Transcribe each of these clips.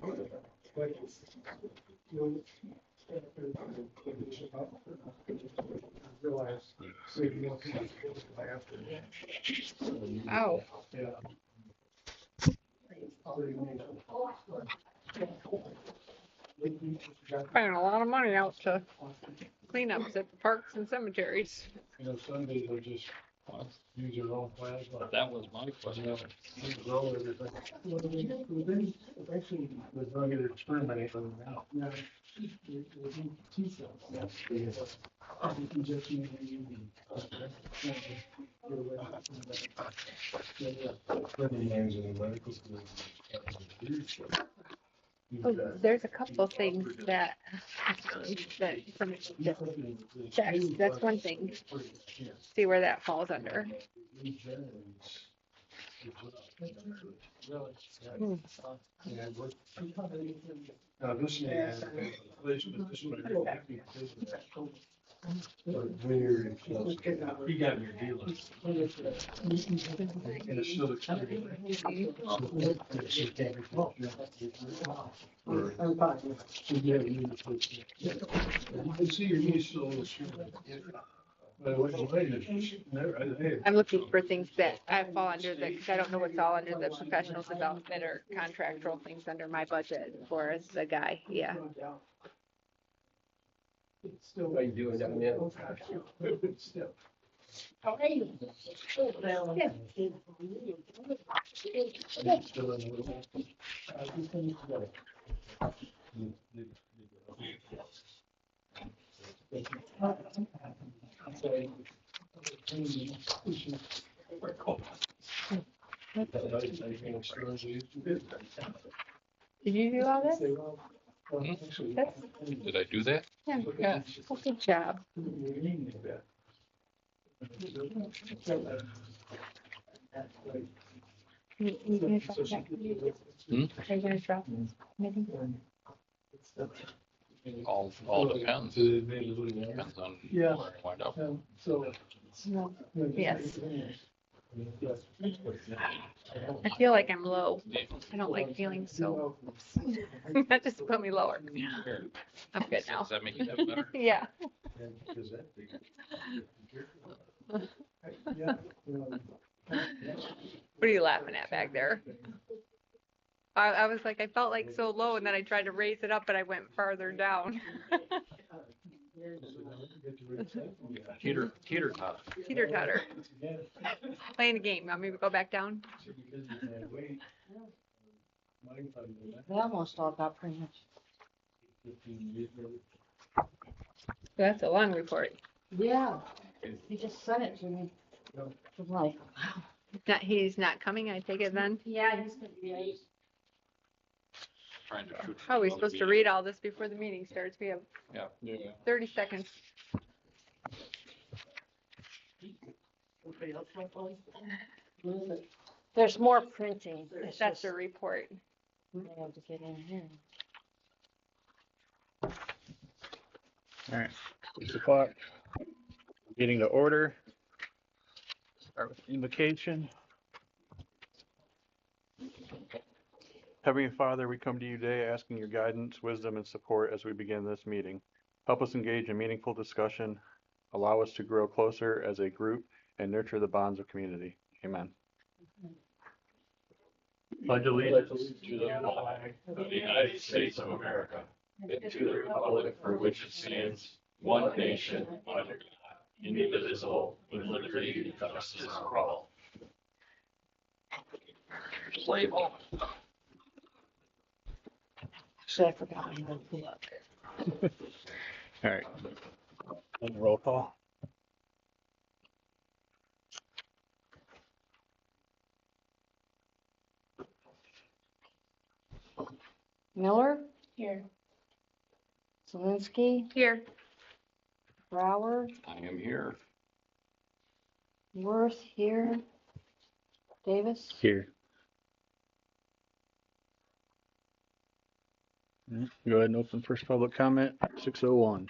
Oh, spending a lot of money out to cleanups at the parks and cemeteries. Sundays are just use your own plasma. That was my question. Grow everything. Eventually, we're going to experiment on them now. Oh, there's a couple things that from checks. That's one thing. See where that falls under. Now, this is, this one. He got your dealer. And it's still I see your niece still. I'm looking for things that I fall under because I don't know what's all under the professional development or contractual things under my budget for the guy. Yeah. How you doing down there? How are you? Did you do all this? Did I do that? Yeah. Yeah. Well, good job. You gonna drop that? Are you gonna drop this meeting? All depends. Depends on Yeah. where I wind up. So. No. Yes. I feel like I'm low. I don't like feeling so. That just put me lower. I'm good now. Does that make you feel better? Yeah. What are you laughing at back there? I was like, I felt like so low, and then I tried to raise it up, but I went farther down. Teeter totter. Teeter totter. Playing a game. Want me to go back down? We almost all got pretty much. That's a long report. Yeah, he just sent it to me. I'm like, wow. He's not coming, I take it then? Yeah, he's gonna be late. Trying to shoot. How are we supposed to read all this before the meeting starts? We have Yeah. 30 seconds. There's more printing. It's That's just, a report. I have to get in here. All right, 6 o'clock. Getting to order. Start with the invocation. Heavenly Father, we come to you today asking your guidance, wisdom, and support as we begin this meeting. Help us engage in meaningful discussion. Allow us to grow closer as a group and nurture the bonds of community. Amen. Pledge allegiance To the flag of the United States of America, and to the republic for which it stands, one nation, under God, indivisible, with liberty and justice for all. Play ball. So I forgot I'm gonna look. All right. Roll call. Miller, Here. Zelinski, Here. Brower, I am here. Worth here, Davis. Here. Go ahead and open first public comment, 6:01.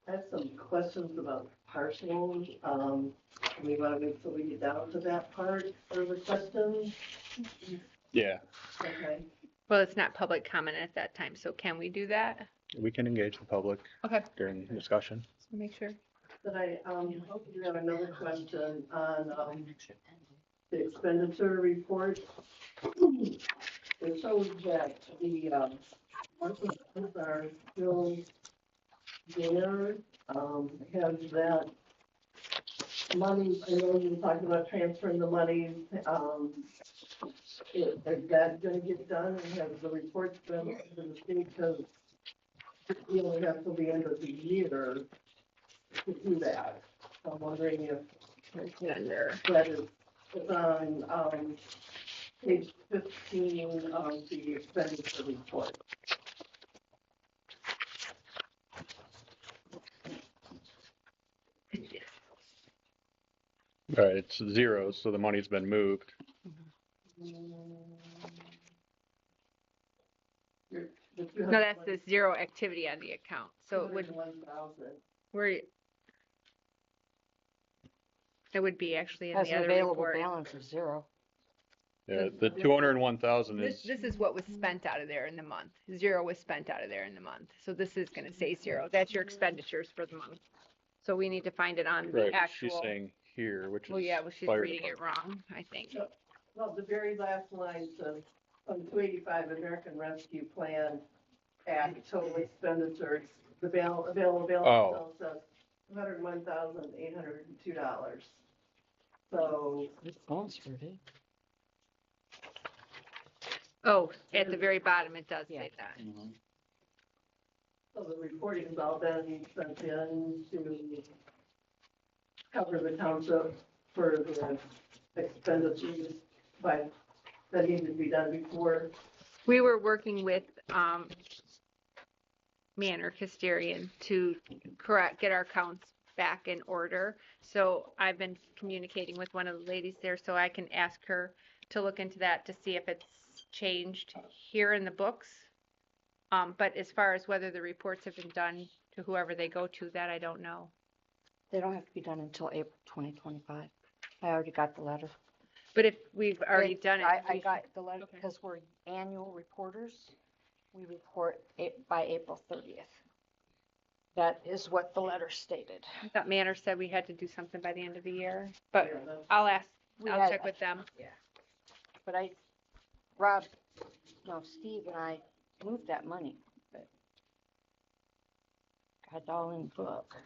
I have some questions about parcels, we want to wait till we get down to that part for the questions. Yeah, Okay. Well, it's not public comment at that time, so can we do that? we can engage the public Okay. during discussion. So make sure. But I, hope you have another question on, the expenditure report. It shows that the, workers are still there, has that money, I know you were talking about transferring the money, is that gonna get done, and have the reports been to the state, because we only have till the end of the year to do that. So I'm wondering if Under. that is, it's on, page 15 of the expenditure report. Right, it's zero, so the money's been moved. No, that's the zero activity on the account. So it would, 1,000. where, it would be actually in Has the an other available report. balance of 0. Yeah, the 201,000 This is, is what was spent out of there in the month. Zero was spent out of there in the month. So this is gonna say zero. That's your expenditures for the month. So we need to find it on right, the she's actual. saying here, which is. Well, yeah, well, she's fire reading it department. wrong, I think. Well, the very last line says, on 285 American Rescue Plan Act total expenditures, the available balance still says $201,802. So, Transferred it. Oh, at the very bottom, it does say that. so the reporting's all been sent in to cover the township for the expenditures that needed to be done before. We were working with, Manor Custodian to get our accounts back in order. So I've been communicating with one of the ladies there, so I can ask her to look into that to see if it's changed here in the books. But as far as whether the reports have been done to whoever they go to, that I don't know. They don't have to be done until April 2025. I already got the letter. But if we've already done it. I got the letter Okay. because we're annual reporters. We report by April 30th. That is what the letter stated. I thought Manor said we had to do something by the end of the year, but Yeah, that's- I'll We I'll had- check with them. But Steve and I moved that money. But got it all in the book.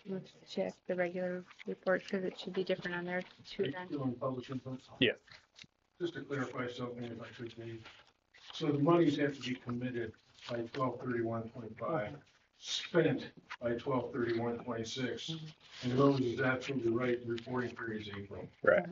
Let's check the regular reports because it should be different on there too then. Doing public input. Yeah. Just to clarify something, if I could be, so the monies have to be committed by 12/31/25, spent by 12/31/26, and Rose is absolutely right, the reporting period is April. Right,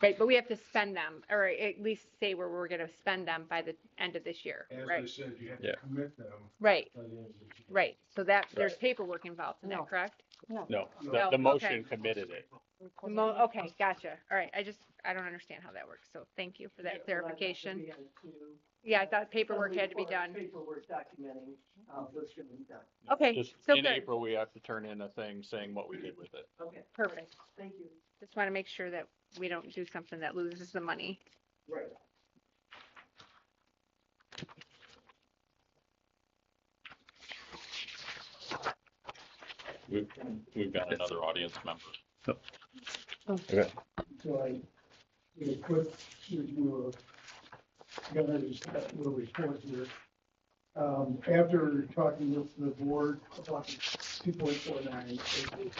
Right, but we have to spend them, or at least say where we're gonna spend them by the end of this year, As I right? said, you have Yeah. to commit them Right, by the end of the year. right. So that, there's paperwork involved in No. that, correct? no, No, the motion okay. committed it. Okay, gotcha. All right, I don't understand how that works, so thank you for that clarification. Yeah, so that has to be in Yeah, I thought paperwork some had to be report, done. Paperwork documenting, what's going to be done. Okay, Just so in good, April, we have to turn in a thing saying what we did with it. Okay, perfect. thank you. Just wanna make sure that we don't do something that loses the money. Right. We've got another audience member. Okay. So I, did a quick review of governor's little report here. After talking with the board about 2.49 acres,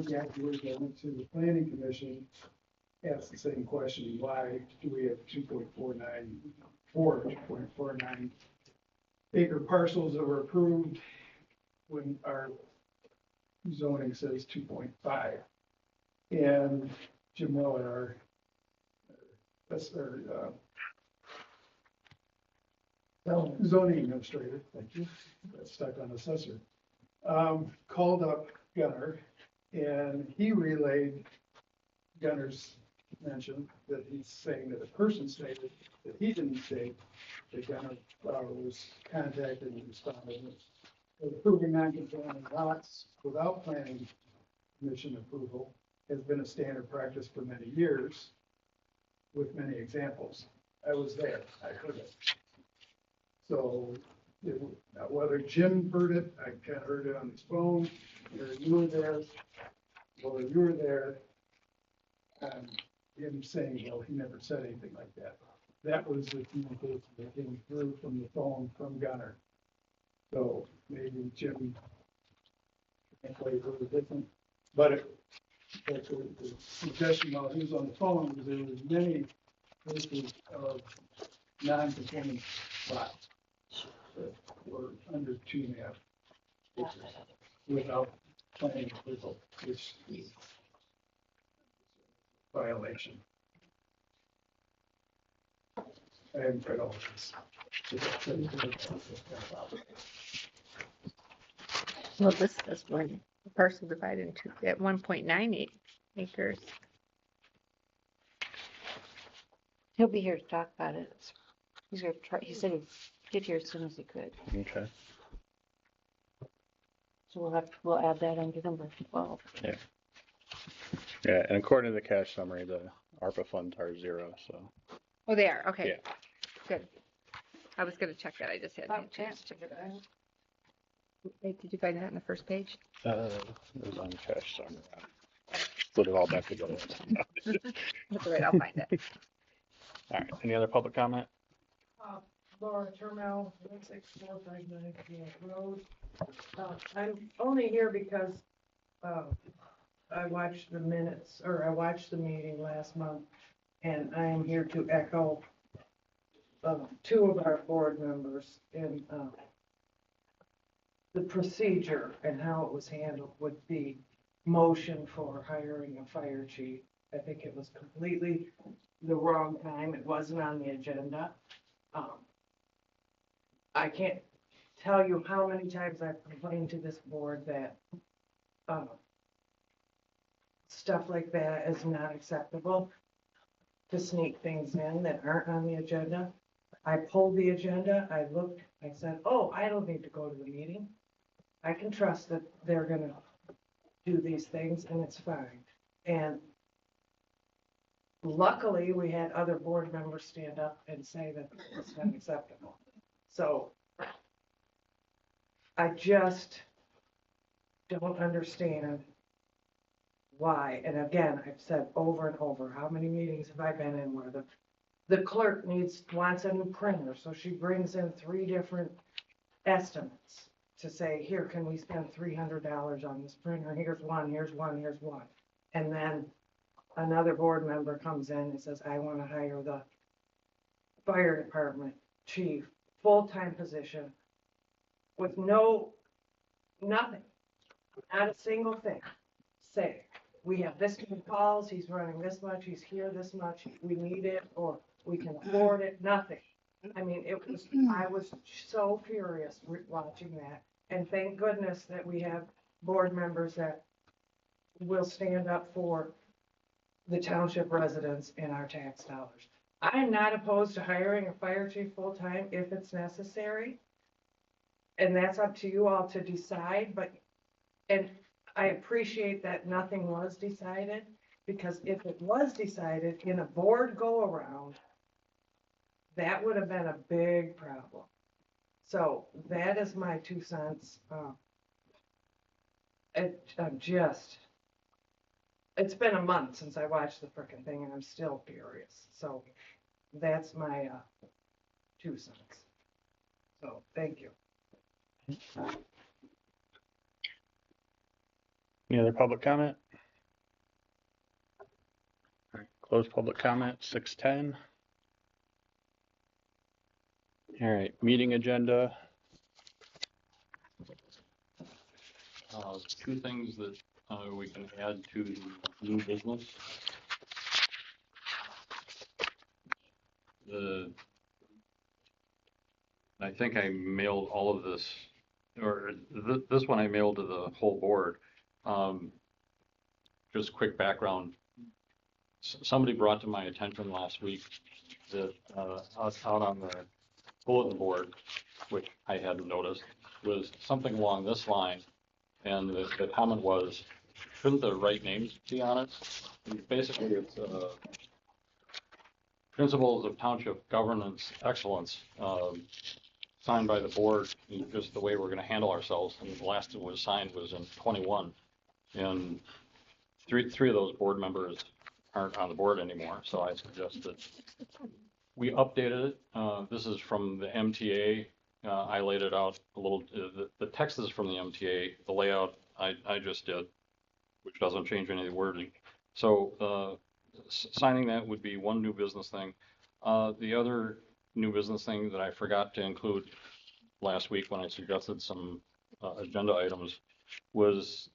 we actually went to the planning commission, asked the same question, why do we have 2.49 acre parcels that were approved when our zoning says 2.5? And Jim Miller, our zoning administrator, thank you, got stuck on assessor, called up Gunner, and he relayed Gunner's mention that he's saying that a person stated that he didn't say that Gunner was contacted and responded. approving non-conforming lots without planning commission approval has been a standard practice for many years, with many examples. I was there, I heard it. So whether Jim heard it, I kind of heard it on his phone, or you were there, or you were there, him saying, well, he never said anything like that. That was the communication that came through from the phone from Gunner. So maybe Jim played a little different, but the suggestion while he was on the phone was there was many cases of non-conforming lots that were under 2.5 acres without planning approval, which is violation. I haven't read all of this. Well, this is one parcel divided into at 1.98 acres. He'll be here to talk about it. He's gonna try, he said he'd get here as soon as he could. Okay. So we'll add that under number 12. Yeah, and according to the cash summary, the ARPA funds are 0, so. Oh, they are, okay. Yeah. Good. I was gonna check that, I just hadn't had a chance. Wait, did you find that on the first page? It was on the cash summary. Split it all back together. That's all right, I'll find it. All right, any other public comment? Laura Turmel, 16459 Camp Road. I'm only here because, I watched the minutes, or I watched the meeting last month, and I am here to echo, 2 of our board members in, the procedure and how it was handled with the motion for hiring a fire chief. I think it was completely the wrong time. It wasn't on the agenda. I can't tell you how many times I've complained to this board that stuff like that is not acceptable, to sneak things in that aren't on the agenda. I pulled the agenda, I looked, I said, oh, I don't need to go to the meeting. I can trust that they're gonna do these things and it's fine. And luckily, we had other board members stand up and say that it's not acceptable. So I just don't understand why. And again, I've said over and over, how many meetings have I been in where the clerk wants a new printer, so she brings in 3 different estimates to say, here, can we spend $300 on this printer? Here's one, here's one, here's one. And then another board member comes in and says, I want to hire the fire department chief, full-time position, with nothing, not a single thing. Say, we have this many calls, he's running this much, he's here this much, we need it, or we can afford it, nothing. I mean, I was so furious watching that. And thank goodness that we have board members that will stand up for the township residents and our tax dollars. I am not opposed to hiring a fire chief full-time if it's necessary. And that's up to you all to decide, and I appreciate that nothing was decided, because if it was decided in a board go-around, that would have been a big problem. So that is my 2 cents. It's been a month since I watched the frickin' thing and I'm still furious. So that's my 2 cents. So thank you. Any other public comment? All right, close public comment, 6:10. All right, meeting agenda. 2 things that we can add to the new business. I think I mailed all of this, or this one I mailed to the whole board. Just quick background. Somebody brought to my attention last week that out on the bulletin board, which I hadn't noticed, was something along this line. And the comment was, shouldn't the right names be on it? And basically, it's Principles of Township Governance Excellence, signed by the board, just the way we're going to handle ourselves. And the last that was signed was in 21. And three of those board members aren't on the board anymore. So I suggest that we updated it. This is from the MTA. I laid it out a little, the text is from the MTA, the layout I just did, which doesn't change any of the wording. So signing that would be one new business thing. The other new business thing that I forgot to include last week when I suggested some agenda items was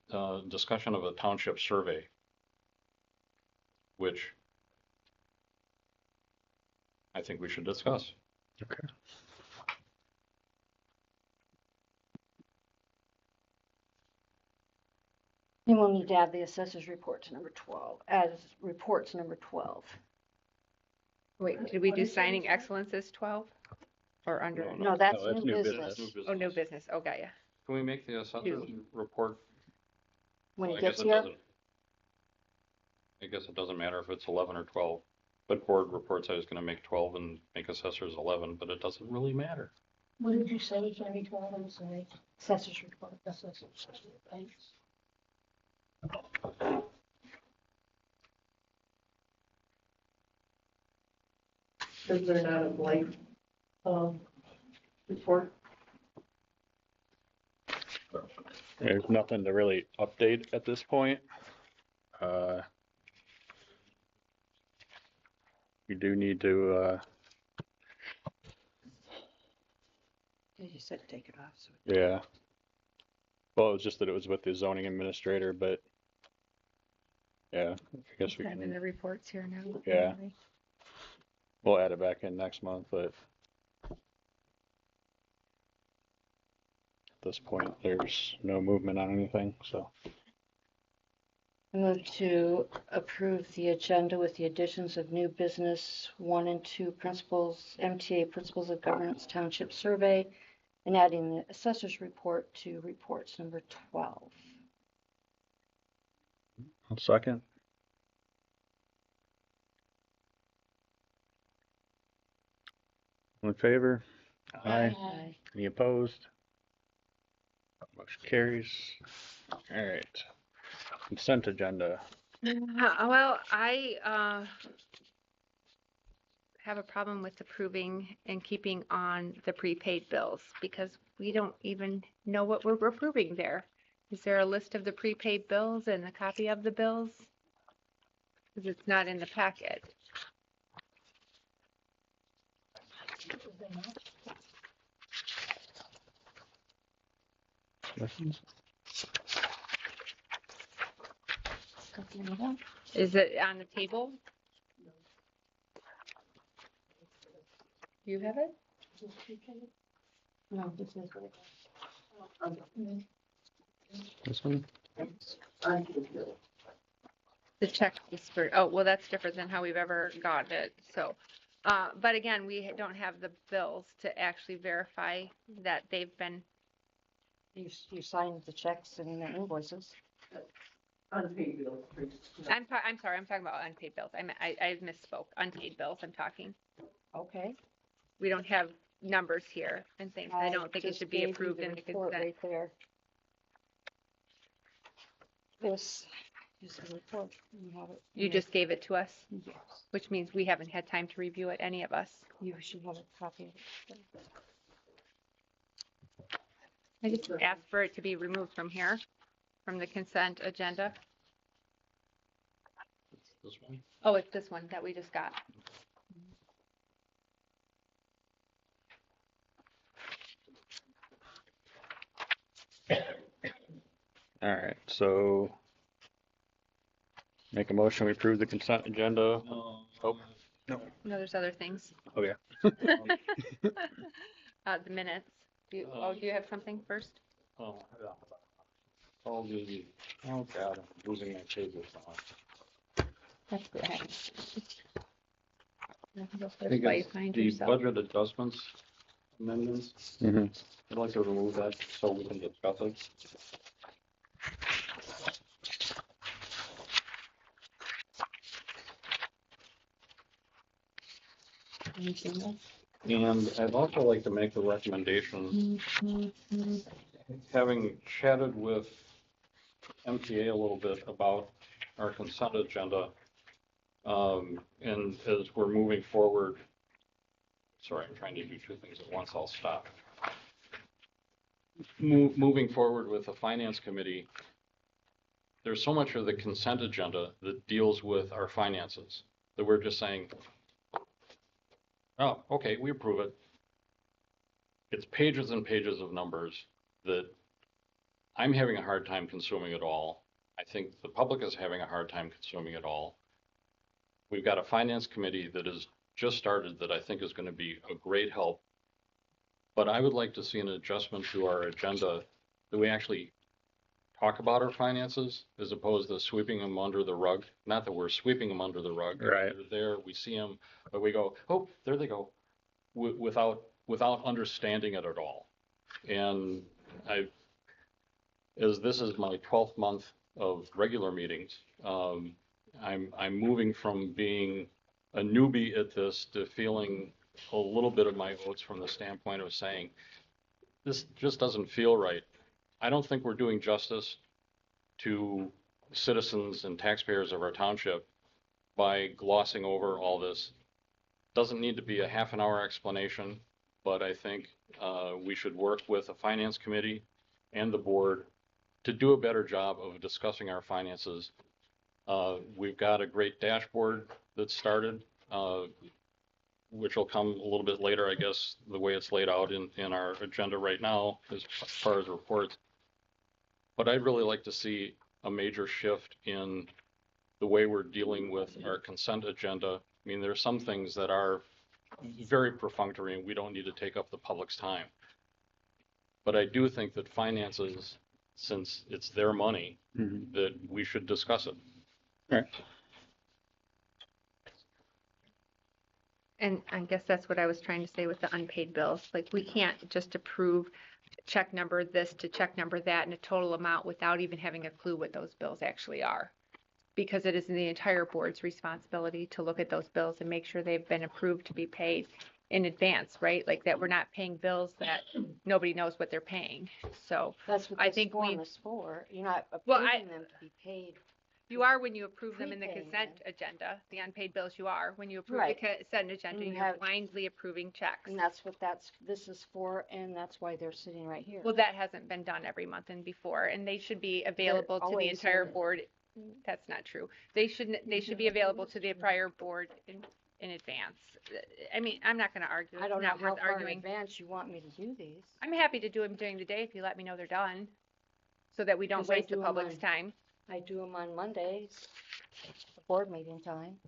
discussion of a township survey, which I think we should discuss. Okay. And we'll need to add the assessor's report to number 12, as reports number 12. Wait, did we do signing excellence as 12? Or under? it? No, that's No, that's new new business. Oh, new business. Oh, got ya. Can we make the assessor's report? When Well, it I guess gets it here, doesn't- I guess it doesn't matter if it's 11 or 12. But board reports, I was going to make 12 and make assessors 11, but it doesn't really matter. what did you say, Jenny, 12, I'm sorry? Assessor's report, assessor's, thanks. Is there not a blank, report? There's nothing to really update at this point. We do need to, You said take it off, so. yeah. Well, it was just that it was with the zoning administrator, but yeah, I guess we Sending can, the reports here now. Yeah. we'll add it back in next month, but at this point, there's no movement on anything, so. I move to approve the agenda with the additions of new business 1 and 2 principles, MTA Principles of Governance Township Survey, and adding the assessor's report to reports number 12. I'll second. All in favor? Aye. Aye. Any opposed? Motion carries. All right. Consent agenda. Well, I have a problem with approving and keeping on the prepaid bills because we don't even know what we're approving there. Is there a list of the prepaid bills and a copy of the bills? Because it's not in the packet. Is it on the table? You have it? No, this is. This one? The check is for, oh, well, that's different than how we've ever got it, so. But again, we don't have the bills to actually verify that they've been, You signed the checks and the invoices. Unpaid bills, please. I'm sorry, I'm talking about unpaid bills. I misspoke. Unpaid bills, I'm talking. Okay. We don't have numbers here and things. I don't think it just should be gave you approved the in the report consent. right there. This is the report. You have it. You just gave it to us, Yes. which means we haven't had time to review it, any of us. You should have a copy of it. I just asked for it to be removed from here, from the consent agenda. This one? Oh, it's this one that we just got. All right, so make a motion, we approve the consent agenda. Oh, No, there's other things. oh yeah. The minutes. Do you have something first? Oh, yeah. Oh, God, I'm losing my pages now. That's good. I I think Why you it's find the yourself. budget adjustments amendments. Mhm. I'd like to remove that so we can discuss it. And I'd also like to make the recommendation, having chatted with MTA a little bit about our consent agenda, and as we're moving forward, sorry, I'm trying to do two things at once, I'll stop. Moving forward with the finance committee, there's so much of the consent agenda that deals with our finances that we're just saying, oh, okay, we approve it. It's pages and pages of numbers that I'm having a hard time consuming it all. I think the public is having a hard time consuming it all. We've got a finance committee that has just started that I think is going to be a great help. But I would like to see an adjustment to our agenda that we actually talk about our finances as opposed to sweeping them under the rug. Not that we're sweeping them under the rug. Right. They're there, we see them, but we go, oh, there they go, without understanding it at all. And as this is my 12th month of regular meetings, I'm moving from being a newbie at this to feeling a little bit of my oats from the standpoint of saying, this just doesn't feel right. I don't think we're doing justice to citizens and taxpayers of our township by glossing over all this. Doesn't need to be a half an hour explanation, but I think we should work with the finance committee and the board to do a better job of discussing our finances. We've got a great dashboard that started, which will come a little bit later, I guess, the way it's laid out in our agenda right now as far as reports. But I'd really like to see a major shift in the way we're dealing with our consent agenda. I mean, there are some things that are very perfunctory and we don't need to take up the public's time. But I do think that finances, since it's their money, that we should discuss it. Right. And I guess that's what I was trying to say with the unpaid bills. Like, we can't just approve check number this to check number that in a total amount without even having a clue what those bills actually are. Because it is the entire board's responsibility to look at those bills and make sure they've been approved to be paid in advance, right? Like that we're not paying bills that nobody knows what they're paying. So That's what I this think form we- is for. You're not Well, approving them to be paid. you are when you approve them in the Prepaying consent them. agenda, the unpaid bills you are. When you approve Right. the consent agenda, You you're have- blindly approving checks. And that's what this is for, and that's why they're sitting right here. Well, that hasn't been done every month and before, and they should be available to the always entire in- board. That's not true. They should be available to the entire board in advance. I mean, I'm not gonna argue. I don't It's know not how worth far in arguing. advance you want me to do these. I'm happy to do them during the day if you let me know they're done, so that we don't 'Cause I waste the do 'em public's on- time. I do them on Mondays, board meeting time.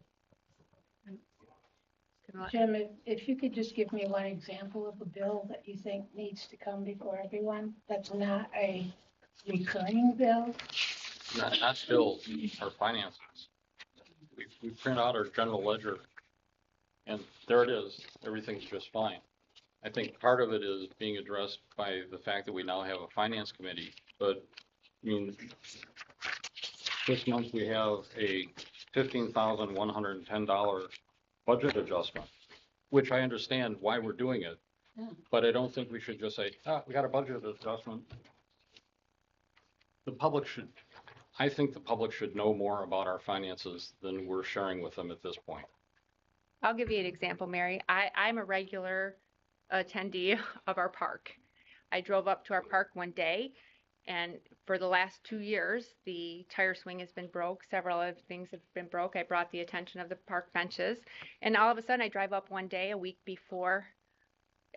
Jim, if you could just give me one example of a bill that you think needs to come before everyone, that's not a recurring bill? Not bills, our finances. We print out our general ledger and there it is, everything's just fine. I think part of it is being addressed by the fact that we now have a finance committee, but I mean, this month we have a $15,110 budget adjustment, which I understand why we're doing it. Yeah. But I don't think we should just say, we got a budget adjustment. I think the public should know more about our finances than we're sharing with them at this point. I'll give you an example, Mary. I'm a regular attendee of our park. I drove up to our park one day, and for the last 2 years, the tire swing has been broke. Several other things have been broke. I brought the attention of the park benches, and all of a sudden I drive up one day, a week before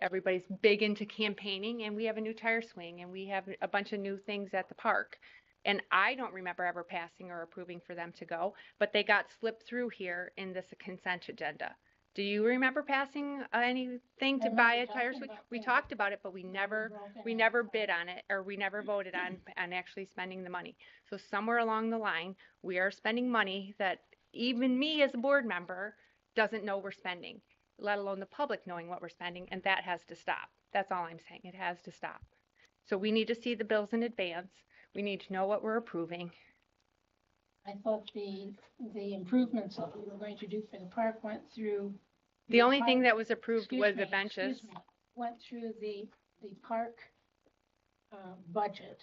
everybody's big into campaigning, and we have a new tire swing, and we have a bunch of new things at the park. And I don't remember ever passing or approving for them to go, but they got slipped through here in this consent agenda. Do you remember passing anything to I buy a remember tire talking swing? about We that. talked about it, but we never bid on it, or we never voted on actually spending the money. So somewhere along the line, we are spending money that even me as a board member doesn't know we're spending. let alone the public knowing what we're spending, and that has to stop. That's all I'm saying. It has to stop. So we need to see the bills in advance. We need to know what we're approving. I thought the improvements that we were going to do for the park went through. The only thing park- that was approved excuse was me, the benches. excuse me, Went through the park, budget.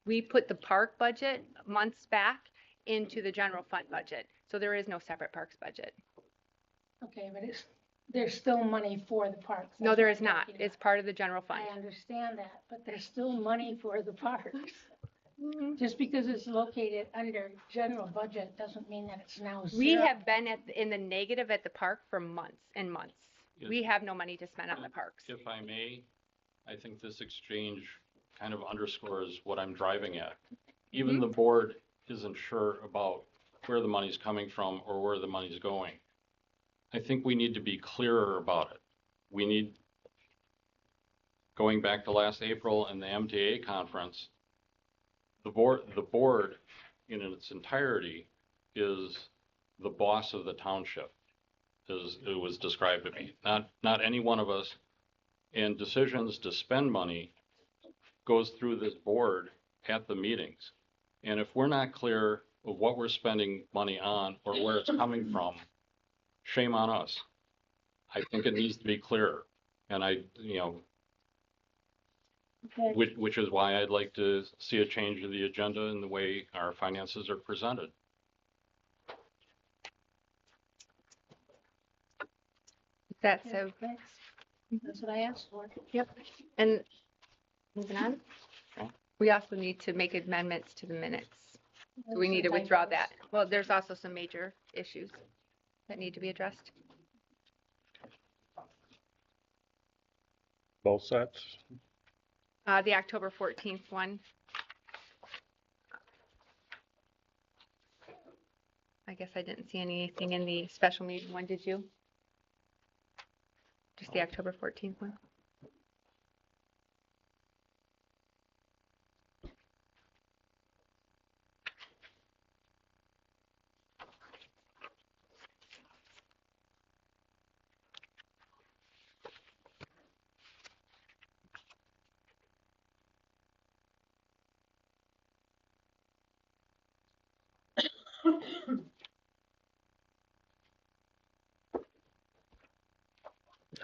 We put the park budget months back into the general fund budget. So there is no separate parks budget. Okay, but there's still money for the parks. No, That's there what is I'm not. talking It's about. part of the general fund. I understand that, but there's still money for the parks. Mhm. Just because it's located under general budget doesn't mean that it's now We zero. have been in the negative at the park for months and months. Yes. We have no money to spend on the parks. If I may, I think this exchange kind of underscores what I'm driving at. Even the board isn't sure about where the money's coming from or where the money's going. I think we need to be clearer about it. We need, going back to last April and the MTA conference, the board in its entirety is the boss of the township, as it was described to me. Not any one of us. And decisions to spend money goes through this board at the meetings. And if we're not clear of what we're spending money on or where it's coming from, shame on us. I think it needs to be clearer. And Okay. which is why I'd like to see a change of the agenda in the way our finances are presented. That's so. That's what I asked for. Yep. And moving on. We also need to make amendments to the minutes. So we need to withdraw that. Well, there's also some major issues that need to be addressed. Both sets? The October 14th one. I guess I didn't see anything in the special meeting one, did you? Just the October 14th one?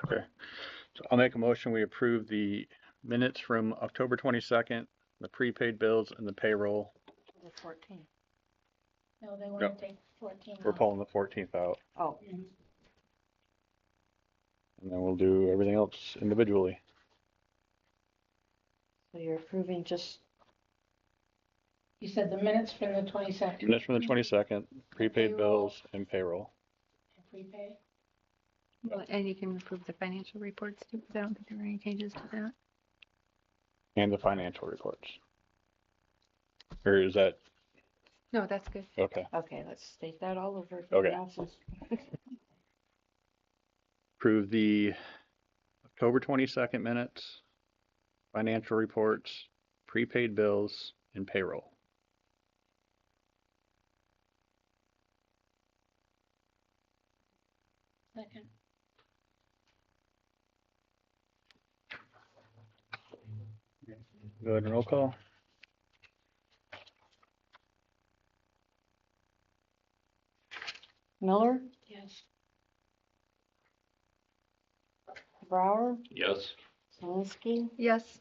Okay. So I'll make a motion. We approve the minutes from October 22nd, the prepaid bills and the payroll. The 14th. No, they want Yep. to take 14 We're off. pulling the 14th out, Oh, and then we'll do everything else individually. so you're approving just, You said the minutes from the 22nd. Minutes from the 22nd, prepaid Payroll. bills and payroll. and prepay. Well, and you can approve the financial reports too, because I don't think there are any changes to that. And the financial reports. Or is that, No, that's good. okay. okay, let's state that all over. if Okay. anyone else is- Approve the October 22nd minutes, financial reports, prepaid bills, and payroll. Second. Go ahead and roll call. Miller, Yes. Brower, Yes. Zelinski, Yes.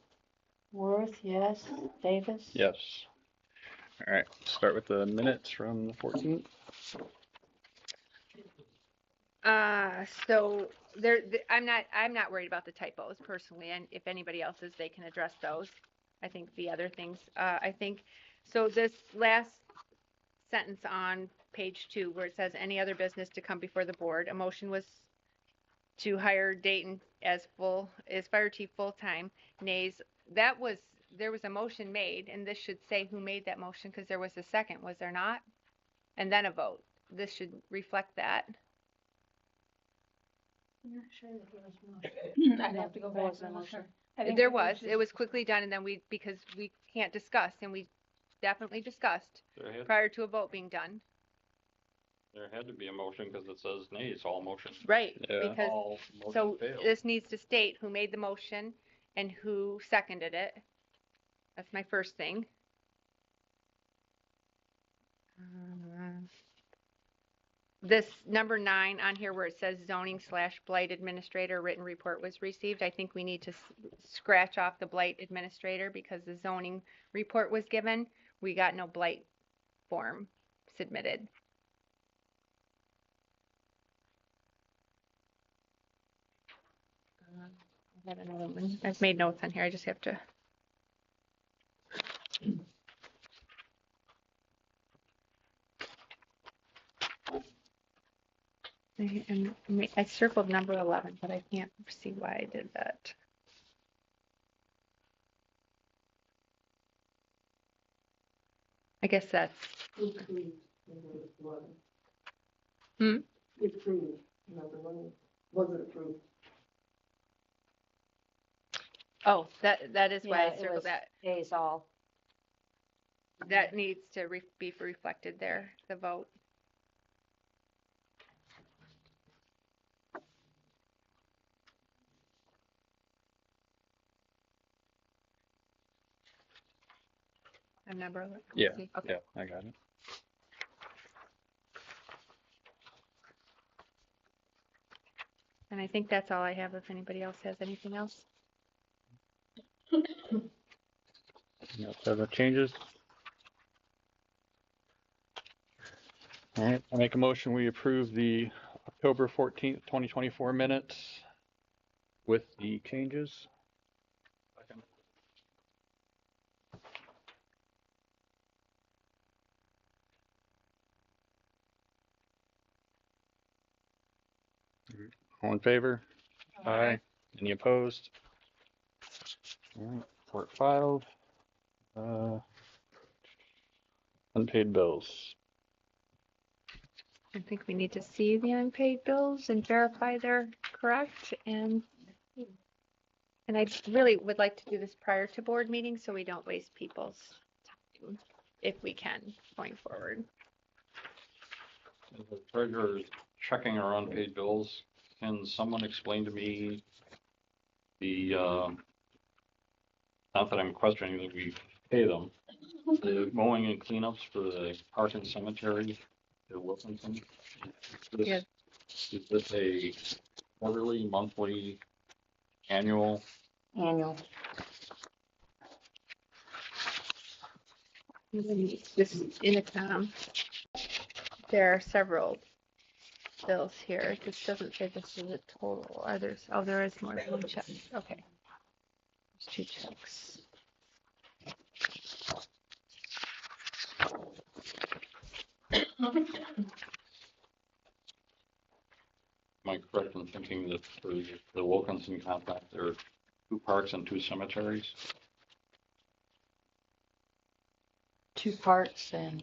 Worth, yes, Davis. Yes. All right, start with the minutes from the 14th. So I'm not worried about the typos personally, and if anybody else is, they can address those. I think the other things, so this last sentence on page 2, where it says any other business to come before the board, a motion was to hire Dayton as fire chief full-time. Nays, there was a motion made, and this should say who made that motion, because there was a second, was there not? And then a vote. This should reflect that. I'm not sure that there was motion. I'd have to go There back was to a the motion. motion. I think There that was, just- it was quickly done, and then because we can't discuss, and we definitely discussed prior to a vote being done. There had to be a motion because it says nays, all motions. Right, Yeah. because, All so motion failed. this needs to state who made the motion and who seconded it. That's my first thing. This number 9 on here where it says zoning/blight administrator written report was received, I think we need to scratch off the blight administrator because the zoning report was given. We got no blight form submitted. I have another one. I've made notes on here. I just have to. I circled number 11, but I can't see why I did that. I guess that's, Approved. Hmm? Approved, number one, was it approved? oh, that is why Yeah, I it was circled that. Days all. That needs to be reflected there, the vote. And number 11. Yeah, See? Okay. yeah, I got it. And I think that's all I have. If anybody else has anything else. You else have any changes? All right, I make a motion, we approve the October 14th, 2024 minutes with the changes. All in favor? Aye. Any opposed? All right, report filed. Unpaid bills. I think we need to see the unpaid bills and verify they're correct. And I really would like to do this prior to board meetings so we don't waste people's time if we can going forward. The treasurer is checking our unpaid bills. Can someone explain to me the, not that I'm questioning that we pay them, the mowing and cleanups for the park and cemetery, the Wilkinson? Yeah. Is this a quarterly, monthly, annual? Annual. This is Intercom. There are several bills here. This doesn't say this is a total. Are there? Oh, there is more than one check. Okay. There's 2 checks. Am I correct in thinking that for the Wilkinson contract, there are 2 parks and 2 cemeteries? 2 parks and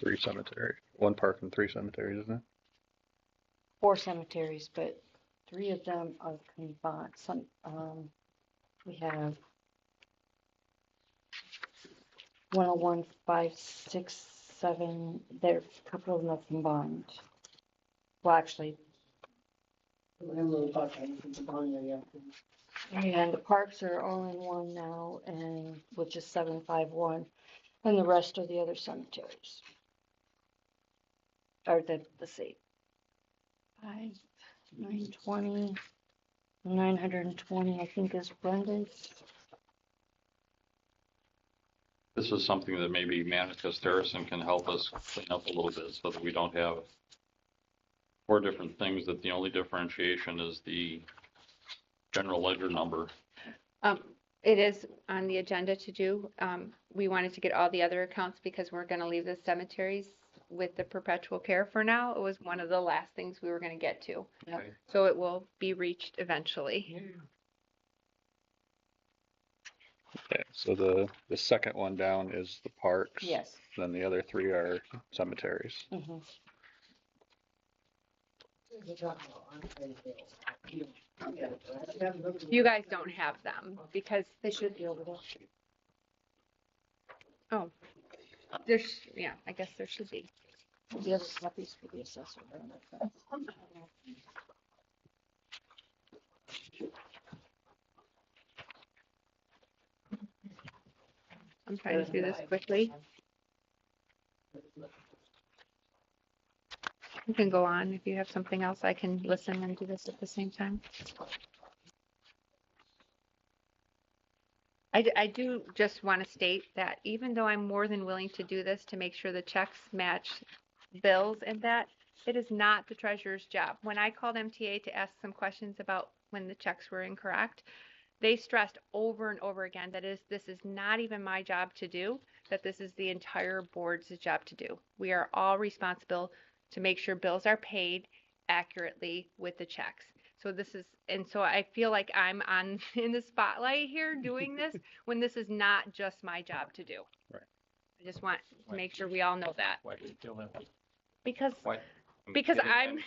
3 cemeteries. 1 park and 3 cemeteries, isn't it? 4 cemeteries, but 3 of them are combined. We have 101, 5, 6, 7. There, a couple of them are combined. Well, actually, And the parks are all in one now, and which is 751, and the rest are the other cemeteries. Or the same. 5, 920, 920, I think is Brenda's. This is something that maybe Manicus Harrison can help us clean up a little bit so that we don't have 4 different things, that the only differentiation is the general ledger number. It is on the agenda to do. We wanted to get all the other accounts because we're going to leave the cemeteries with the perpetual care for now. It was one of the last things we were going to get to. Yep. Okay. So it will be reached eventually. Okay, so the second one down is the parks. Yes. Then the other 3 are cemeteries. Mhm. You guys don't have them because They should be over there. there's, yeah, I guess there should be. The other copies for the assessor. I'm trying to do this quickly. You can go on. If you have something else, I can listen and do this at the same time. I do just want to state that even though I'm more than willing to do this to make sure the checks match bills and that, it is not the treasurer's job. When I called MTA to ask some questions about when the checks were incorrect, they stressed over and over again that this is not even my job to do, that this is the entire board's job to do. We are all responsible to make sure bills are paid accurately with the checks. So this is, and so I feel like I'm on in the spotlight here doing this when this is not just my job to do. Right. I just want to make sure we all know that. Why do you feel that way? Because Why? Because I'm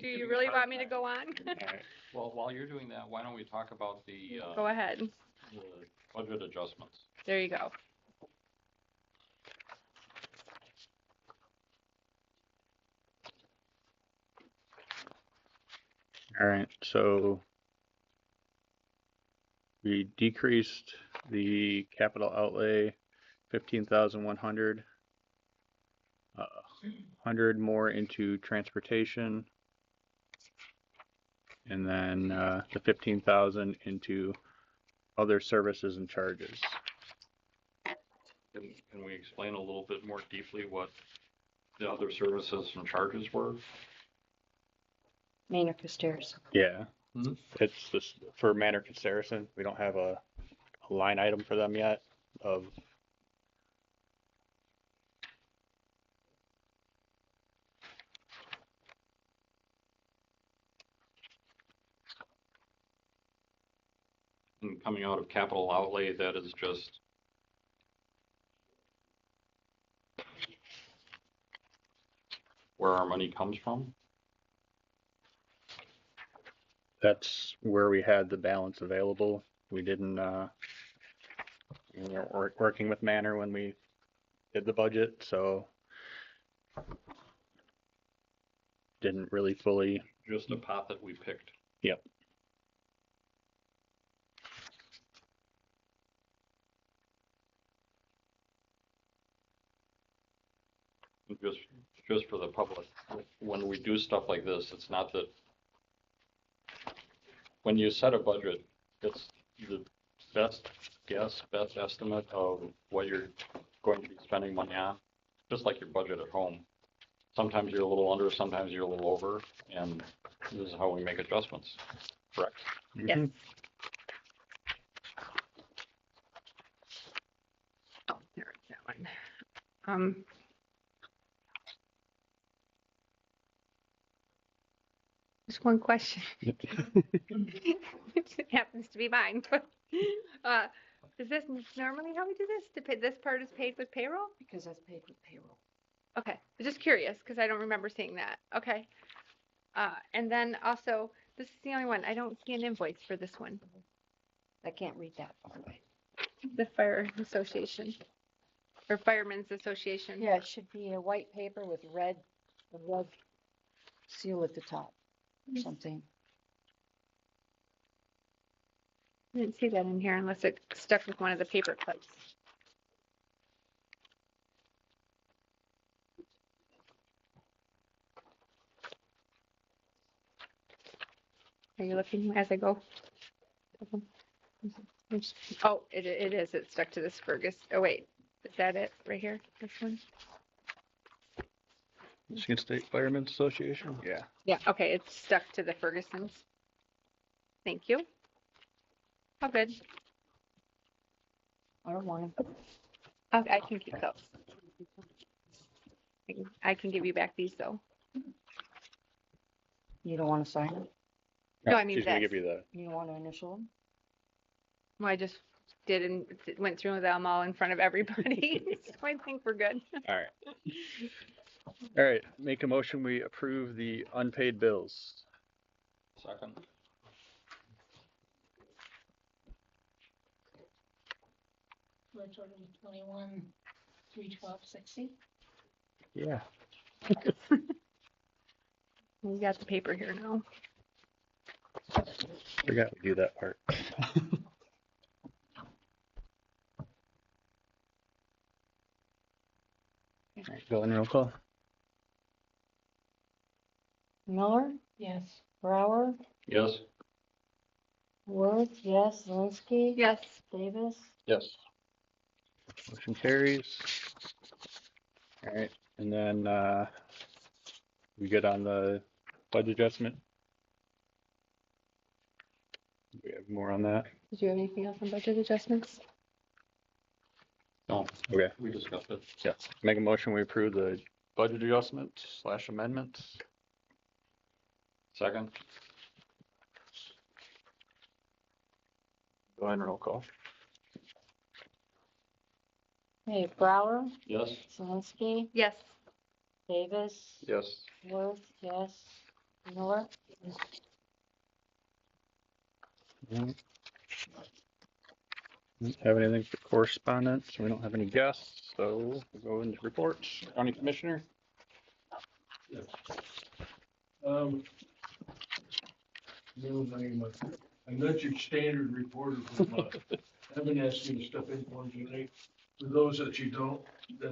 do you really want me to go on? Well, while you're doing that, why don't we talk about the Go ahead. the budget adjustments? There you go. All right, so we decreased the capital outlay 15,100. 100 more into transportation. And then the 15,000 into other services and charges. Can we explain a little bit more deeply what the other services and charges were? Maynard Stairs. Yeah. Mhm. It's this for Manor and Saracen. We don't have a line item for them yet of And coming out of capital outlay, that is just where our money comes from. that's where we had the balance available. We didn't we weren't working with Manor when we did the budget, so didn't really fully. Just a pot that we picked. Yep. Just for the public, when we do stuff like this, it's not that when you set a budget, it's the best guess, best estimate of what you're going to be spending money on, just like your budget at home. Sometimes you're a little under, sometimes you're a little over, and this is how we make adjustments. Correct? Yes. Mhm. Oh, there's that one. Just one question. It happens to be mine. Is this normally how we do this? To pay, this part is paid with payroll? Because that's paid with payroll. Okay, I'm just curious because I don't remember seeing that. Okay. And then also, this is the only one. I don't see an invoice for this one. I can't read that far away. The Fire Association or Firemen's Association. Yeah, it should be a white paper with a red seal at the top or something. I didn't see that in here unless it stuck with one of the paper clips. Are you looking as I go? Oh, it is. It's stuck to this Fergus. Oh, wait. Is that it right here? This one? Michigan State Firemen's Association? Yeah. Yeah, okay. It's stuck to the Fergusons. Thank you. Oh, good. I don't want them. Okay, I can keep those. I can give you back these though. You don't want to sign them? No, I mean She's gonna this. give you the. You don't want to initial them? Well, I just did and went through them all in front of everybody. So I think we're good. All right. All right. Make a motion. We approve the unpaid bills. Second. For a total of 21,312.60. Yeah. We got the paper here now. Forgot we do that part. All right, go in roll call. Miller, Yes. Brower, Yes. Worth, yes, Zelinski. Yes. Davis, Yes. Motion carries. All right, and then, we get on the budget adjustment. Do we have more on that? Did you have anything else on budget adjustments? No, Okay, we discussed it. yeah, make a motion, we approve the budget adjustment / amendments. Second? Go ahead and roll call. okay, Brower, Yes. Zelinski, Yes. Davis, Yes. Worth, yes, Miller, Have anything for correspondence? We don't have any guests, so we'll go into reports. County Commissioner? No, I'm not your standard reporter from, Evan asked me to step in for him tonight. For those that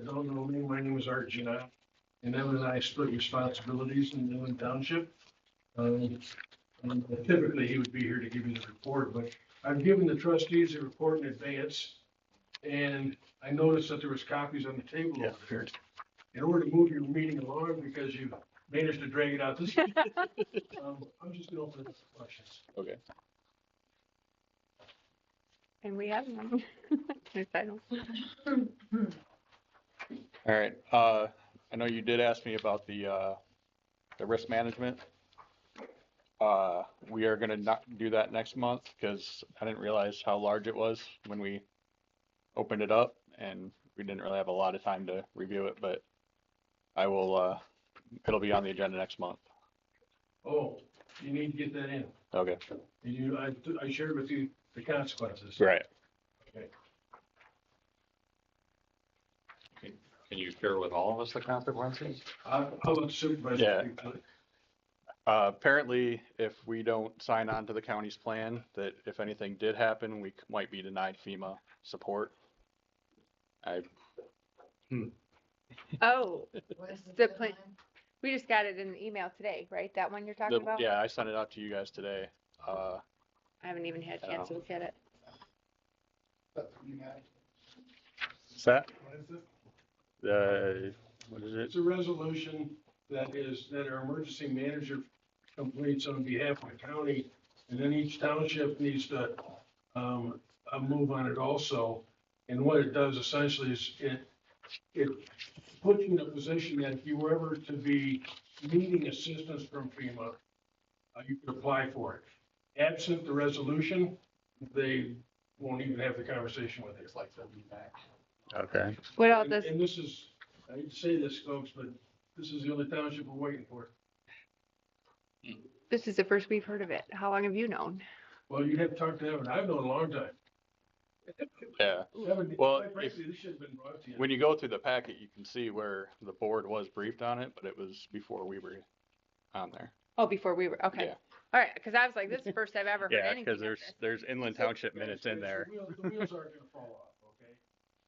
don't know me, my name is Art Janai, and Evan and I split responsibilities in Newland Township. And typically, he would be here to give you the report, but I've given the trustees a report in advance, and I noticed that there was copies on the table over there. In order to move your meeting along, because you managed to drag it out this week, I'm just gonna open it up for questions. Okay. And we have none. If I don't- All right, I know you did ask me about the risk management. We are gonna not do that next month because I didn't realize how large it was when we opened it up, and we didn't really have a lot of time to review it, but I will, it'll be on the agenda next month. Oh, you need to get that in. Okay. I shared with you the consequences. Right. Can you share with all of us the consequences? I'll let the supervisor Yeah. speak to it. Apparently, if we don't sign on to the county's plan, that if anything did happen, we might be denied FEMA support. Oh, the plan. We just got it in the email today, right? That one you're talking about? Yeah, I sent it out to you guys today. I haven't even had a chance to look at it. Is that, What is it? what is it? It's a resolution that our emergency manager completes on behalf of the county, and then each township needs to, move on it also. And what it does essentially is it puts you in a position that if you were ever to be needing assistance from FEMA, you could apply for it. Absent the resolution, they won't even have the conversation with you. It's like they'll be back. Okay. What all And does, and this is, I hate to say this, folks, but this is the only township we're waiting for. this is the first we've heard of it. How long have you known? Well, you'd have to talk to Evan. I've known a long time. Yeah. Evan, Well, quite frankly, this should have been brought to you. When you go through the packet, you can see where the board was briefed on it, but it was before we were on there. Oh, before we were, okay. Yeah. All right, because I was like, this is the first I've ever heard Yeah, anything. because of this. there's Inland Township minutes in there. The wheels aren't gonna fall off, okay?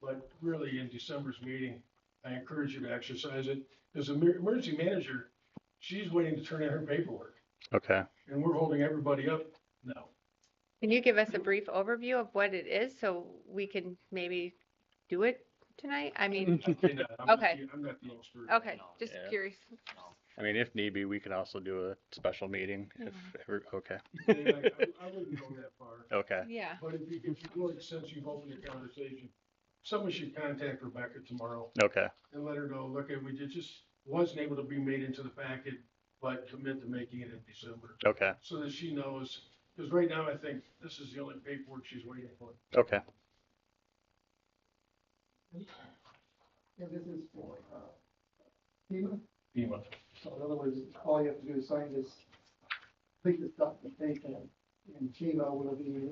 But really, in December's meeting, I encourage you to exercise it. As an emergency manager, she's waiting to turn in her paperwork, Okay. and we're holding everybody up now. Can you give us a brief overview of what it is so we can maybe do it tonight? I mean, I cannot- I'm not Okay. the- I'm not the expert. okay, just Yeah. curious. I mean, if need be, we can also do a special meeting if, okay. I wouldn't go that far. Okay. Yeah. But if you really, since you've opened the conversation, someone should contact Rebecca tomorrow Okay. and let her know, look, we just wasn't able to be made into the packet, but commit to making it in December. Okay. So that she knows, because right now I think this is the only paperwork she's waiting for. Okay. And this is for, FEMA, FEMA. so in other words, all you have to do is sign this, take this documentation, and FEMA will be,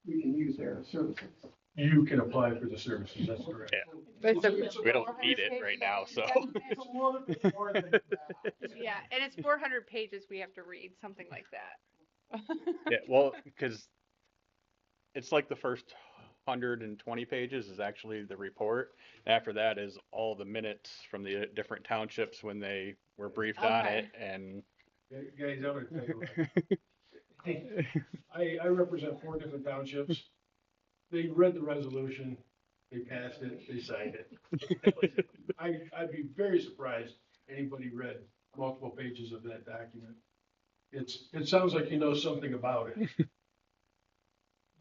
we can use their services. you can apply for the services, that's correct. Yeah. But it's We don't need it right now, so. It's a little bit more than that. yeah, and it's 400 pages we have to read, something like that. Yeah, well, because it's like the first 120 pages is actually the report. After that is all the minutes from the different townships when they were briefed on Okay. it, and Guys, I'm gonna tell you what. I represent 4 different townships. They read the resolution, they passed it, they signed it. I'd be very surprised anybody read multiple pages of that document. It sounds like you know something about it.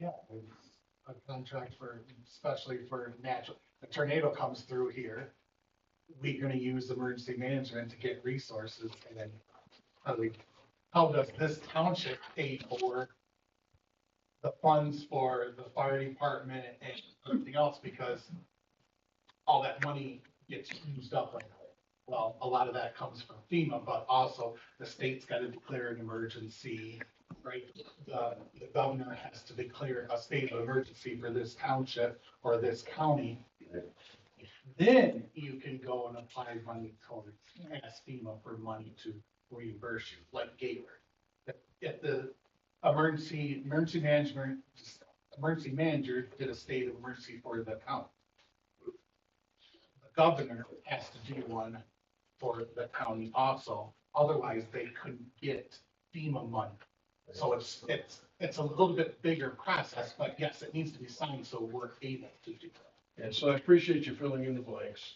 Yeah, it's a contract for, especially for natural, a tornado comes through here. We're gonna use emergency management to get resources and then how does this township pay for the funds for the fire department and everything else, because all that money gets used up like that. Well, a lot of that comes from FEMA, but also the state's got to declare an emergency, right? The governor has to declare a state of emergency for this township or this county. Then you can go and apply money towards, ask FEMA for money to reimburse you, like Gateway. If the emergency manager did a state of emergency for the county, the governor has to do one for the county also, otherwise they couldn't get FEMA money. So it's a little bit bigger process, but yes, it needs to be signed, so we're able to do that. And so I appreciate you filling in the blanks.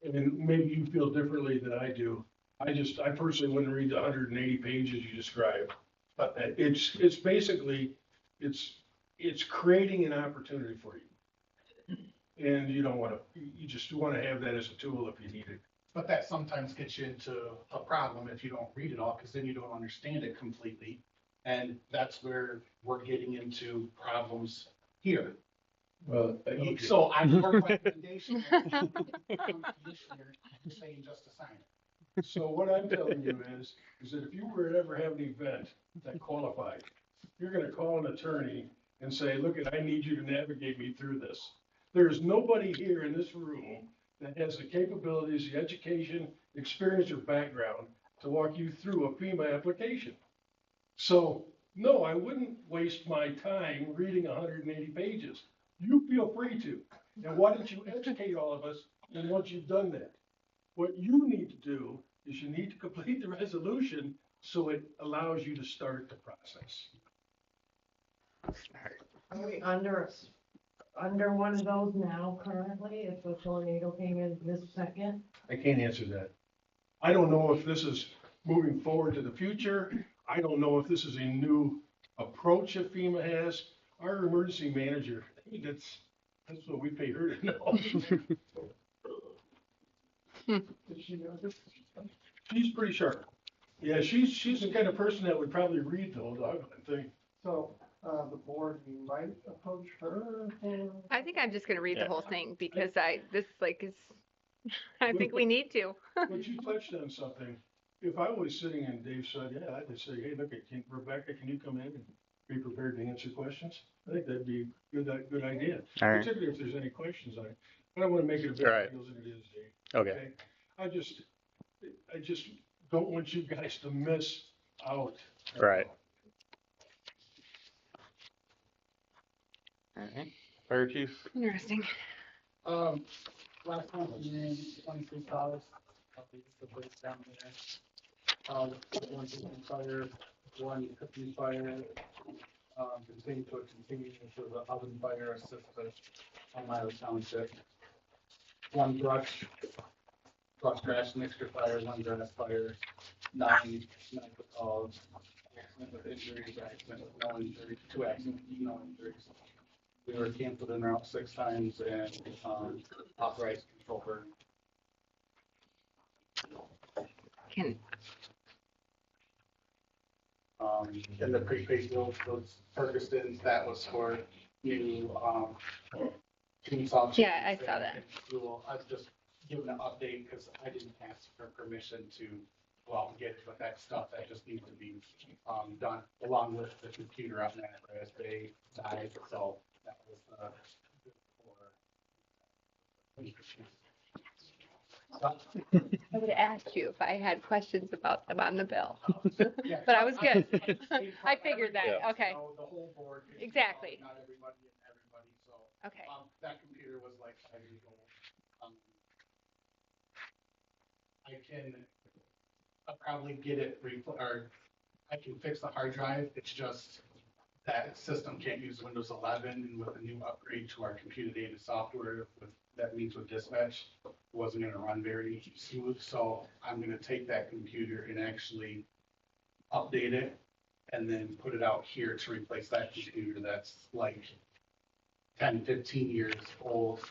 And maybe you feel differently than I do. I personally wouldn't read the 180 pages you described. But it's basically, it's creating an opportunity for you. And you don't want to, you just want to have that as a tool if you need it. But that sometimes gets you into a problem if you don't read it all, because then you don't understand it completely. And that's where we're getting into problems here. Well, okay. So I'm your recommendation, commissioner, saying just to sign it. So what I'm telling you is that if you were to ever have an event that qualified, you're gonna call an attorney and say, look, I need you to navigate me through this. There's nobody here in this room that has the capabilities, the education, experience, or background to walk you through a FEMA application. So, no, I wouldn't waste my time reading 180 pages. You feel free to. And why don't you educate all of us, and once you've done that? What you need to do is you need to complete the resolution so it allows you to start the process. Are we under one of those now currently, if the tornado came in this second? I can't answer that. I don't know if this is moving forward to the future. I don't know if this is a new approach that FEMA has. Our emergency manager, that's what we pay her to know. She's pretty sharp. Yeah, she's the kind of person that would probably read the whole document thing. So, the board might approach her for. I think I'm just gonna read Yeah. the whole thing because I think we need to. But you touched on something. If I was sitting and Dave said, yeah, I'd just say, hey, look, Rebecca, can you come in and be prepared to answer questions? I think that'd be a good idea. All right. Particularly if there's any questions on it. I don't want to make it a big All right. deal than it is, Dave. okay. I just don't want you guys to miss out. Right. All right. Fire chief. Interesting. Last one, you named 23 cars, the breakdown there. One kitchen fire, one cooking fire, continue to the oven fire assisted on Myra Township. One brush grass mixture fire, one grass fire, 9 medical calls, accident with injuries, accident with no injuries, 2 accidents with no injuries. We were canceled en route 6 times and authorized control burn. And the prepaid bill was Ferguson's, that was for new chainsaw. Yeah, I saw that. Fuel. I was just giving an update because I didn't ask for permission to go out and get it, but that stuff that just needs to be done along with the computer on that as they died. So that was I would ask you if I had questions about them on the bill. Yeah, But I was good. I I figured that, Yeah. okay, The whole board. is Exactly. Not everybody and everybody, so. okay. That computer was like 5 years old. I can, I'll probably get it or I can fix the hard drive. It's just that system can't use Windows 11 and with a new upgrade to our computer data software that means with dispatch, it wasn't gonna run very smooth. So I'm gonna take that computer and actually update it and then put it out here to replace that computer that's like 10, 15 years old,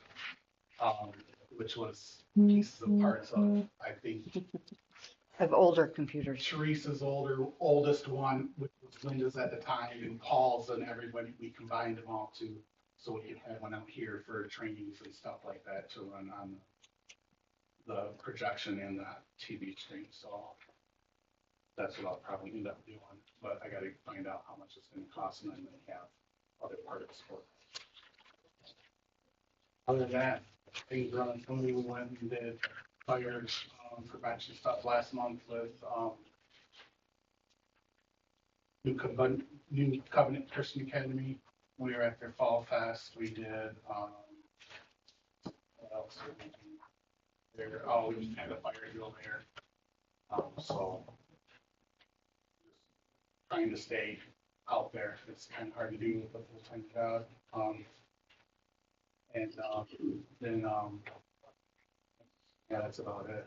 which was pieces of parts of, I think, Of older computers. Teresa's oldest one, which was Linda's at the time, and Paul's and everybody, we combined them all to, so we could have one out here for trainings and stuff like that to run on the projection and the TV screen, so that's what I'll probably end up doing, but I gotta find out how much it's gonna cost and then have other parts for it. Other than that, things running smoothly. We went and did fire prevention stuff last month with New Covenant Christian Academy. We were at their Fall Fest. We did what else? We just had a fire drill there. So trying to stay out there. It's kind of hard to do with a full-time job. Then yeah, that's about it.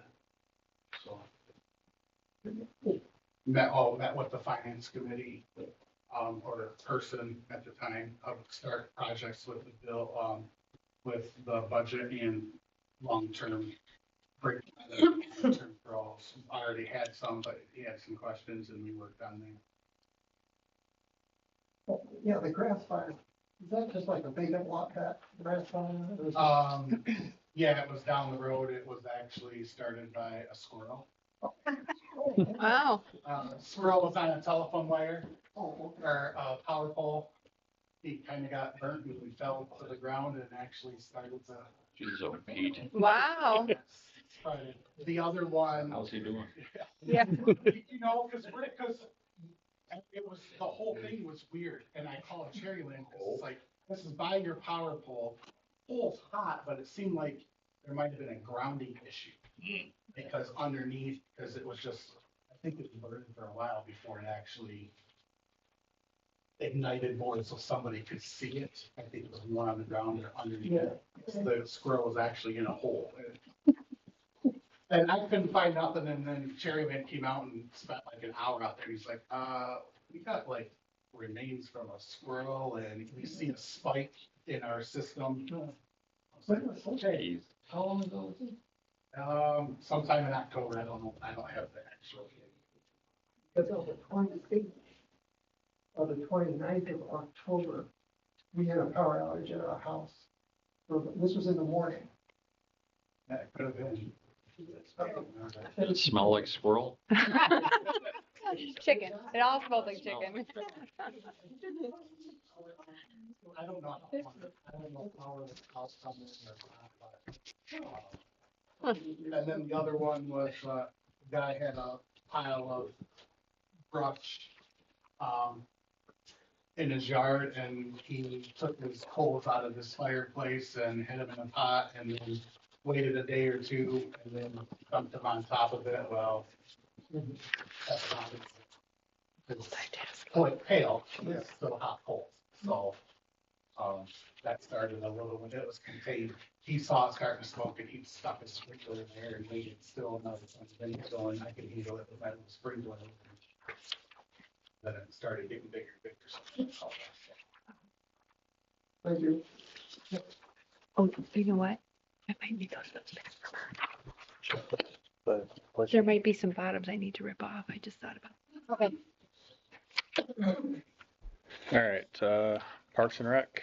So met with the finance committee, or person at the time of start projects with the bill, with the budget and long-term breakdown. Long-term goals. I already had some, but he had some questions and we worked on them. Yeah, the grass fire, is that just like a vacant lot, that grass fire? Or is it- Yeah, it was down the road. It was actually started by a squirrel. Wow. Squirrel was on a telephone wire Oh, or a power pole. He kind of got burnt and we fell to the ground and actually started to. Jeez, oh, Pete, Wow. started. The other one. how's he doing? Yeah. You know, because it was, the whole thing was weird, and I called Cherryland, because it's like, this is by your power pole, pole's hot, but it seemed like there might have been a grounding issue, because underneath, because it was just, I think it was burning for a while before it actually ignited more, so somebody could see it. I think it was more on the ground or underneath it. The squirrel was actually in a hole. And I couldn't find nothing, and then Cherryman came out and spent like an hour out there. He's like, we got like remains from a squirrel, and we see a spike in our system. Jeez. How long ago was it? Sometime in October, I don't know, I don't have the actual. Because on the 28th or the 29th of October, we had a power outage at our house. This was in the morning. That could have been. Did it smell like squirrel? Chicken. It all smells like chicken. I don't know. I don't know how the house coming in or not, but. And then the other one was, the guy had a pile of brush, in his yard, and he took his coals out of his fireplace and hid them in a pot, and then waited a day or two, and then dumped them on top of it. Well, that's not it's pale, it's still hot coals. So, that started a little when it was contained. He saw it starting to smoke, and he stuck his sprinkler in there and waited still another 20 minutes going. I could handle it with my little sprinkler. Then it started getting bigger and bigger. Thank you. Oh, you know what? I might need those notes back from her. But There might be some bottoms I need to rip off. I just thought about. Okay. all right, Parks and Rec.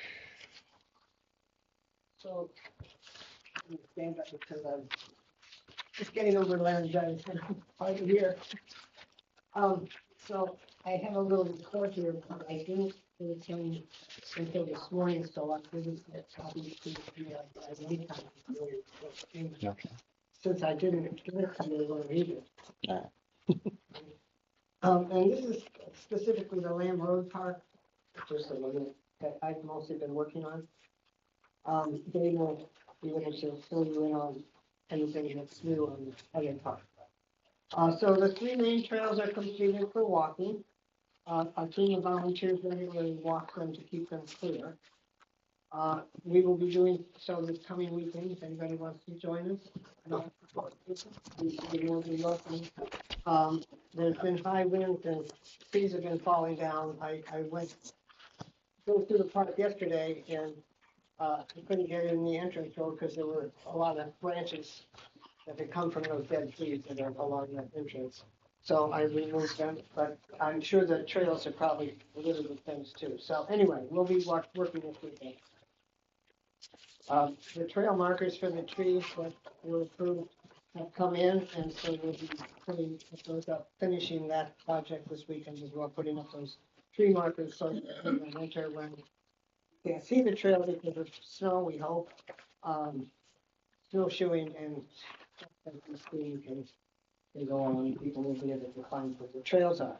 So, I'm gonna stand up because I'm just getting over laryngitis and I'm hard to hear. So I have a little report here. I do until this morning, so I didn't get copies to the, anytime. Since I didn't get it, I'm going to read it. And this is specifically the Lamb Road Park, which is the one that I've mostly been working on. They will be able to fill you in on anything that's new on the other park. So the 3 main trails are completed for walking. Our team of volunteers regularly walk them to keep them clear. We will be doing so this coming weekend, if anybody wants to join us. We will be welcome. There's been high winds and trees have been falling down. I went through the park yesterday and I couldn't get in the entrance road because there were a lot of branches that had come from those dead trees that are along that entrance. So I removed them, but I'm sure the trails are probably a little bit things too. So anyway, we'll be working this weekend. The trail markers for the trees that were approved have come in, and so we'll be putting those up, finishing that project this weekend as well, putting up those tree markers so that in the winter when you can't see the trail because of snow, we hope, snowshoeing and skiing can go on, people will be able to find where the trails are.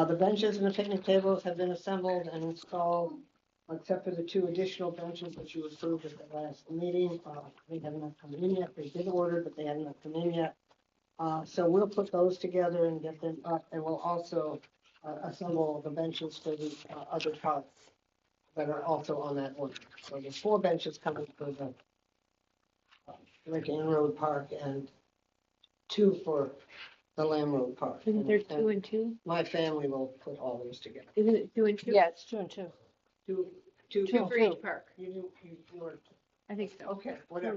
The benches and the picnic tables have been assembled and installed, except for the 2 additional benches that you approved at the last meeting. They haven't come in yet. They did order, but they haven't come in yet. So we'll put those together and get them up, and we'll also assemble the benches for the other parks that are also on that order. So there's 4 benches coming for the Lincoln Road Park and 2 for the Lamb Road Park. Isn't there 2 and 2? My family will put all those together. Isn't it 2 and 2? Yeah, it's 2 and 2. Two Two for each park. You ordered. I think so. Okay, whatever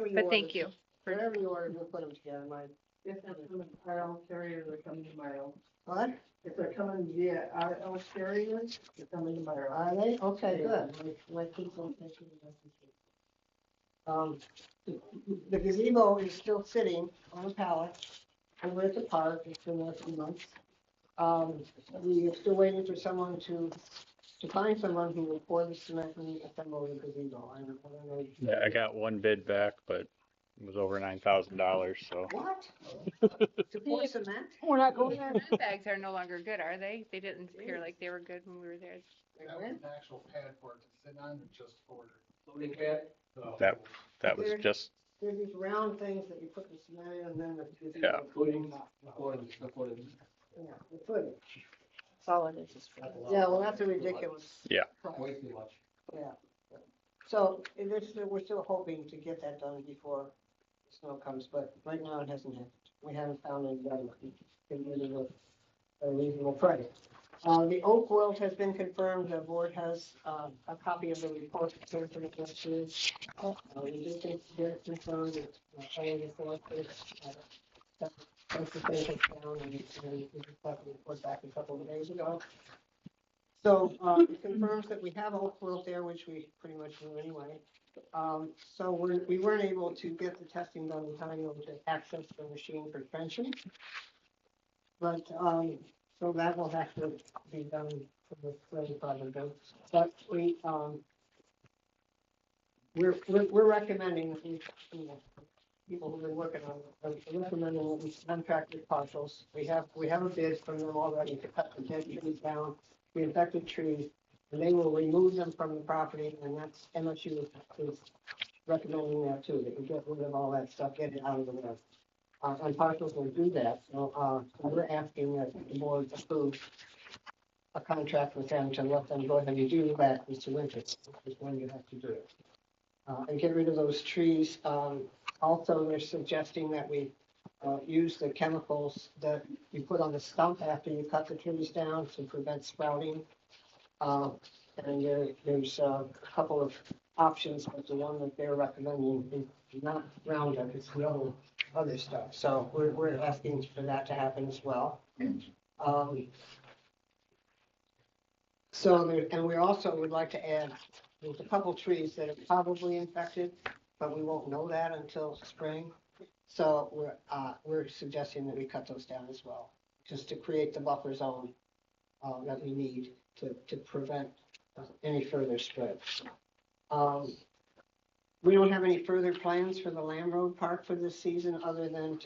you But thank ordered. you. Whatever you ordered, we'll put them together, Mike. If they're coming tomorrow, carriers are coming tomorrow. What? If they're coming via our carriers, they're coming tomorrow. Are they? Okay, good. My people think the gazebo is still sitting on a pallet over at the park. It's been there for months. We are still waiting for someone to find someone who will pour the cement and assemble the gazebo. I don't know. Yeah, I got one bid back, but it was over $9,000, so. What? To pour cement? We're not going The there. cement bags are no longer good, are they? They didn't appear like they were good when we were there. That was an actual pad for it to sit on, or just for Loading pad? the. That was just, There's these round things that you put the cement in and then the gazebo. Yeah. Footing, footings. Yeah, the footing. That's all it is. Yeah, well, that's a ridiculous. Yeah. price. Way too much. Yeah. So we're still hoping to get that done before the snow comes, but right now it hasn't happened. We haven't found anybody who can get it at a reasonable price. The oak wilt has been confirmed. The board has a copy of the report that came from the commissioners. We do think they're confirmed that all of the selectors that's the thing that's down and we got the report back a couple of days ago. So it confirms that we have oak wilt there, which we pretty much knew anyway. So we weren't able to get the testing done in time to access the machine for trenching. But so that will have to be done for the spring project. But we're recommending that we, people who've been working on it, are recommending that we contract with partials. We have a bid from them already to cut the dead trees down, the infected trees, and they will remove them from the property, and that's MSU is recommending that too, that we get rid of all that stuff, get it out of the way. And partials will do that, so we're asking that the board approve a contract with them to let them go ahead and do that this winter, is when you have to do it. And get rid of those trees. Also, they're suggesting that we use the chemicals that you put on the stump after you cut the trees down to prevent sprouting. And there's a couple of options, but the one that they're recommending is not Roundup, it's real other stuff. So we're asking for that to happen as well. And we also would like to add, there's a couple trees that are probably infected, but we won't know that until spring. So we're suggesting that we cut those down as well, just to create the buffer zone that we need to prevent any further spread. We don't have any further plans for the Lamb Road Park for this season, other than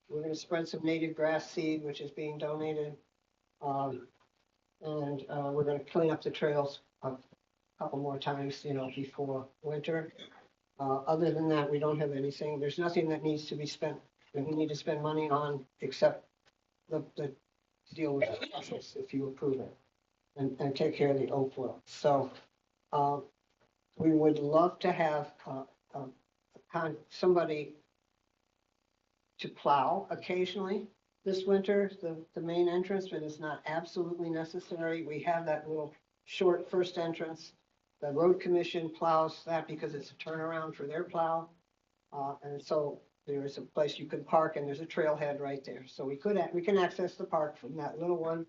we're gonna spread some native grass seed, which is being donated. And we're gonna clean up the trails a couple more times, before winter. Other than that, we don't have anything. There's nothing that needs to be spent, that we need to spend money on, except the deal with the process, if you approve it, and take care of the Oakville. So, we would love to have, somebody to plow occasionally this winter, the main entrance, but it's not absolutely necessary. We have that little short first entrance. The road commission plows that because it's a turnaround for their plow. And so there is a place you can park, and there's a trailhead right there. So we can access the park from that little one.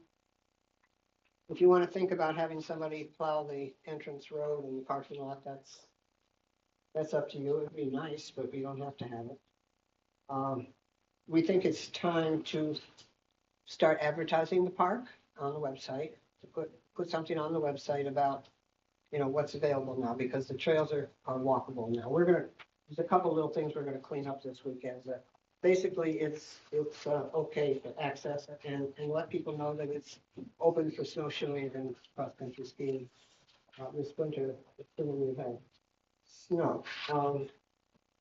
If you want to think about having somebody plow the entrance road and the parking lot, that's up to you. It'd be nice, but we don't have to have it. We think it's time to start advertising the park on the website, to put something on the website about, what's available now, because the trails are walkable now. There's a couple little things we're gonna clean up this weekend. Basically, it's okay to access it and let people know that it's open for snowshoeing and cross-country skiing. This winter, assuming we have snow.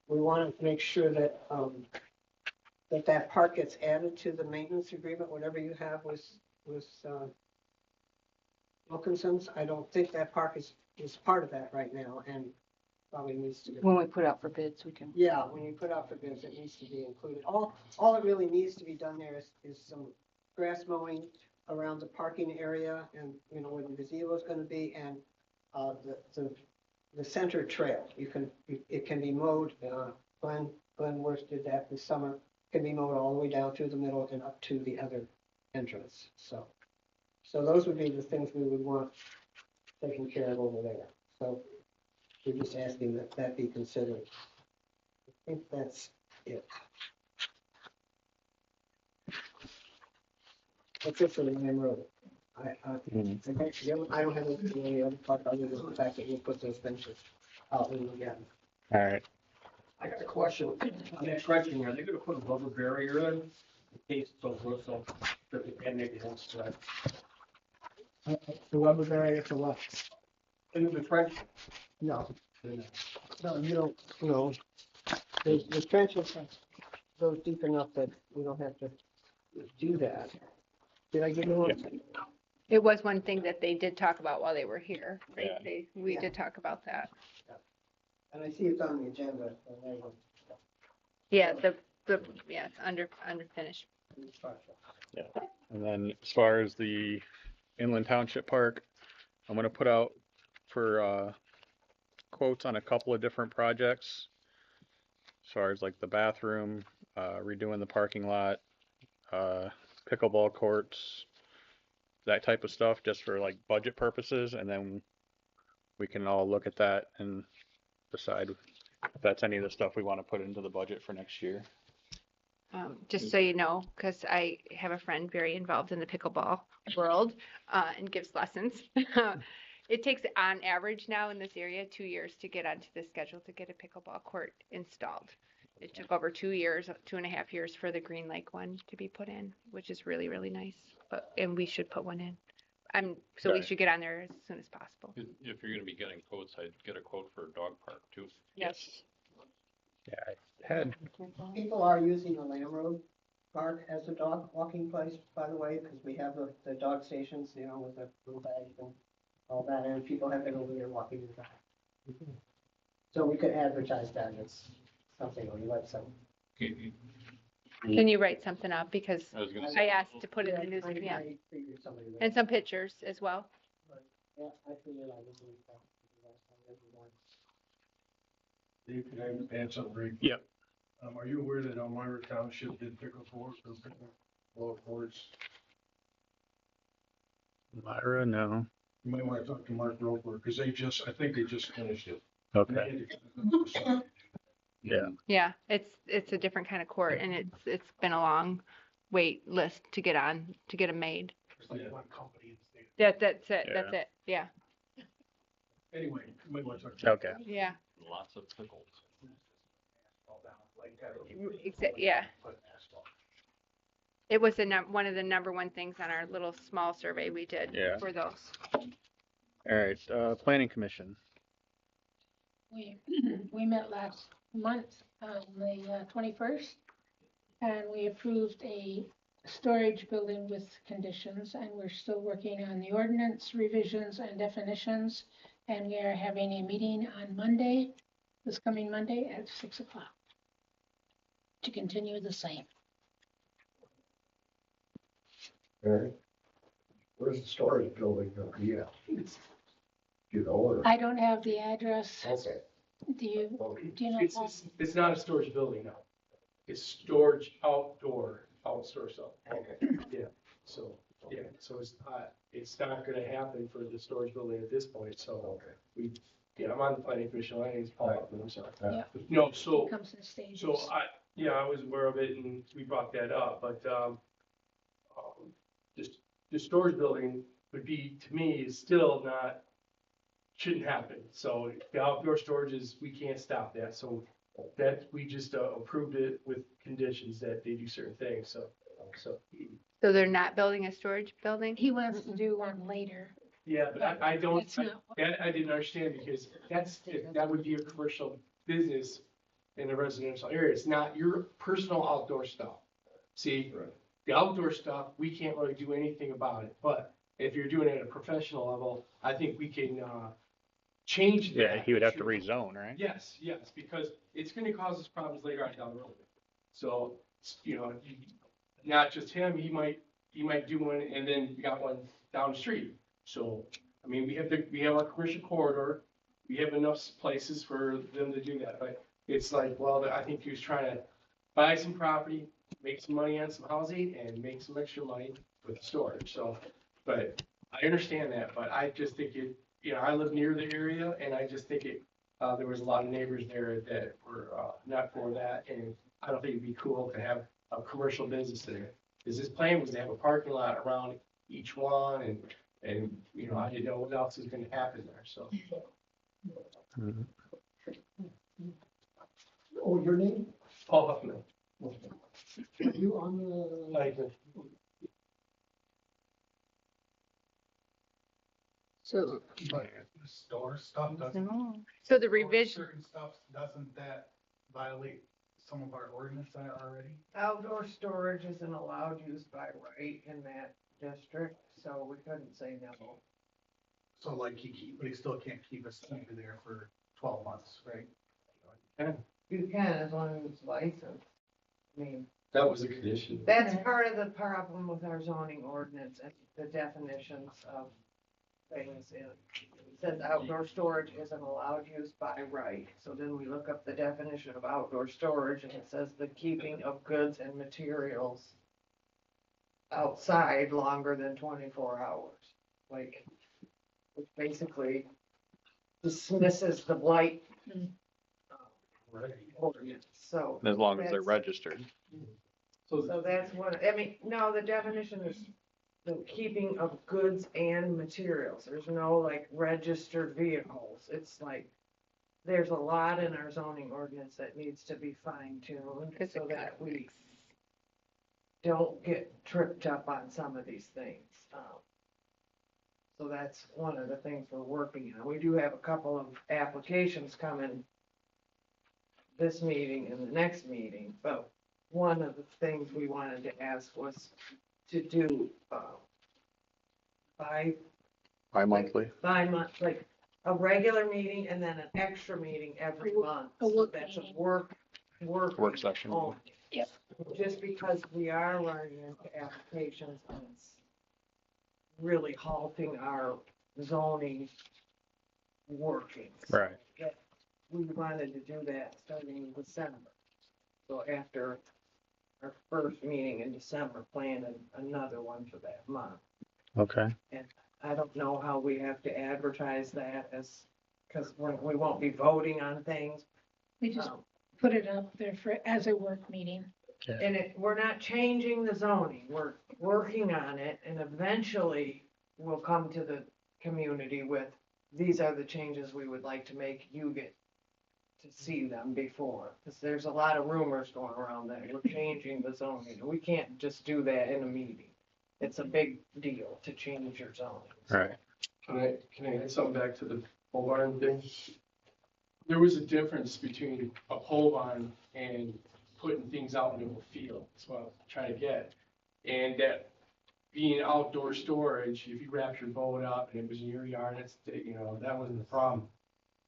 We want to make sure that that park gets added to the maintenance agreement, whatever you have with Wilkinson's. I don't think that park is part of that right now, and probably needs to be. When we put out for bids, we can. Yeah, when you put out for bids, it needs to be included. All it really needs to be done there is some grass mowing around the parking area, and where the gazebo is going to be, and the center trail. It can be mowed. Glenn Worth did that this summer. It can be mowed all the way down through the middle and up to the other entrance. So those would be the things we would want taken care of over there. So we're just asking that be considered. I think that's it. That's it for the main road. I don't have any other part other than the fact that you put those benches out in the garden. All right. I got a question. On that stretching, are they gonna put a rubber barrier in case it's over, so that they can make it inside? The rubber barrier to what? Into the trench? No. No, you don't, the trench goes deep enough that we don't have to do that. Did I give you one? It was one thing that they did talk about while they were here. Right? Yeah. We did talk about that. And I see it's on the agenda. Yeah, it's under finished. And then as far as the Inland Township Park, I'm gonna put out for quotes on a couple of different projects. As far as like the bathroom, redoing the parking lot, pickleball courts, that type of stuff, just for like budget purposes, and then we can all look at that and decide if that's any of the stuff we want to put into the budget for next year. Just so you know, because I have a friend very involved in the pickleball world and gives lessons. It takes, on average now in this area, 2 years to get onto the schedule to get a pickleball court installed. It took over 2 years, 2.5 years for the Green Lake one to be put in, which is really, really nice. And we should put one in. So we Okay. should get on there as soon as possible. If you're gonna be getting quotes, I'd get a quote for a dog park too. Yes. Yeah, I had. People are using the Lamb Road Park as a dog walking place, by the way, because we have the dog stations, with the little bags and all that, and people have been over there walking the dog. So we could advertise that as something on the website. Can you write something up? Because I was gonna I say, asked to put it in the news, yeah. I figured somebody would. And some pictures as well. Yeah, I figured I would do that. Dave, can I add something brief? Yep. Are you aware that Elmira Township did pickleball courts? Myra, no. You might want to talk to Mark Roper, because I think they just finished it. Okay. Yeah. Yeah, it's a different kind of court, and it's been a long wait list to get them made. There's like one company in the state of That's it, that's Yeah. it, yeah, Anyway, you might want to talk. Okay. yeah, Lots of pickles. yeah. It was one of the number one things on our little small survey we did Yeah. for those. All right, planning commission. We met last month on the 21st, and we approved a storage building with conditions, and we're still working on the ordinance revisions and definitions, and we are having a meeting on Monday, this coming Monday at 6 o'clock to continue the same. Mary, where's the storage building gonna be at? You know, or, I don't have the address. okay, Do you, okay. do you know? Paul? It's not a storage building now. It's storage outdoor stuff. Okay. So it's not gonna happen for the storage building at this point, so I'm on the planning commission, my name's Paul, I'm sorry. Yeah. No, so, It comes in stages. so I was aware of it and we brought that up, but, just the storage building would be, to me, is still not, shouldn't happen. So the outdoor storage is, we can't stop that, so that, we just approved it with conditions that they do certain things, so. So they're not building a storage building? He wants to do one later. Yeah, but I don't, That's not what- that I didn't understand because that would be a commercial business in a residential area. It's not your personal outdoor stuff. See, the outdoor stuff, we can't really do anything about it, but if you're doing it at a professional level, I think we can, change that. Yeah, he would have to rezone, right? Yes, because it's gonna cause us problems later on down the road. So, not just him, he might do one and then you got one down the street. So, I mean, we have our commercial corridor, we have enough places for them to do that, but it's like, well, I think he was trying to buy some property, make some money on some housing and make some extra money with the storage, so, but I understand that, but I just think I live near the area and I just think there was a lot of neighbors there that were, not for that, and I don't think it'd be cool to have a commercial business there. Because his plan was to have a parking lot around each one and I didn't know what else was gonna happen there, so. Mhm. Oh, your name? Paul Huffman. Are you on the? Like, So, But the store stuff doesn't. so the revision, Certain stuff, doesn't that violate some of our ordinance already? Outdoor storage isn't allowed use by right in that district, so we couldn't say no. So like but he still can't keep a sniper there for 12 months, right? You can as long as it's licensed. I mean, that was a condition. that's part of the problem with our zoning ordinance and the definitions of things. It says outdoor storage isn't allowed use by right. So then we look up the definition of outdoor storage and it says the keeping of goods and materials outside longer than 24 hours. Like, which basically dismisses the blight ordinance. So As long as they're that's- registered. So that's what, I mean, no, the definition is the keeping of goods and materials. There's no like registered vehicles. It's like, there's a lot in our zoning ordinance that needs to be fine tuned Because so it that we don't get tripped up on some of these things. So that's one of the things we're working on. We do have a couple of applications coming this meeting and the next meeting, but one of the things we wanted to ask was to do, Bi-monthly. bi-month, like a regular meeting and then an extra meeting every month. A work So that's a meeting. Work session. only. Yep. Just because we are running into applications and it's really halting our zoning working. Right. We wanted to do that starting in December. So after our first meeting in December, plan another one for that month. Okay. I don't know how we have to advertise that because we won't be voting on things. We just Um, put it up there as a work meeting. And we're not changing the zoning, we're working on it, and eventually will come to the community with, these are the changes we would like to make, you get to see them before, because there's a lot of rumors going around that we're changing the zoning. We can't just do that in a meeting. It's a big deal to change your zoning. Right. Can I add something back to the pole barn thing? There was a difference between a pole barn and putting things out into a field. That's what I was trying to get. And that being outdoor storage, if you wrapped your boat up and it was in your yard, that wasn't the problem.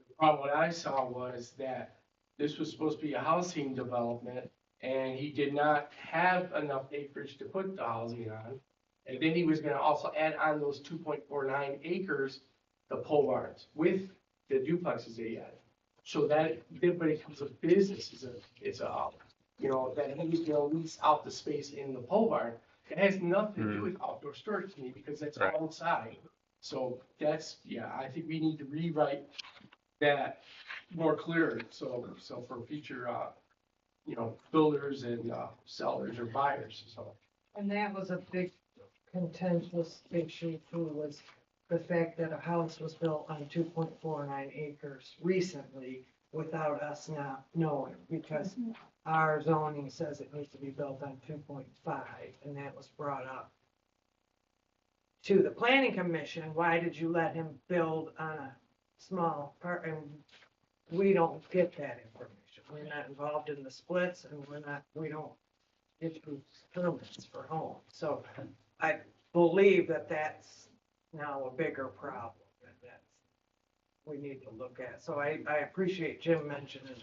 The problem what I saw was that this was supposed to be a housing development and he did not have enough acreage to put the housing on. And then he was gonna also add on those 2.49 acres, the pole barns with the duplexes they had. So that then becomes a business, it's a, that he's gonna lease out the space in the pole barn. It has nothing to do with outdoor storage to me because that's Right. outside. So that's, I think we need to rewrite that more clear. So for future, builders and sellers or buyers, so. And that was a big contentious issue too, was the fact that a house was built on 2.49 acres recently without us not knowing, because our zoning says it needs to be built on 2.5, and that was brought up to the planning commission. Why did you let him build on a small part? And we don't get that information. We're not involved in the splits, and we don't issue permits for homes. So I believe that that's now a bigger problem, and that's we need to look at. So I appreciate Jim mentioning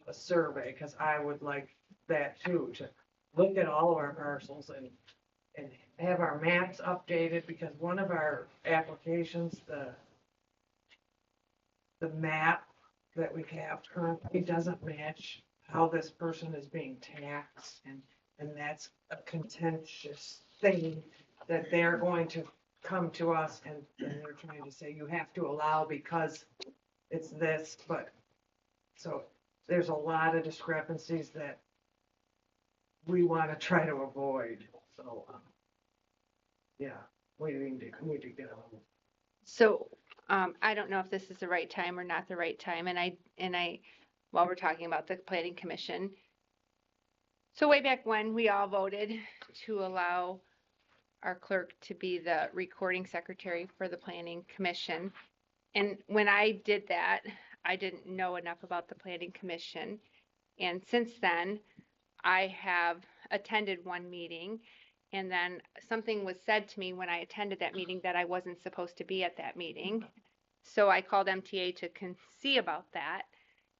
a survey, because I would like that too, to look at all of our parcels and have our maps updated, because one of our applications, the map that we have currently doesn't match how this person is being taxed, and that's a contentious thing that they're going to come to us and they're trying to say you have to allow because it's this, but so there's a lot of discrepancies that we want to try to avoid. So, we need to get on. So, I don't know if this is the right time or not the right time, and I, while we're talking about the planning commission. So way back when, we all voted to allow our clerk to be the recording secretary for the planning commission. And when I did that, I didn't know enough about the planning commission. And since then, I have attended one meeting, and then something was said to me when I attended that meeting that I wasn't supposed to be at that meeting. So I called MTA to see about that.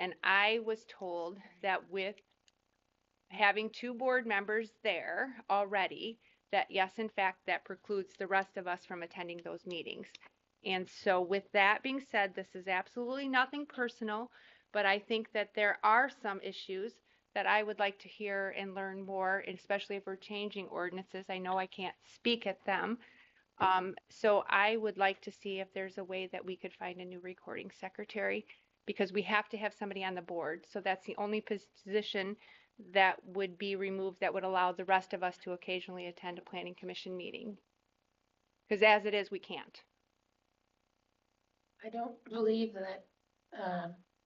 And I was told that with having 2 board members there already, that yes, in fact, that precludes the rest of us from attending those meetings. And so with that being said, this is absolutely nothing personal, but I think that there are some issues that I would like to hear and learn more, especially if we're changing ordinances. I know I can't speak at them. So I would like to see if there's a way that we could find a new recording secretary, because we have to have somebody on the board. So that's the only position that would be removed that would allow the rest of us to occasionally attend a planning commission meeting. Because as it is, we can't. I don't believe that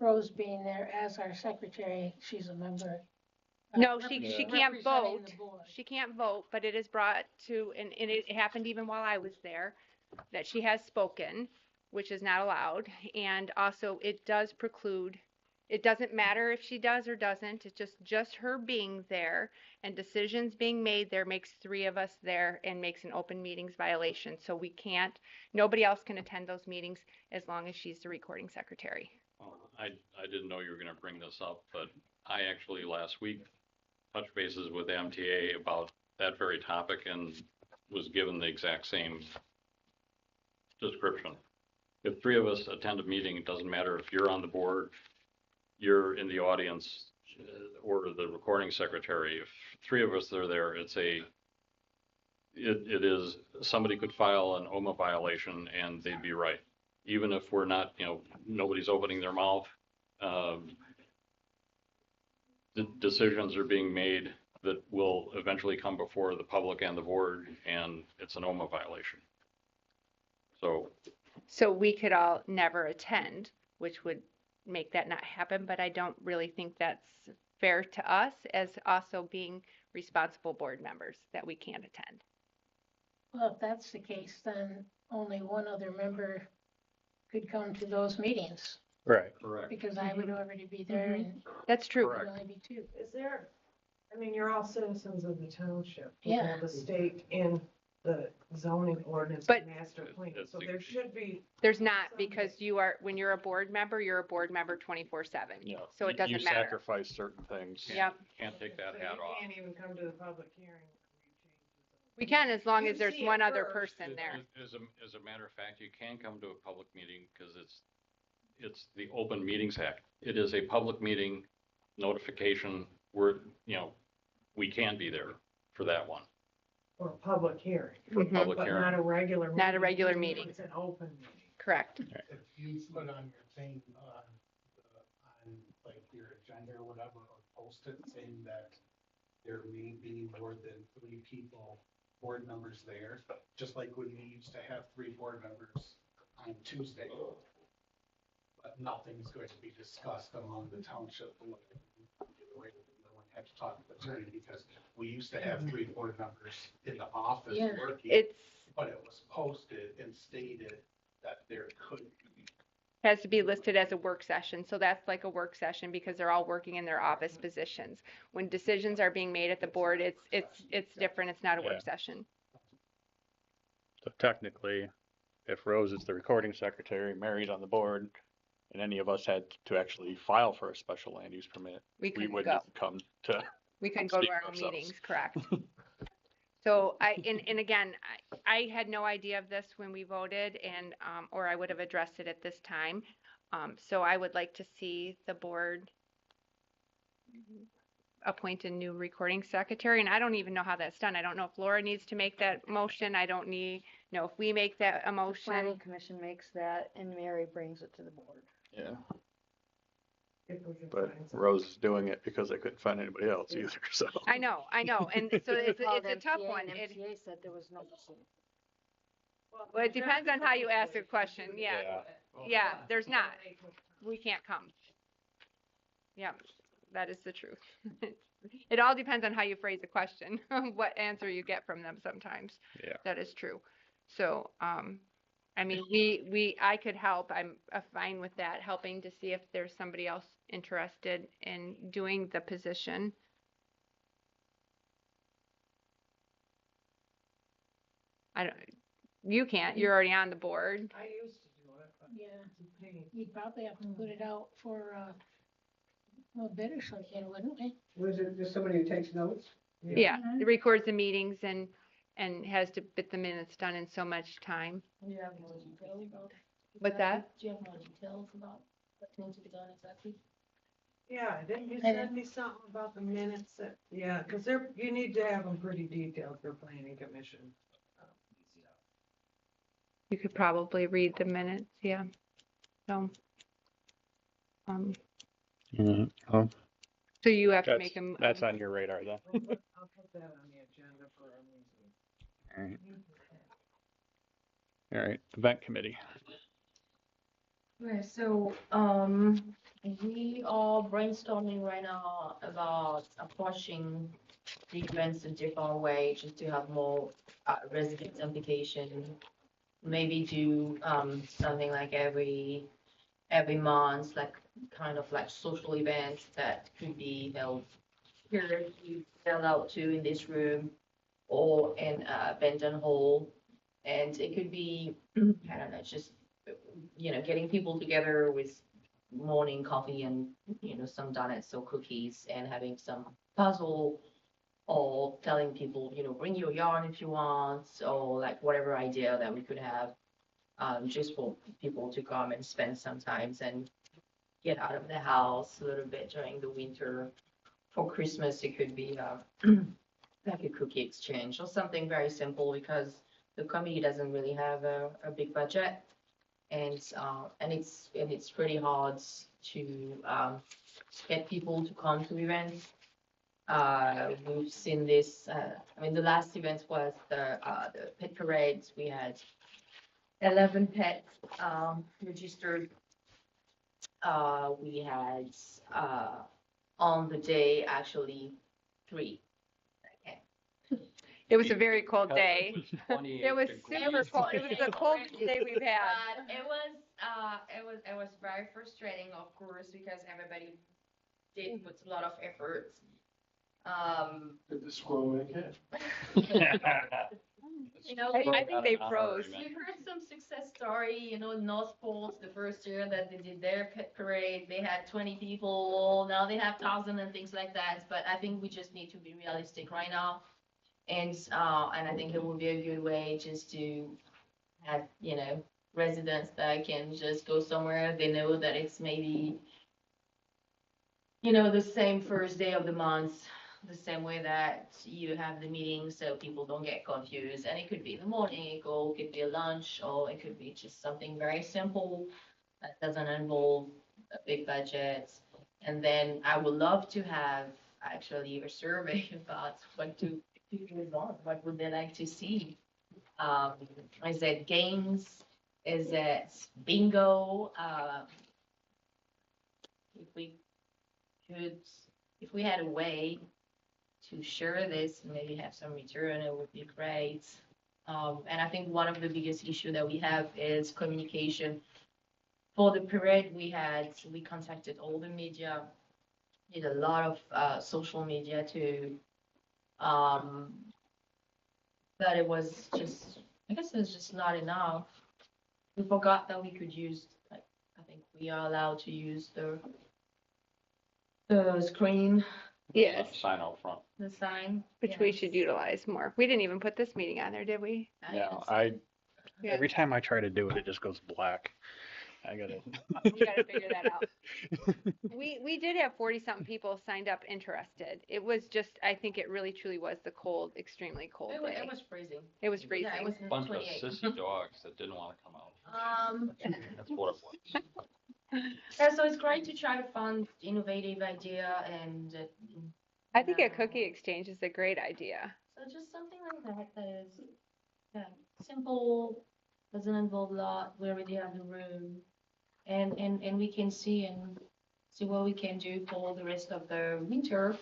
Rose being there as our secretary, she's a member. No, she can't representing vote. the board. She can't vote, but it is brought to, and it happened even while I was there, that she has spoken, which is not allowed. And also it does preclude, it doesn't matter if she does or doesn't, it's just her being there and decisions being made there makes 3 of us there and makes an open meetings violation. So we can't, nobody else can attend those meetings as long as she's the recording secretary. Well, I didn't know you were gonna bring this up, but I actually last week touched bases with MTA about that very topic and was given the exact same description. If 3 of us attend a meeting, it doesn't matter if you're on the board, you're in the audience, or the recording secretary. If 3 of us are there, it is, somebody could file an OMA violation and they'd be right. Even if we're not, nobody's opening their mouth, the decisions are being made that will eventually come before the public and the board, and it's an OMA violation. So we could all never attend, which would make that not happen, but I don't really think that's fair to us as also being responsible board members that we can't attend. Well, if that's the case, then only one other member could come to those meetings, Right. Correct. because I would already be there and That's true. it would only be two. Is there, I mean, you're all citizens of the township. Yeah. The state in the zoning ordinance, But- master plan, That's so the- there should be, There's not, because when you're a board member, you're a board member 24/7. Yeah. So it doesn't You matter. sacrifice certain things. Yep. Can't take that so hat you off. can't even come to the public hearing. We can, as long You as there's see it one other first. person there. As a matter of fact, you can come to a public meeting because it's the Open Meetings Act. It is a public meeting notification where, we can be there for that one, Or a public hearing, for a Mhm. public but hearing. not a regular. Not a meeting, regular even if meeting. It's an open meeting. Correct. If you put on your thing, on like your agenda or whatever, or post it saying that there may be more than 3 people, board members there, just like when we used to have 3 board members on Tuesday. But nothing's going to be discussed among the township. No one had to talk to the attorney because we used to have 3 board members in the office Yeah. working. But it was posted and stated that there could be. Has to be listed as a work session. So that's like a work session because they're all working in their office positions. When decisions are being made at the board, it's different. It's not a Yeah. work session. So technically, if Rose is the recording secretary, Mary's on the board, and any of us had to actually file for a special land use permit, We we couldn't wouldn't go. come to, We couldn't go to speak our for own ourselves. meetings, correct? So and again, I had no idea of this when we voted and, or I would have addressed it at this time. So I would like to see the board appoint a new recording secretary, and I don't even know how that's done. I don't know if Laura needs to make that motion. I don't know if we make that a Planning motion. commission makes that and Mary brings it to the board. yeah, If we can but find some. Rose is doing it because they couldn't find anybody else either, so. I know, and so it's Called a tough MTA, one. and It, MTA said there was no. well, it depends on how you ask the question, yeah. Yeah, there's not. We can't come. Yeah, that is the truth. It all depends on how you phrase the question, what answer you get from them sometimes. Yeah. That is true. So, I mean, I could help. I'm fine with that, helping to see if there's somebody else interested in doing the position. You can't, you're already on the board. I used to do it, but Yeah, it's a pain. you'd probably have to put it out for, a bid or something, wouldn't we? Was it just somebody who takes notes? Yeah, it records the meetings and has to get the minutes done in so much time. Yeah. What's that? Do you have more details about what needs to be done exactly? Yeah, didn't you I send me something about the minutes that, yeah, because you need to have them pretty detailed for planning commission. You could probably read the minutes, yeah. So, Oh, so you have to That's, make them. that's on your radar then. I'll put that on the agenda for our meeting. All right. All right, event committee. Right, so, we are brainstorming right now about approaching the events a different way, just to have more resident implication. Maybe do, something like every month, like, kind of like social events that could be held here, you sell out to in this room, or in, Benton Hall. And it could be, I don't know, just, getting people together with morning coffee and, some donuts or cookies and having some puzzle, or telling people, bring your yarn if you want, or like whatever idea that we could have, just for people to come and spend some time and get out of the house a little bit during the winter. For Christmas, it could be like a cookie exchange or something very simple, because the committee doesn't really have a big budget. And it's pretty hard to get people to come to events. We've seen this. The last event was the pet parades. We had 11 pets, registered. We had, on the day, actually, 3. Okay. It was a very cold day. 28 It was degrees. super cold. It was the coldest day we've had. But it was very frustrating, of course, because everybody did put a lot of effort. Did the squirrel make it? You know, I think they froze. we've heard some success story, you know, Northport, the first year that they did their pet parade, they had 20 people, now they have 1,000 and things like that, but I think we just need to be realistic right now. And I think it would be a good way just to have, you know, residents that can just go somewhere, they know that it's maybe, you know, the same first day of the month, the same way that you have the meeting, so people don't get confused. And it could be in the morning, or it could be a lunch, or it could be just something very simple that doesn't involve a big budget. And then I would love to have actually a survey about what do people want, what would they like to see. Is it games? Is it bingo? If we had a way to share this, maybe have some return, it would be great. And I think one of the biggest issue that we have is communication. For the parade we contacted all the media, did a lot of social media too. But it was just, I guess it's just not enough. We forgot that we could use, like, I think we are allowed to use the screen, Yes, Sign out front. the sign. which we yes. should utilize more. We didn't even put this meeting on there, did we? Yeah, Yeah. every time I try to do it, it just goes black. I gotta. We gotta figure that out. We did have 40-something people signed up interested. It was just, I think it really truly was the cold, extremely cold It was, day. it was freezing. It was freezing. Yeah, it was Bunch of 28. sissy dogs that didn't want to come out. That's what it was. Yeah, so it's great to try to find innovative idea and I think a cookie exchange is a great idea. so just something like that is simple, doesn't involve a lot. We already have the room, and we can see what we can do for the rest of the winter,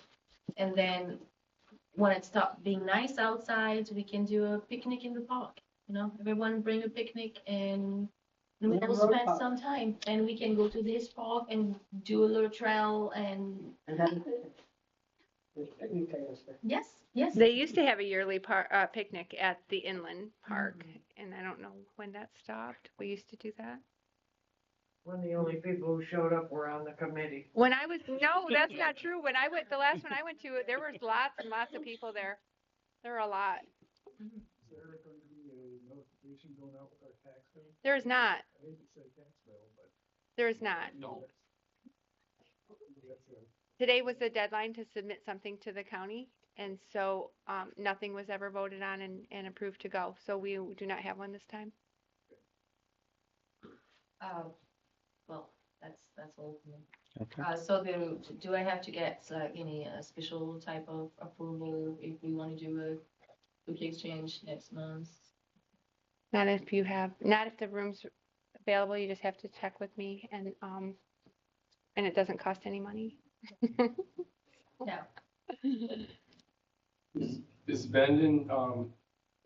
and then when it stops being nice outside, we can do a picnic in the park. You know, everyone bring a picnic and we Yeah, will road spend park. some time, and we can go to this park and do a little trail and And then there's picnic tables there. yes. They used to have a yearly picnic at the Inland Park, and I don't know when that stopped. We used to do that. When the only people who showed up were on the committee. When I was, no, that's not true. When I went, the last one I went to, there was lots and lots of people there. There were a lot. Is there going to be a notification going out with our tax bill? There's not. I hate to say tax bill, but. There's not. No. That's a- Today was the deadline to submit something to the county, and so nothing was ever voted on and approved to go. So we do not have one this time. Well, that's all for me. Okay. So do I have to get any special type of approval if we want to do a cookie exchange next month? Not if the room's available. You just have to check with me, and it doesn't cost any money. Yeah. Is Vanden,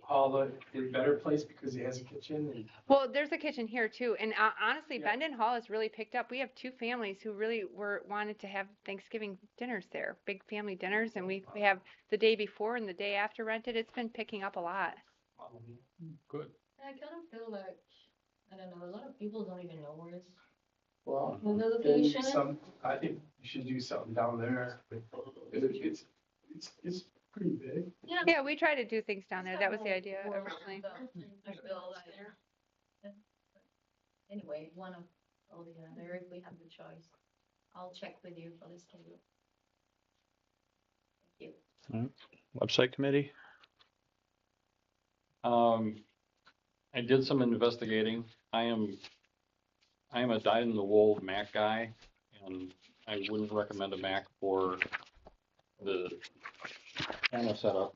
Paula in a better place because he has a kitchen and Well, there's a kitchen here too, and honestly, Yeah. Bendon Hall has really picked up. We have 2 families who really wanted to have Thanksgiving dinners there, big family dinners, and we have the day before and the day after rented. It's been picking up a lot. Good. I kind of feel like, I don't know, a lot of people don't even know where it's. well, The then location. I think you should do something down there. It's pretty big. Yeah, we try to do things down there. That was the idea originally. I feel like, anyway, one of all the other, if we have the choice, I'll check with you for the schedule. Thank you. Website committee? I did some investigating. I am a dyed-in-the-wool Mac guy, and I wouldn't recommend a Mac for the camera setup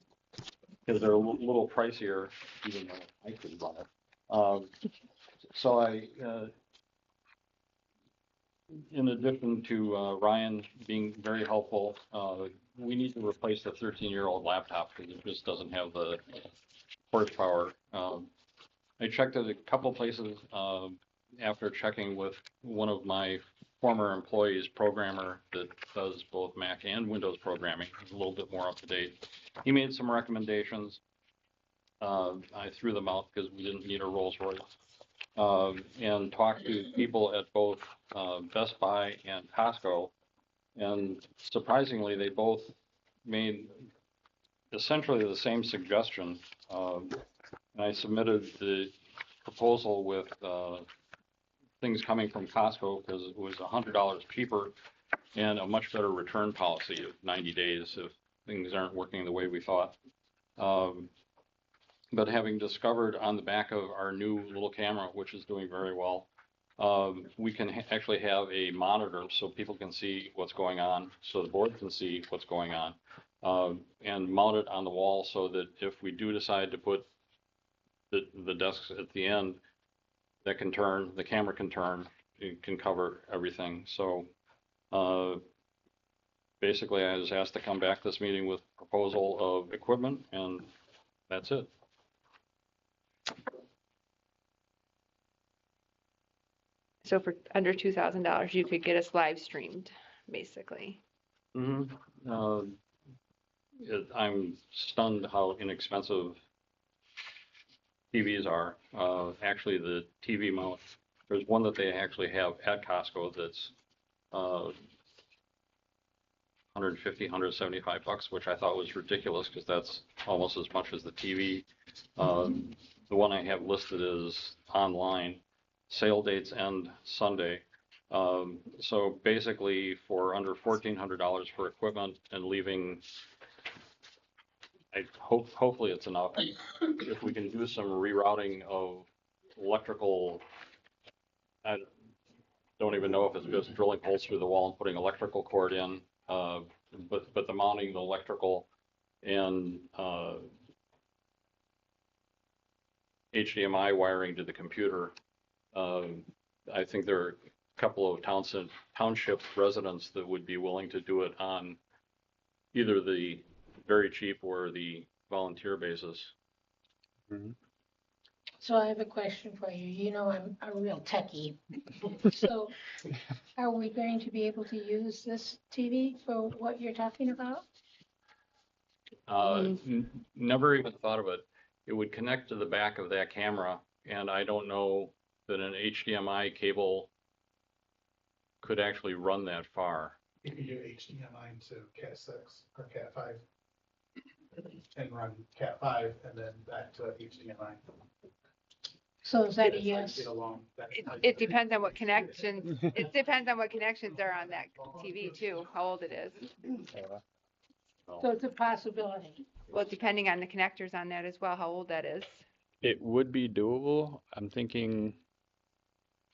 because they're a little pricier, even though I could run it. So in addition to Ryan being very helpful, we need to replace the 13-year-old laptop because it just doesn't have the horsepower. I checked at a couple places after checking with one of my former employees, programmer that does both Mac and Windows programming. He's a little bit more up to date. He made some recommendations. I threw them out because we didn't need a Rolls Royce. And talked to people at both Best Buy and Costco. And surprisingly, they both made essentially the same suggestion. And I submitted the proposal with things coming from Costco because it was $100 cheaper and a much better return policy of 90 days if things aren't working the way we thought. But having discovered on the back of our new little camera, which is doing very well, we can actually have a monitor so people can see what's going on, so the board can see what's going on, and mount it on the wall so that if we do decide to put the desks at the end, that can turn, the camera can turn, it can cover everything. So basically I was asked to come back this meeting with a proposal of equipment, and that's it. So for under $2,000, you could get us live streamed, basically. Mm-hmm. I'm stunned how inexpensive TVs are. Actually, the TV mount, there's one that they actually have at Costco that's $150, $175, which I thought was ridiculous because that's almost as much as the TV. The one I have listed is online. Sale dates end Sunday. So basically for under $1,400 for equipment and leaving, hopefully it's enough. If we can do some rerouting of electrical, I don't even know if it's just drilling holes through the wall and putting electrical cord in, but the mounting the electrical and HDMI wiring to the computer. I think there are a couple of township residents that would be willing to do it on either the very cheap or the volunteer basis. Mm-hmm. So I have a question for you. You know, I'm a real techie. So are we going to be able to use this TV for what you're talking about? Never even thought of it. It would connect to the back of that camera, and I don't know that an HDMI cable could actually run that far. You could do HDMI to Cat 6 or Cat 5 and run Cat 5 and then back to HDMI. So is that a yes? It depends on what connections, it depends on what connections are on that TV too, how old it is. So it's a possibility. Well, depending on the connectors on that as well, how old that is. It would be doable. I'm thinking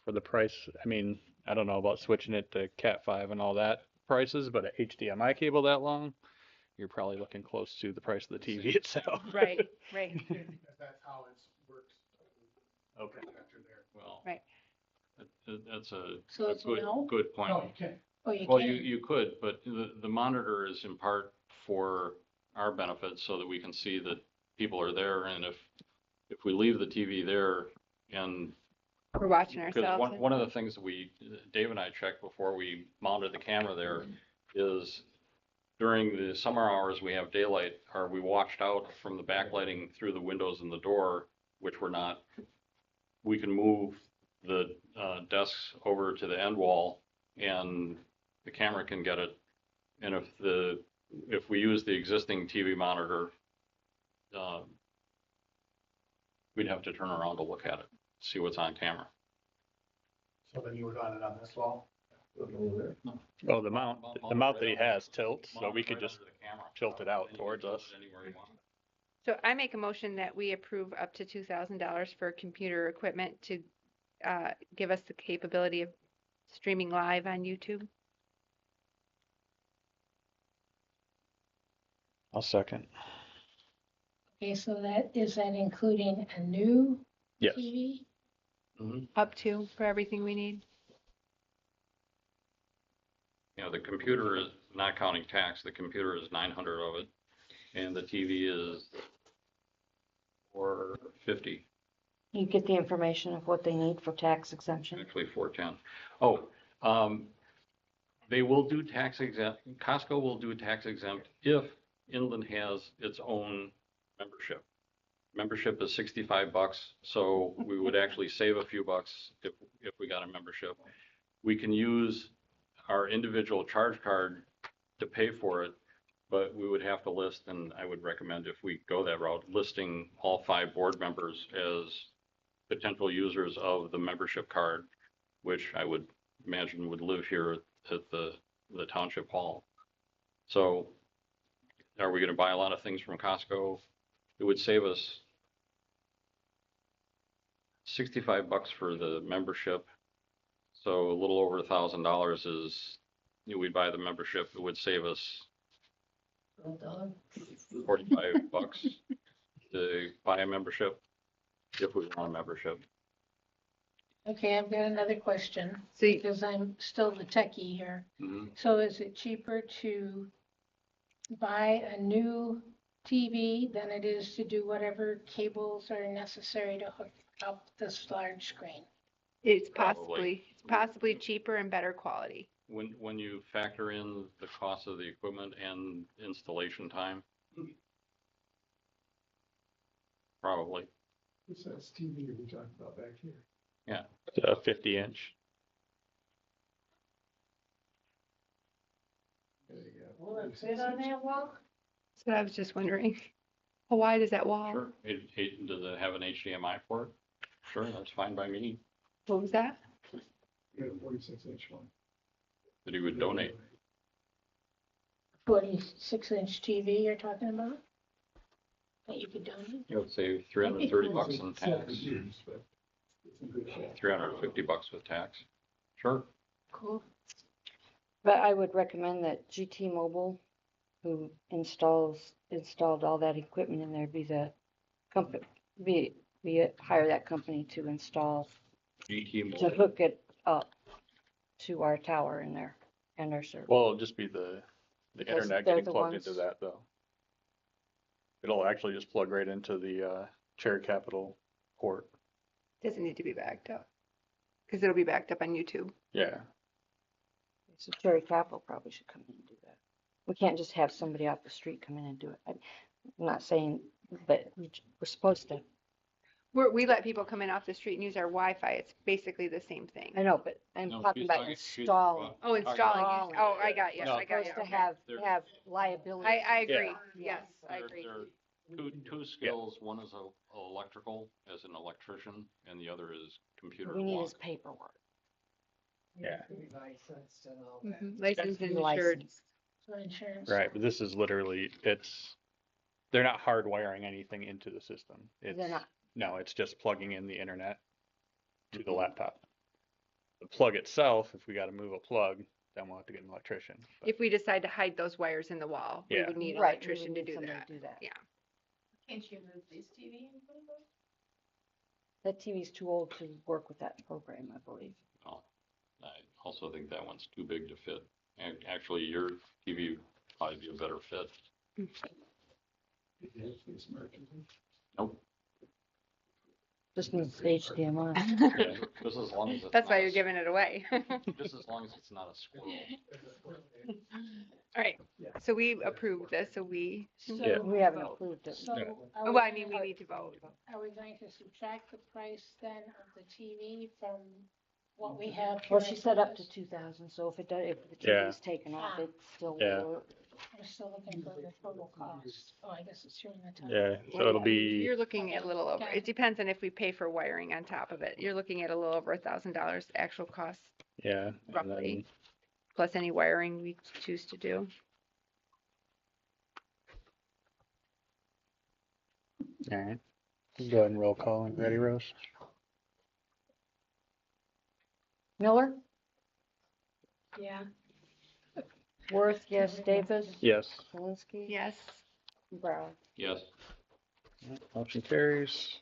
for the price, I mean, I don't know about switching it to Cat 5 and all that prices, but an HDMI cable that long, you're probably looking close to the price of the TV itself. Right, right. That's how it's worked. Okay. Well, Right. That's So a it's no? good point. No, you can't. Oh, you Well, can. you could, but the monitor is in part for our benefit so that we can see that people are there. And if we leave the TV there and We're watching because ourselves. one of the things that Dave and I checked before we mounted the camera there is during the summer hours we have daylight, are we watched out from the backlighting through the windows and the door, which we're not. We can move the desks over to the end wall and the camera can get it. And if we use the existing TV monitor, we'd have to turn around to look at it, see what's on camera. So then you would run it on this wall? Well, the mount that he has tilts, so we could just tilt it out towards us. So I make a motion that we approve up to $2,000 for computer equipment to give us the capability of streaming live on YouTube. I'll second. Okay, so is that including a new Yes. TV? Up to for everything we need. You know, the computer is, not counting tax, the computer is 900 of it, and the TV is 450, You get the information of what they need for tax exemption. actually 410. Oh, they will do tax exempt, Costco will do tax exempt if Inland has its own membership. Membership is $65, so we would actually save a few bucks if we got a membership. We can use our individual charge card to pay for it, but we would have to list, and I would recommend if we go that route, listing all 5 board members as potential users of the membership card, which I would imagine would live here at the township hall. So are we going to buy a lot of things from Costco? It would save us $65 for the membership. So a little over $1,000 is, we'd buy the membership. It would save us $45 to buy a membership if we want a membership. Okay, I've got another question, So you- because I'm still the techie here. Mhm. So is it cheaper to buy a new TV than it is to do whatever cables are necessary to hook up this large screen? it's Probably. possibly cheaper and better quality. When you factor in the cost of the equipment and installation time, probably. What's that TV we talked about back here? Yeah. It's a 50-inch. There you go. Will it fit on that wall? So I was just wondering, how wide is that wall? Sure. Does it have an HDMI port? Sure, that's fine by me. What was that? You got a 46-inch one. That he would donate. 46-inch TV you're talking about? That you could donate? It would save $330 in tax, It's used, but it's in good shape. $350 with tax. Sure. Cool. But I would recommend that GT Mobile, who installed all that equipment in there, be the company, hire that company to install, GT to Mobile. hook it up to our tower in there and our server. Well, it'll just be the Because internet they're getting the plugged ones- into that though. It'll actually just plug right into the Cherry Capital port. Doesn't need to be backed up. Because it'll be backed up on YouTube. Yeah. So Cherry Capital probably should come in and do that. We can't just have somebody off the street come in and do it. I'm not saying, but we're supposed to. We let people come in off the street and use our Wi-Fi. It's basically the same thing. I know, but I'm No, talking she's about she's installing. Oh, installing. Installing. Oh, I got you. No. I got you. Supposed to Okay. have liability. I agree. Yeah. Yes, I agree. There are two skills. One is electrical as an electrician, and the other is computer We need log. his paperwork. Yeah. Be licensed and all that. Mhm. Licensed and insured. Licensed. For insurance. Right, but this is literally, they're not hardwiring anything into the system. They're It's, not. no, it's just plugging in the internet to the laptop. The plug itself, if we gotta move a plug, then we'll have to get an electrician. But If we decide to hide those wires in the wall, we Yeah. would need an Right, we would electrician to need do somebody that. to do that. Yeah. Can't you move this TV and put it on? That TV's too old to work with that program, I believe. Oh, I also think that one's too big to fit. Actually, your TV would probably be a better fit. It has this mercury. Nope. Just needs HDMI. Yeah, just as long as it's That's why not you're a- giving it away. Just as long as it's not a squirrel. All right. So we approved this, so we, Yeah. We haven't approved it. So Yeah. are we well, I going mean, we need to vote. Are we going to subtract the price then of the TV from what we have? Well, here she in said up to place? 2,000, so if the Yeah. TV's taken off, Ah. it's still. Yeah. We're still looking for the total cost. Oh, I guess it's here in the top. Yeah, so it'll be, You're looking at a little over, Okay. it depends on if we pay for wiring on top of it. You're looking at a little over $1,000 actual cost, yeah. and roughly, then- plus any wiring we choose to do. All right. Go ahead and roll call. Ready, Rose? Miller, Yeah. Worth, yes. Davis, Yes. Zelinski. Yes. Brown. Yes. Motion carries.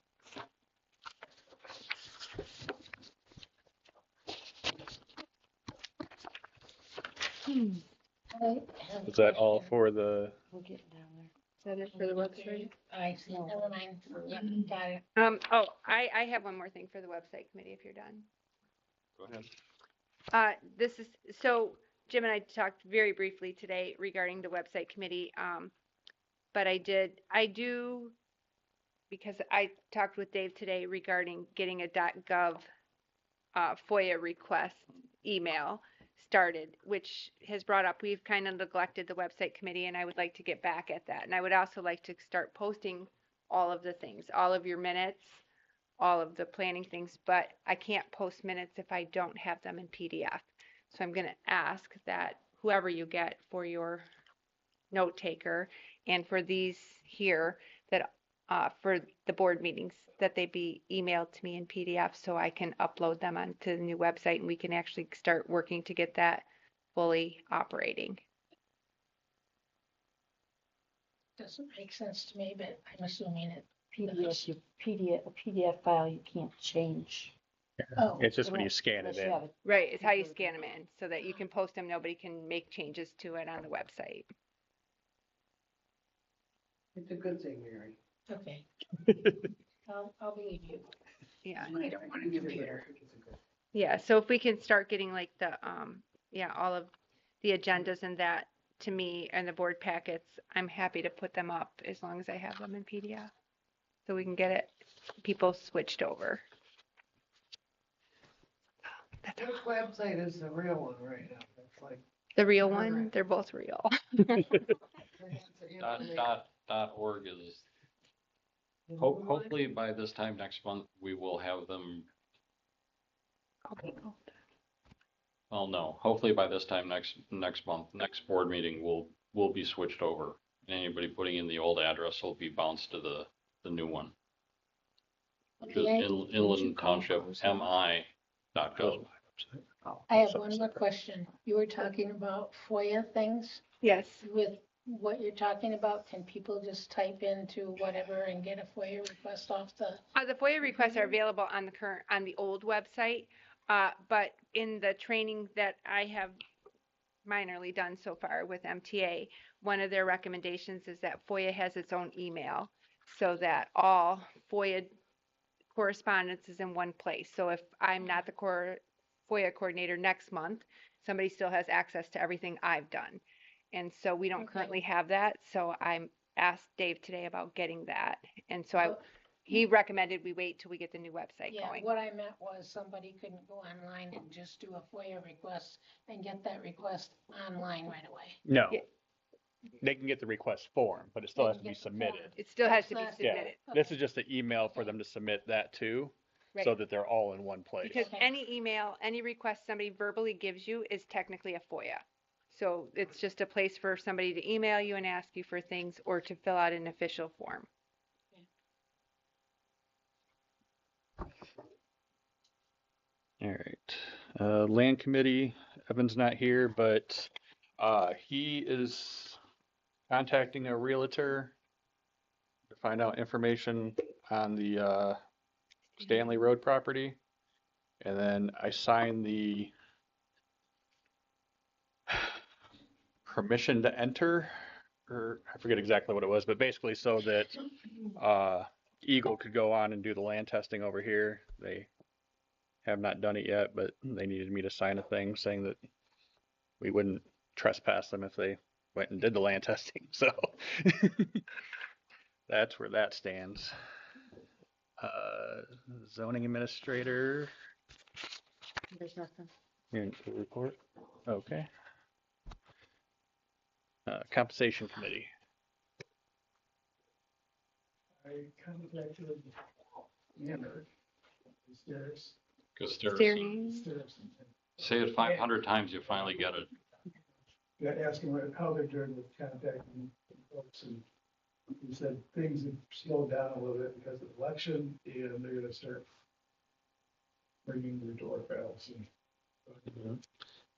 Is that all for the, We're getting down there. Is that it for the website? I see, No. never mind. Yeah, got it. I have one more thing for the website committee if you're done. go ahead. This is, so Jim and I talked very briefly today regarding the website committee. But because I talked with Dave today regarding getting a .gov FOIA request email started, which has brought up, we've kind of neglected the website committee, and I would like to get back at that. And I would also like to start posting all of the things, all of your minutes, all of the planning things, but I can't post minutes if I don't have them in PDF. So I'm going to ask that whoever you get for your note taker and for these here, that for the board meetings, that they be emailed to me in PDF so I can upload them onto the new website and we can actually start working to get that fully operating. Doesn't make sense to me, but I'm assuming it. A PDF file you can't change. Oh, It's just when you scan it Unless you in. have it. Right, it's how you scan them in so that you can post them. Nobody can make changes to it on the website. It's a good thing, Mary. okay. I'll believe you. Yeah. I don't want a computer. Yeah, so if we can start getting like the, all of the agendas and that to me and the board packets, I'm happy to put them up as long as I have them in PDF. So we can get people switched over. That's Which website is the real one right now? That's like. the real one. Alright. They're both real. .org is, Hopefully. hopefully by this time next month, we will have them, well, no, hopefully by this time next month, next board meeting will be switched over. Anybody putting in the old address will be bounced to the new one. Which is Okay. Inland Township MI.gov. I have one more question. You were talking about FOIA things. Yes. With what you're talking about, can people just type into whatever and get a FOIA request off the? The FOIA requests are available on the old website, but in the training that I have minorly done so far with MTA, one of their recommendations is that FOIA has its own email so that all FOIA correspondence is in one place. So if I'm not the FOIA coordinator next month, somebody still has access to everything I've done. And so we don't currently have that. So I asked Dave today about getting that. And so he recommended we wait till we get the new website Yeah, going. what I meant was somebody couldn't go online and just do a FOIA request and get that request online right away. No. Yeah. They can get the request form, but it still They has can to be get the form. submitted. It still has to be Yeah. submitted. This is just an email for them to submit that to, so Right. that they're all in one place. Because Okay. any email, any request somebody verbally gives you is technically a FOIA. So it's just a place for somebody to email you and ask you for things or to fill out an official form. All right. Land Committee, Evan's not here, but he is contacting a realtor to find out information on the Stanley Road property. And then I signed the permission to enter, or I forget exactly what it was, but basically so that Eagle could go on and do the land testing over here. They have not done it yet, but they needed me to sign a thing saying that we wouldn't trespass them if they went and did the land testing. So that's where that stands. Zoning administrator. There's nothing. Your report. Okay. Compensation committee. I contacted Amber. Stairs. Because Steering. Stairs. say it 500 times, you finally get it. Yeah, asking how they're doing with contacting folks, and he said things have slowed down a little bit because of the election, and they're gonna start bringing their doorbells and.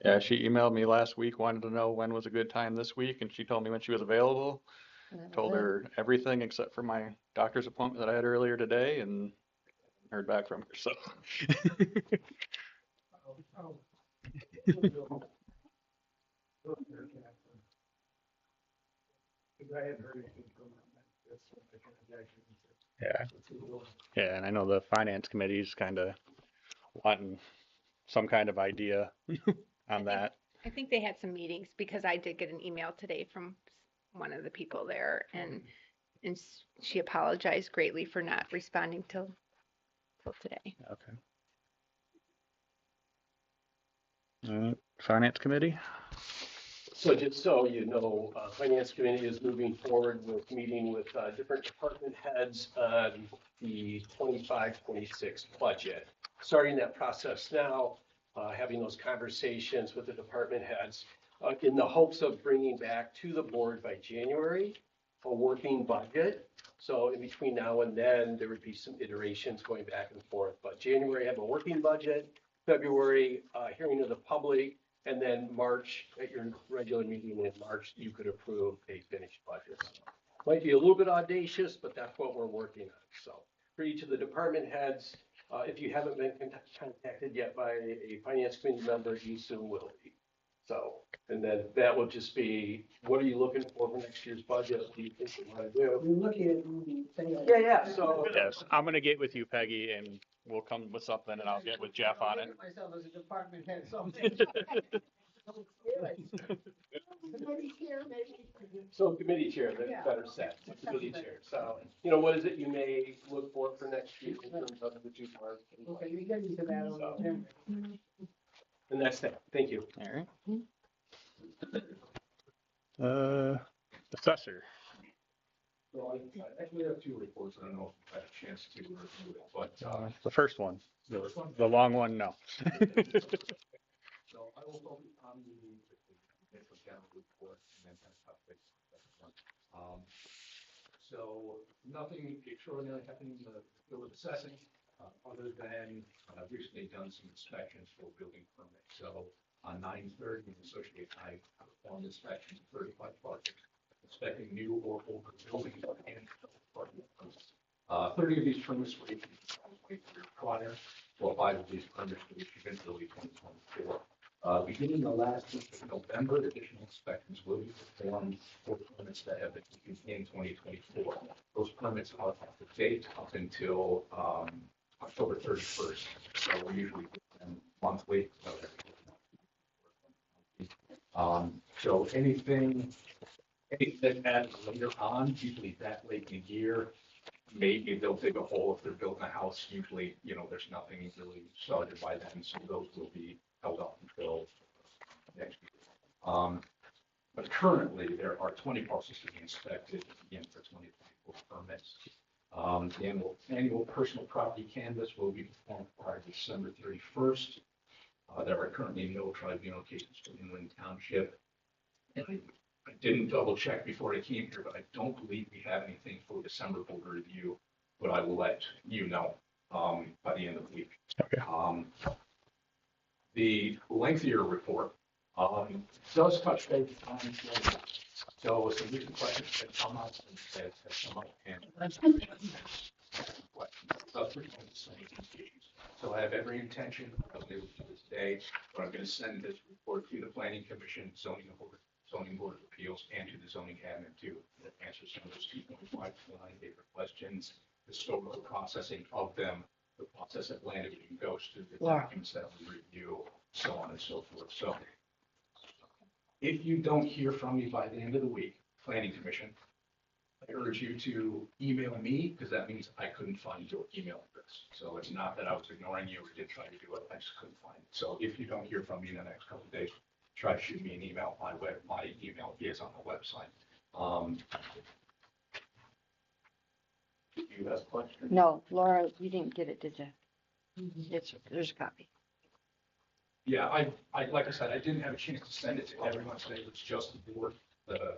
Yeah, she emailed me last week, wanted to know when was a good time this week, and she told me when she was available. And that was Told it. her everything except for my doctor's appointment that I had earlier today, and heard back from her. So Because I hadn't heard anything from them. That's what the transaction is. Yeah. Yeah, and I know the finance committee's kind of wanting some kind of idea on that. I think they had some meetings because I did get an email today from one of the people there and she apologized greatly for not responding till today. Okay. Finance committee? So just so you know, Finance Committee is moving forward with meeting with different department heads on the 25-26 budget. Starting that process now, having those conversations with the department heads in the hopes of bringing back to the board by January a working budget. So in between now and then, there would be some iterations going back and forth. But January, have a working budget. February, hearing of the public. And then March, at your regular meeting in March, you could approve a finished budget. Might be a little bit audacious, but that's what we're working on. So for each of the department heads, if you haven't been contacted yet by a finance committee member, you soon will be. So, and then that will just be, what are you looking for next year's budget? What do you think you want to do? We're looking at moving things. Yeah. So Yes, I'm gonna get with you, Peggy, and we'll come with something and I'll get with Jeff on it. Myself as a department head someday. Committee chair, maybe. So committee chair, that's better said, committee chair. So, you know, what is it you may look for next year in terms of the two parts? Okay, you get into that on the agenda. And that's that. Thank you. All right. Assessor. So I actually have two reports. I don't know if I had a chance to review it, but The first one, the first one. the long one, no. So I will focus on the initial general report and then kind of touch base on the second one. So nothing extraordinary happening in the field of assessing, other than I've recently done some inspections for building permits. So on 9/30, Associate I performed inspections of 35 projects, inspecting new or older buildings and apartments. 30 of these permits were issued prior, while 5 of these permits were issued in early 2024. Beginning the last week of November, additional inspections will be performed for permits that have been issued in 2024. Those permits are up to date up until October 31st. So we usually do them monthly. So anything that adds later on, usually that late in the year, maybe they'll dig a hole if they're building a house. Usually, you know, there's nothing really started by then, so those will be held up until next year. But currently, there are 20 parcels to be inspected again for 2024 permits. The annual personal property canvass will be performed prior to December 31st. There are currently no tribunal cases for Inland Township. And I didn't double check before I came here, but I don't believe we have anything for December board review, but I will let you know by the end of the week. Okay. The lengthier report does touch base on so some recent questions that come up and that have come up and so I have every intention of doing to this day, but I'm going to send this report to the Planning Commission, Zoning Board of Appeals, and to the Zoning Cabinet to answer some of those 2.5 acre questions, historical processing of them, the process that land division goes through, the documents that we review, so on and so forth. So if you don't hear from me by the end of the week, Planning Commission, I urge you to email me, because that means I couldn't find your email address. So it's not that I was ignoring you or didn't try to do it, I just couldn't find it. So if you don't hear from me in the next couple of days, try to shoot me an email. My email is on the website. Do you have a question? No, Laura, you didn't get it, did you? There's a copy. Yeah, I like I said, I didn't have a chance to send it to everyone today. It's just the board, the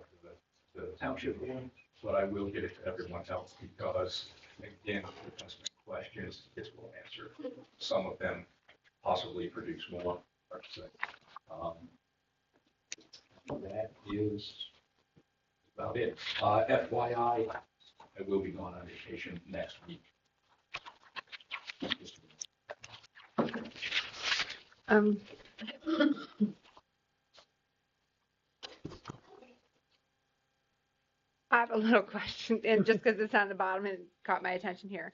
township one, but I will get it to everyone else because, again, if there's questions, this will answer. Some of them possibly produce more. That is about it. FYI, I will be going on vacation next week. a little question, and just because it's on the bottom and it caught my attention here.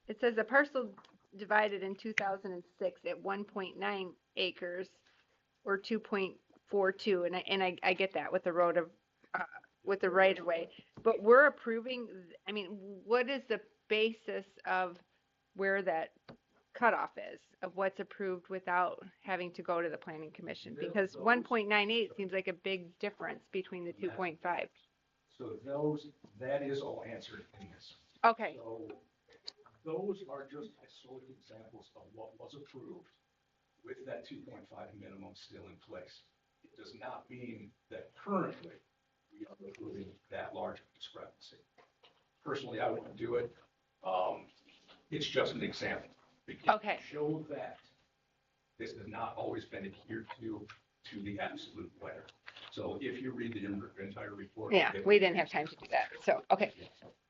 It says a parcel divided in 2006 at 1.9 acres or 2.42, and I get that with the road of, with the right of way, but we're approving, I mean, what is the basis of where that cutoff is, of what's approved without having to go to the planning commission? Because 1.98 seems like a big difference between the 2.5. So that is all answered in this. Okay. So those are just isolated examples of what was approved with that 2.5 minimum still in place. It does not mean that currently we are approving that large discrepancy. Personally, I wouldn't do it. It's just an example. Okay. To show that this has not always been adhered to the absolute letter. So if you read the entire report. Yeah, we didn't have time to do that. So, okay.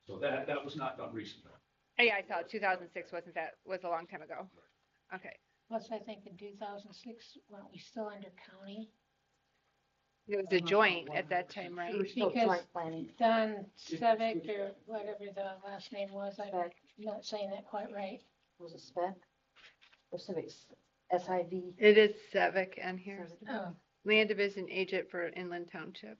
So that was not done recently. Yeah, I saw it. 2006 was a long time ago. Okay. Plus, I think in 2006, weren't we still under county? It was a joint at that time, right? Because Don Sevick or whatever the last name was, I'm not saying that quite right. Was it spec? Or civics, SIV? It is Sevick on here. Oh, Land Division Agent for Inland Township.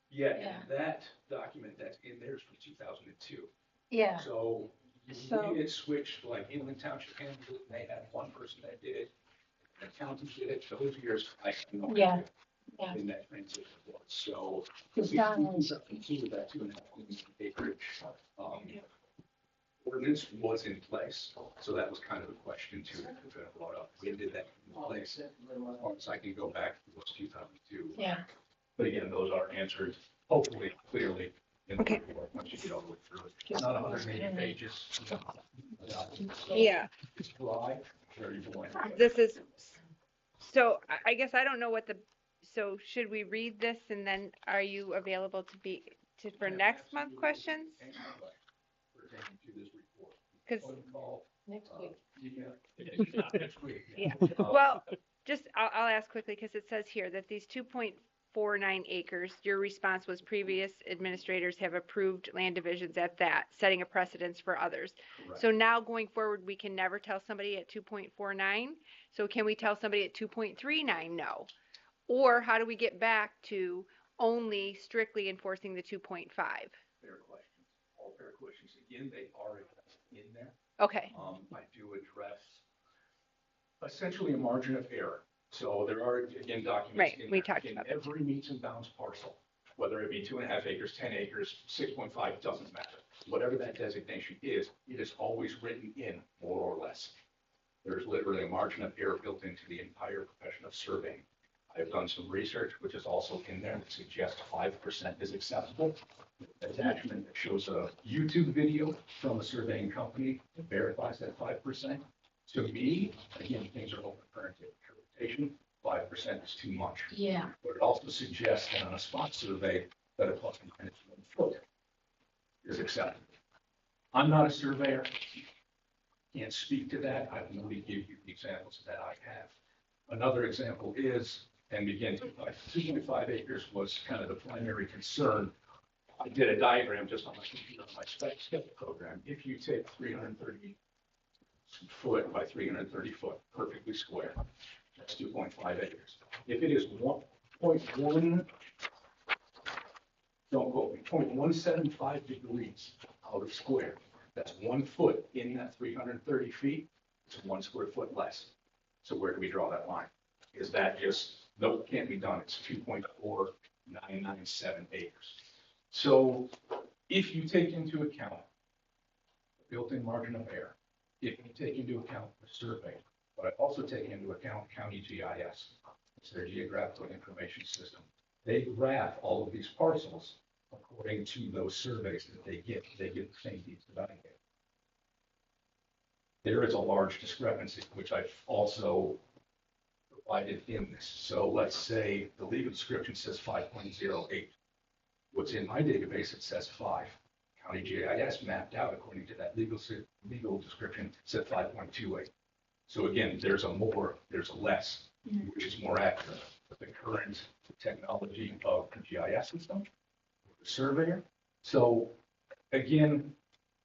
Yeah, Yeah. and that document that's in there is from 2002. yeah. So So- it switched, like Inland Township handled it, and they had one person that did it. The county did it, those years, I have no Yeah, idea yeah. when that transition was. So Because we Don was- included that 2.5 acreage. Ordinance was in place, so that was kind of a question too, that brought up. When did that come in place? So I can go back to what's 2002. Yeah. But again, those are answered hopefully clearly in the Okay. report once you get all the way through it. It's not 180 pages. Yeah. It's dry, very bland. This is, so I guess I don't know what so should we read this and then are you available for next month questions? Pertaining to this report. 'Cause- Phone call, Next week. next week. Yeah. Well, I'll ask quickly because it says here that these 2.49 acres, your response was previous administrators have approved land divisions at that, setting a precedence for others. Correct. So now going forward, we can never tell somebody at 2.49. So can we tell somebody at 2.39 no? Or how do we get back to only strictly enforcing the 2.5? Fair questions, all fair questions. Again, they are in there. Okay. I do address essentially a margin of error. So there are, again, documents. Right, in we there. talked In about that. every meets and bounds parcel, whether it be 2.5 acres, 10 acres, 6.5, doesn't matter. Whatever that designation is, it is always written in more or less. There's literally a margin of error built into the entire profession of surveying. I've done some research, which is also in there, that suggests 5% is acceptable. Attachment that shows a YouTube video from a surveying company that verifies that 5%. To me, again, things are open current interpretation, 5% is too much. Yeah. But it also suggests that on a spot survey, that a plus and minus 1 foot is acceptable. I'm not a surveyor, can't speak to that. I can only give you the examples that I have. Another example is, and again, 2.5 acres was kind of the primary concern. I did a diagram just on my computer, on my sketch program. If you take 330 foot by 330 foot, perfectly square, that's 2.5 acres. If it is 1.1, don't quote me, 0.175 degrees out of square, that's 1 foot in that 330 feet, it's 1 square foot less. So where do we draw that line? Is that just, nope, can't be done. It's 2.4997 acres. So if you take into account the built-in margin of error, if you take into account the survey, but I also take into account county GIS, it's their geographical information system. They graph all of these parcels according to those surveys that they get the same deeds divided. There is a large discrepancy, which I've also provided in this. So let's say the legal description says 5.08. What's in my database, it says 5. County GIS mapped out according to that legal description said 5.28. So again, there's a less, which is more accurate. But the current technology of the GIS system, the surveyor, So again,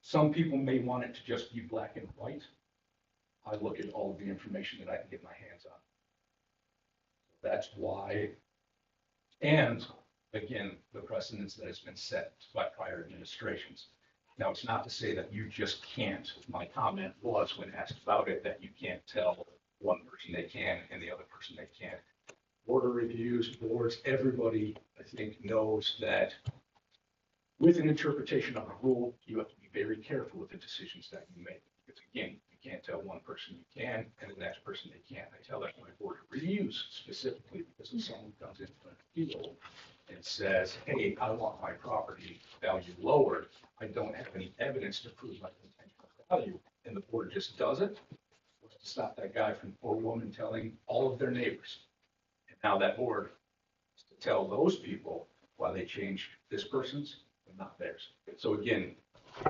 some people may want it to just be black and white. I look at all of the information that I can get my hands on. That's why, and again, the precedence that has been set by prior administrations. Now, it's not to say that you just can't. My comment was when asked about it, that you can't tell one person they can and the other person they can't. Board of reviews, boards, everybody, I think, knows that with an interpretation of a rule, you have to be very careful with the decisions that you make. Because again, you can't tell one person you can and the next person they can't. I tell that to my board of reviews specifically because if someone comes in for an appeal and says, hey, I want my property value lowered, I don't have any evidence to prove my potential value, and the board just does it, what's to stop that guy from, or woman telling all of their neighbors? And now that board is to tell those people why they changed this person's and not theirs. So again,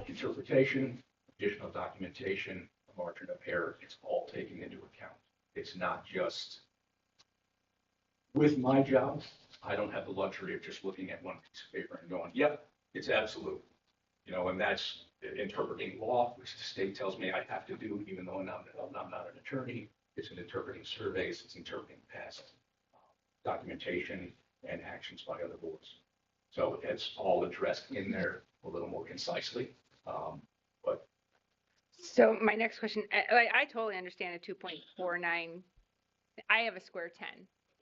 interpretation, additional documentation, margin of error, it's all taken into account. It's not just, with my job, I don't have the luxury of just looking at one piece of paper and going, yep, it's absolute. You know, and that's interpreting law, which the state tells me I have to do, even though I'm not an attorney. It's an interpreting surveys, it's interpreting past documentation and actions by other boards. So it's all addressed in there a little more concisely. But So my next question, I totally understand a 2.49. I have a square 10,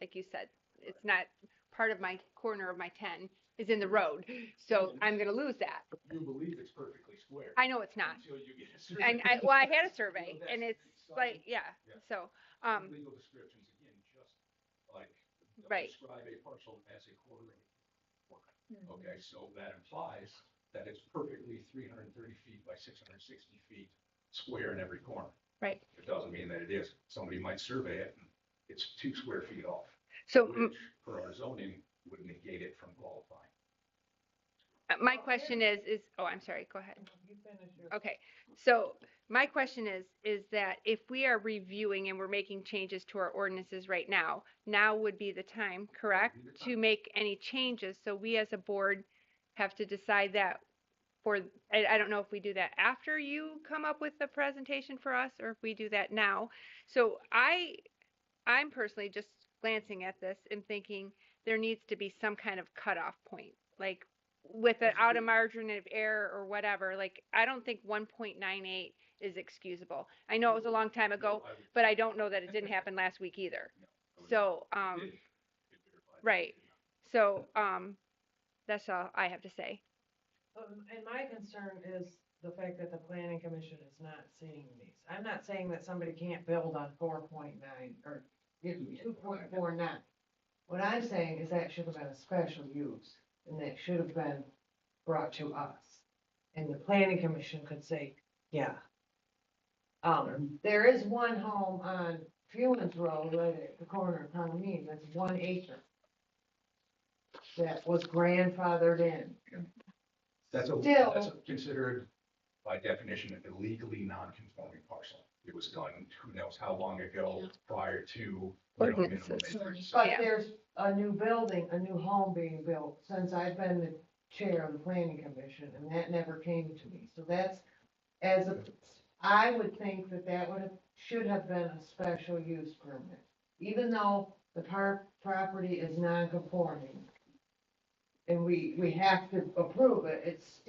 like you said. It's not part of my corner of my 10 is in the road. So I'm going to lose that. you believe it's perfectly square. I know it's not. Until you get a survey. And I had a survey and it's like, yeah. So, Legal descriptions, again, just like, don't Right. describe a parcel as a quarter acre. Okay, so that implies that it's perfectly 330 feet by 660 feet square in every corner. right. It doesn't mean that it is. Somebody might survey it and it's 2 square feet off, So which for our zoning would negate it from qualifying. my question is, oh, I'm sorry, go ahead. You finish your. Okay, so my question is that if we are reviewing and we're making changes to our ordinances right now would be the time, correct? To make any changes, so we as a board have to decide that for, I don't know if we do that after you come up with the presentation for us, or if we do that now. So I'm personally just glancing at this and thinking there needs to be some kind of cutoff point, like with an out of margin of error or whatever. Like, I don't think 1.98 is excusable. I know it was a long time ago, but I don't know that it didn't happen last week either. So, right. So, that's all I have to say. And my concern is the fact that the planning commission is not seeing these. I'm not saying that somebody can't build on 4.9 or 2.49. What I'm saying is that should have been a special use and that should have been brought to us. And the planning commission could say, yeah. There is one home on Fewens Road, right at the corner of Condominium, that's 1 acre. That was grandfathered in. That's Still- considered by definition a legally non-conforming parcel. It was done, who knows how long ago, prior to, you know, minimum Ordinances. acreage. But Yeah. there's a new building, a new home being built since I've been the chair of the planning commission, and that never came to me. So that's, I would think that should have been a special use permit. Even though the property is non-conforming, and we have to approve it, it's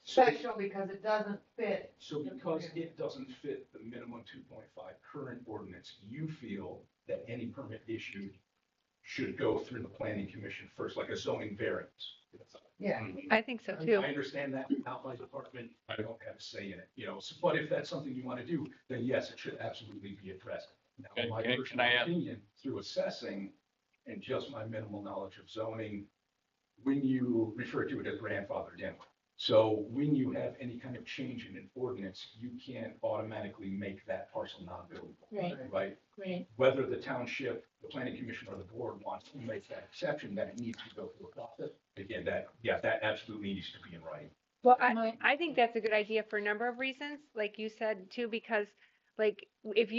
special because it doesn't fit. So because it doesn't fit the minimum 2.5 current ordinance, you feel that any permit issued should go through the planning commission first, like a zoning variance. Yeah. I think so too. I understand that, not my department, I don't have a say in it, you know, but if that's something you want to do, then yes, it should absolutely be addressed. Now, in my Can personal I add- opinion, through assessing and just my minimal knowledge of zoning, when you refer to it as grandfathered in. So when you have any kind of change in an ordinance, you can't automatically make that parcel non-buildable. Right. Right? Right. Whether the township, the planning commission, or the board wants to make that exception, that it needs to go through a process. Again, that absolutely needs to be in writing. Well, My- I think that's a good idea for a number of reasons, like you said too, because like if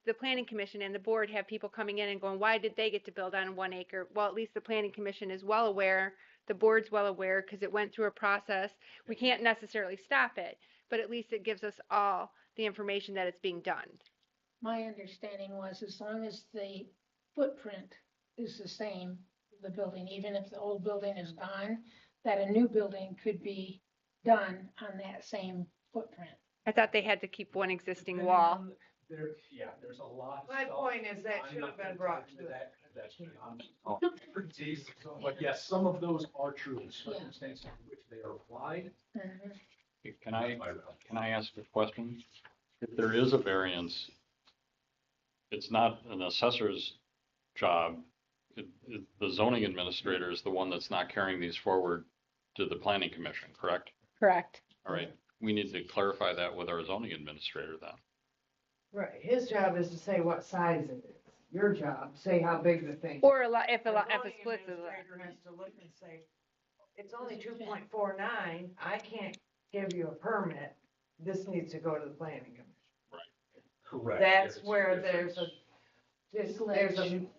the planning commission and the board have people coming in and going, why did they get to build on 1 acre? Well, at least the planning commission is well aware the board's well aware because it went through a process. We can't necessarily stop it, but at least it gives us all the information that it's being done. My understanding was as long as the footprint is the same, the building, even if the old building is gone, that a new building could be done on that same footprint. I thought they had to keep one existing Depending wall. on- there's a lot of My stuff. point is that I'm should not have been gonna brought go to into the that. That's beyond our expertise. But yes, some of those are true in circumstances in which they are applied. Can I ask a question? If there is a variance, it's not an assessor's job. The zoning administrator is the one that's not carrying these forward to the planning commission, correct? Correct. All right, we need to clarify that with our zoning administrator then. Right, his job is to say what size it is. Your job, say how big the thing. Or if The a zoning split is. administrator has to look and say, it's only 2.49, I can't give you a permit, this needs to go to the planning commission. Correct. That's If where it's- there's a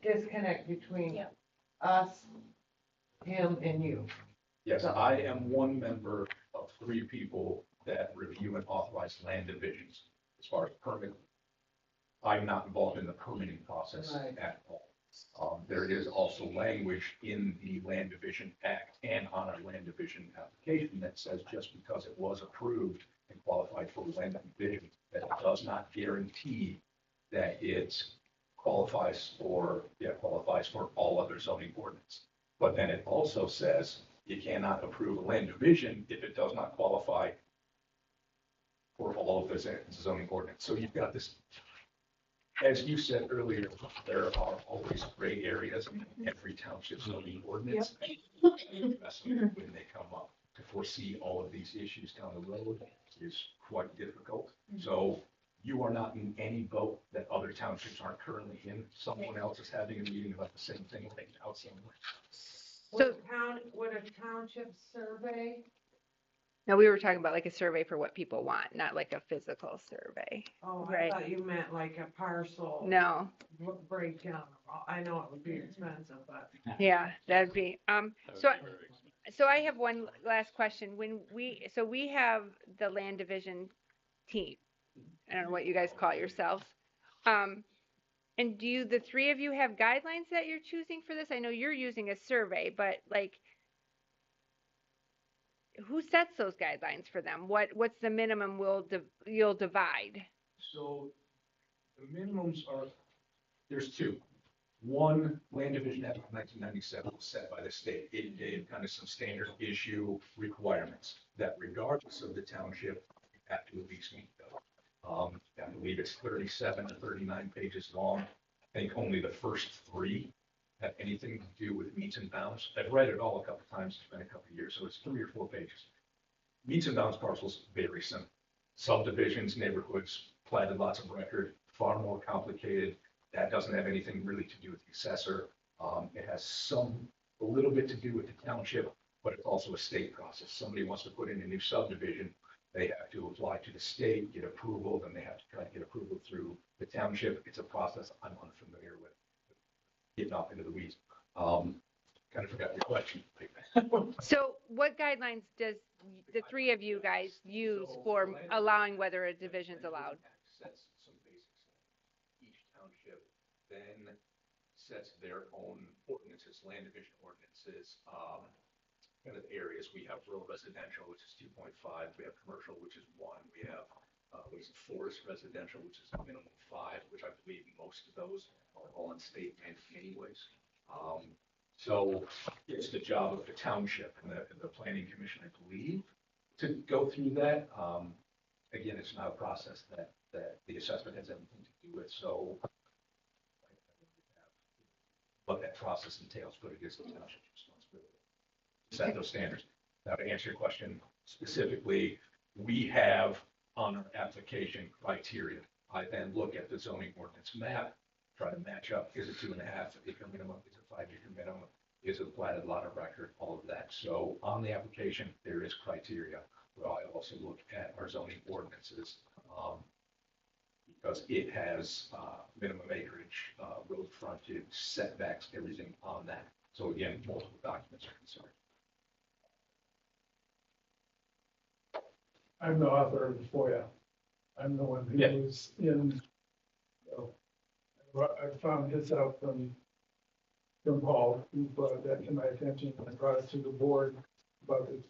disconnect between Yep. us, him, and you. Yes, I am one member of 3 people that review and authorize land divisions as far as permit. I'm not involved in the permitting process Right. at all. There is also language in the Land Division Act and on our land division application that says just because it was approved and qualified for land division, that does not guarantee that it qualifies for all other zoning ordinance. But then it also says you cannot approve a land division if it does not qualify for all of the zoning ordinance. So you've got this, as you said earlier, there are always gray areas in every township zoning ordinance. When they come up, to foresee all of these issues down the road is quite difficult. So you are not in any boat that other townships aren't currently in. Someone else is having a meeting about the same thing right now somewhere. Would a township survey? No, we were talking about like a survey for what people want, not like a physical survey. Oh, I Right. thought you meant like a parcel. No. Breakdown. I know it would be expensive, but. Yeah, that'd be, so I have one last question. So we have the land division team. I don't know what you guys call yourselves. And do the 3 of you have guidelines that you're choosing for this? I know you're using a survey, but like, who sets those guidelines for them? What's the minimum you'll divide? So the minimums are, there's 2. One, Land Division Act of 1997 was set by the state. It gave kind of some standard issue requirements that regardless of the township, you have to at least meet those. I believe it's 37 to 39 pages long. I think only the first 3 have anything to do with meets and bounds. I've read it all a couple times. It's been a couple of years, so it's 3 or 4 pages. Meets and bounds parcels, very simple. Subdivisions, neighborhoods, platted lots of record, far more complicated. That doesn't have anything really to do with the assessor. It has a little bit to do with the township, but it's also a state process. Somebody wants to put in a new subdivision, they have to apply to the state, get approval, then they have to try to get approval through the township. It's a process I'm unfamiliar with. Getting off into the weeds. Kind of forgot your question. So what guidelines does the 3 of you guys use for allowing whether a division's allowed? Sets some basics. Each township then sets their own ordinances, land division ordinances, kind of areas. We have rural residential, which is 2.5. We have commercial, which is 1. We have forest residential, which is a minimum 5, which I believe most of those are all in state land anyways. So it's the job of the township and the planning commission, I believe, to go through that. Again, it's not a process that the assessment has anything to do with, so what that process entails, but it is the township's responsibility to set those standards. Now, to answer your question specifically, we have on our application criteria. I then look at the zoning ordinance map, try to match up, is it 2.5-acre minimum, is it 5-acre minimum, is it a platted lot of record, all of that. So on the application, there is criteria, but I also look at our zoning ordinances, because it has minimum acreage, road frontage, setbacks, everything on that. So again, multiple documents are concerned. I'm the author of the FOIA. I'm the one who Yeah. was in, I found this out from Paul, who brought that to my attention, and I brought it to the board about the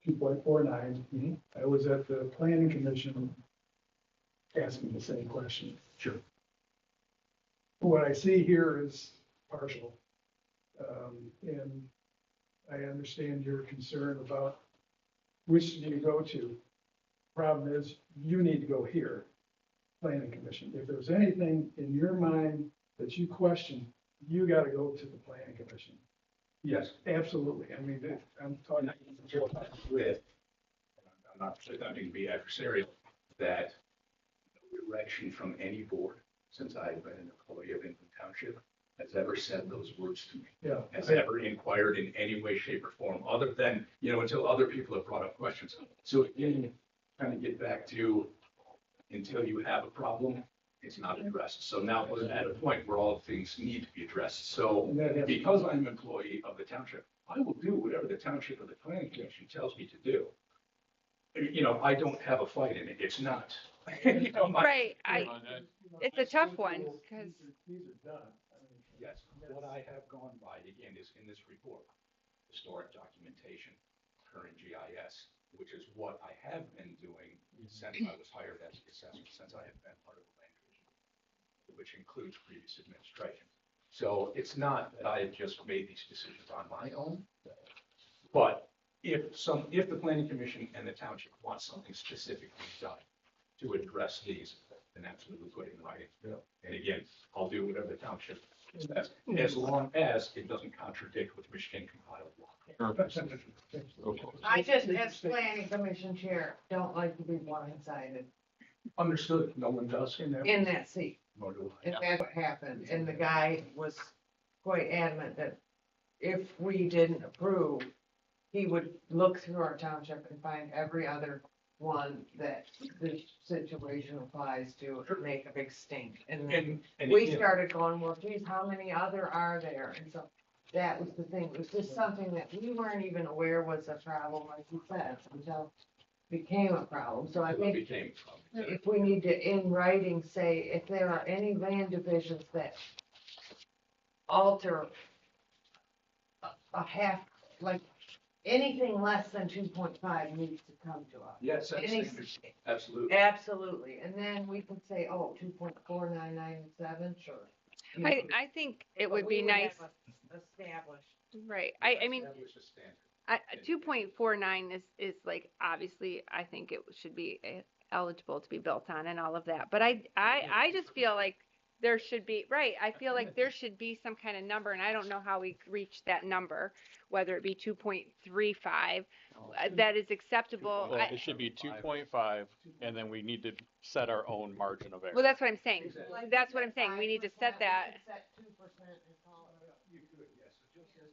2.49. I was at the planning commission asking the same question. Sure. What I see here is partial. And I understand your concern about which do you go to. Problem is, you need to go here, planning commission. If there's anything in your mind that you question, you gotta go to the planning commission. Yes. Absolutely. I mean, I'm talking. With, I'm not pretending to be adversarial, that no direction from any board since I've been an employee of Inland Township has ever said those words to me. Yeah. Has ever inquired in any way, shape, or form, other than, until other people have brought up questions. So again, kind of get back to, until you have a problem, it's not addressed. So now we're at a point where all things need to be addressed. So because I'm an employee of the township, I will do whatever the township or the planning commission tells me to do. I don't have a fight in it. It's not. Right, it's a tough one, because. These are done. Yes, what I have gone by, again, is in this report, historic documentation, current GIS, which is what I have been doing since I was hired as the assessor, since I have been part of the land division, which includes previous administration. So it's not that I have just made these decisions on my own, but if the planning commission and the township want something specifically done to address these, then absolutely put it in writing. And again, I'll do whatever the township says, as long as it doesn't contradict with Michigan compiled law. I just, as planning commission chair, don't like to be blindsided Understood, no one does. in that seat. Nor do I. And that's what happened, and the guy was quite adamant that if we didn't approve, he would look through our township and find every other one that this situation applies to, and make a big stink. And then And we again, started going, well, geez, how many other are there? And so that was the thing, it was just something that we weren't even aware was a problem, like you said, until it became a problem. So I it think became a problem. if we need to, in writing, say if there are any land divisions that alter a half, like anything less than 2.5 needs to come to us. Yes, Any- absolutely. Absolutely, and then we can say, oh, 2.4997, sure. You know, I think it but would we be nice, have established. right, I mean, Establish a standard. 2.49 is like, obviously, I think it should be eligible to be built on and all of that, but I just feel like there should be, right, I feel like there should be some kind of number, and I don't know how we reach that number, whether it be 2.35, that is acceptable. Well, it should be 2.5, and then we need to set our own margin of error. Well, that's what I'm saying, Exactly. that's what I'm saying, we need to set that. Set 2% and call it. You could, yes, so just as an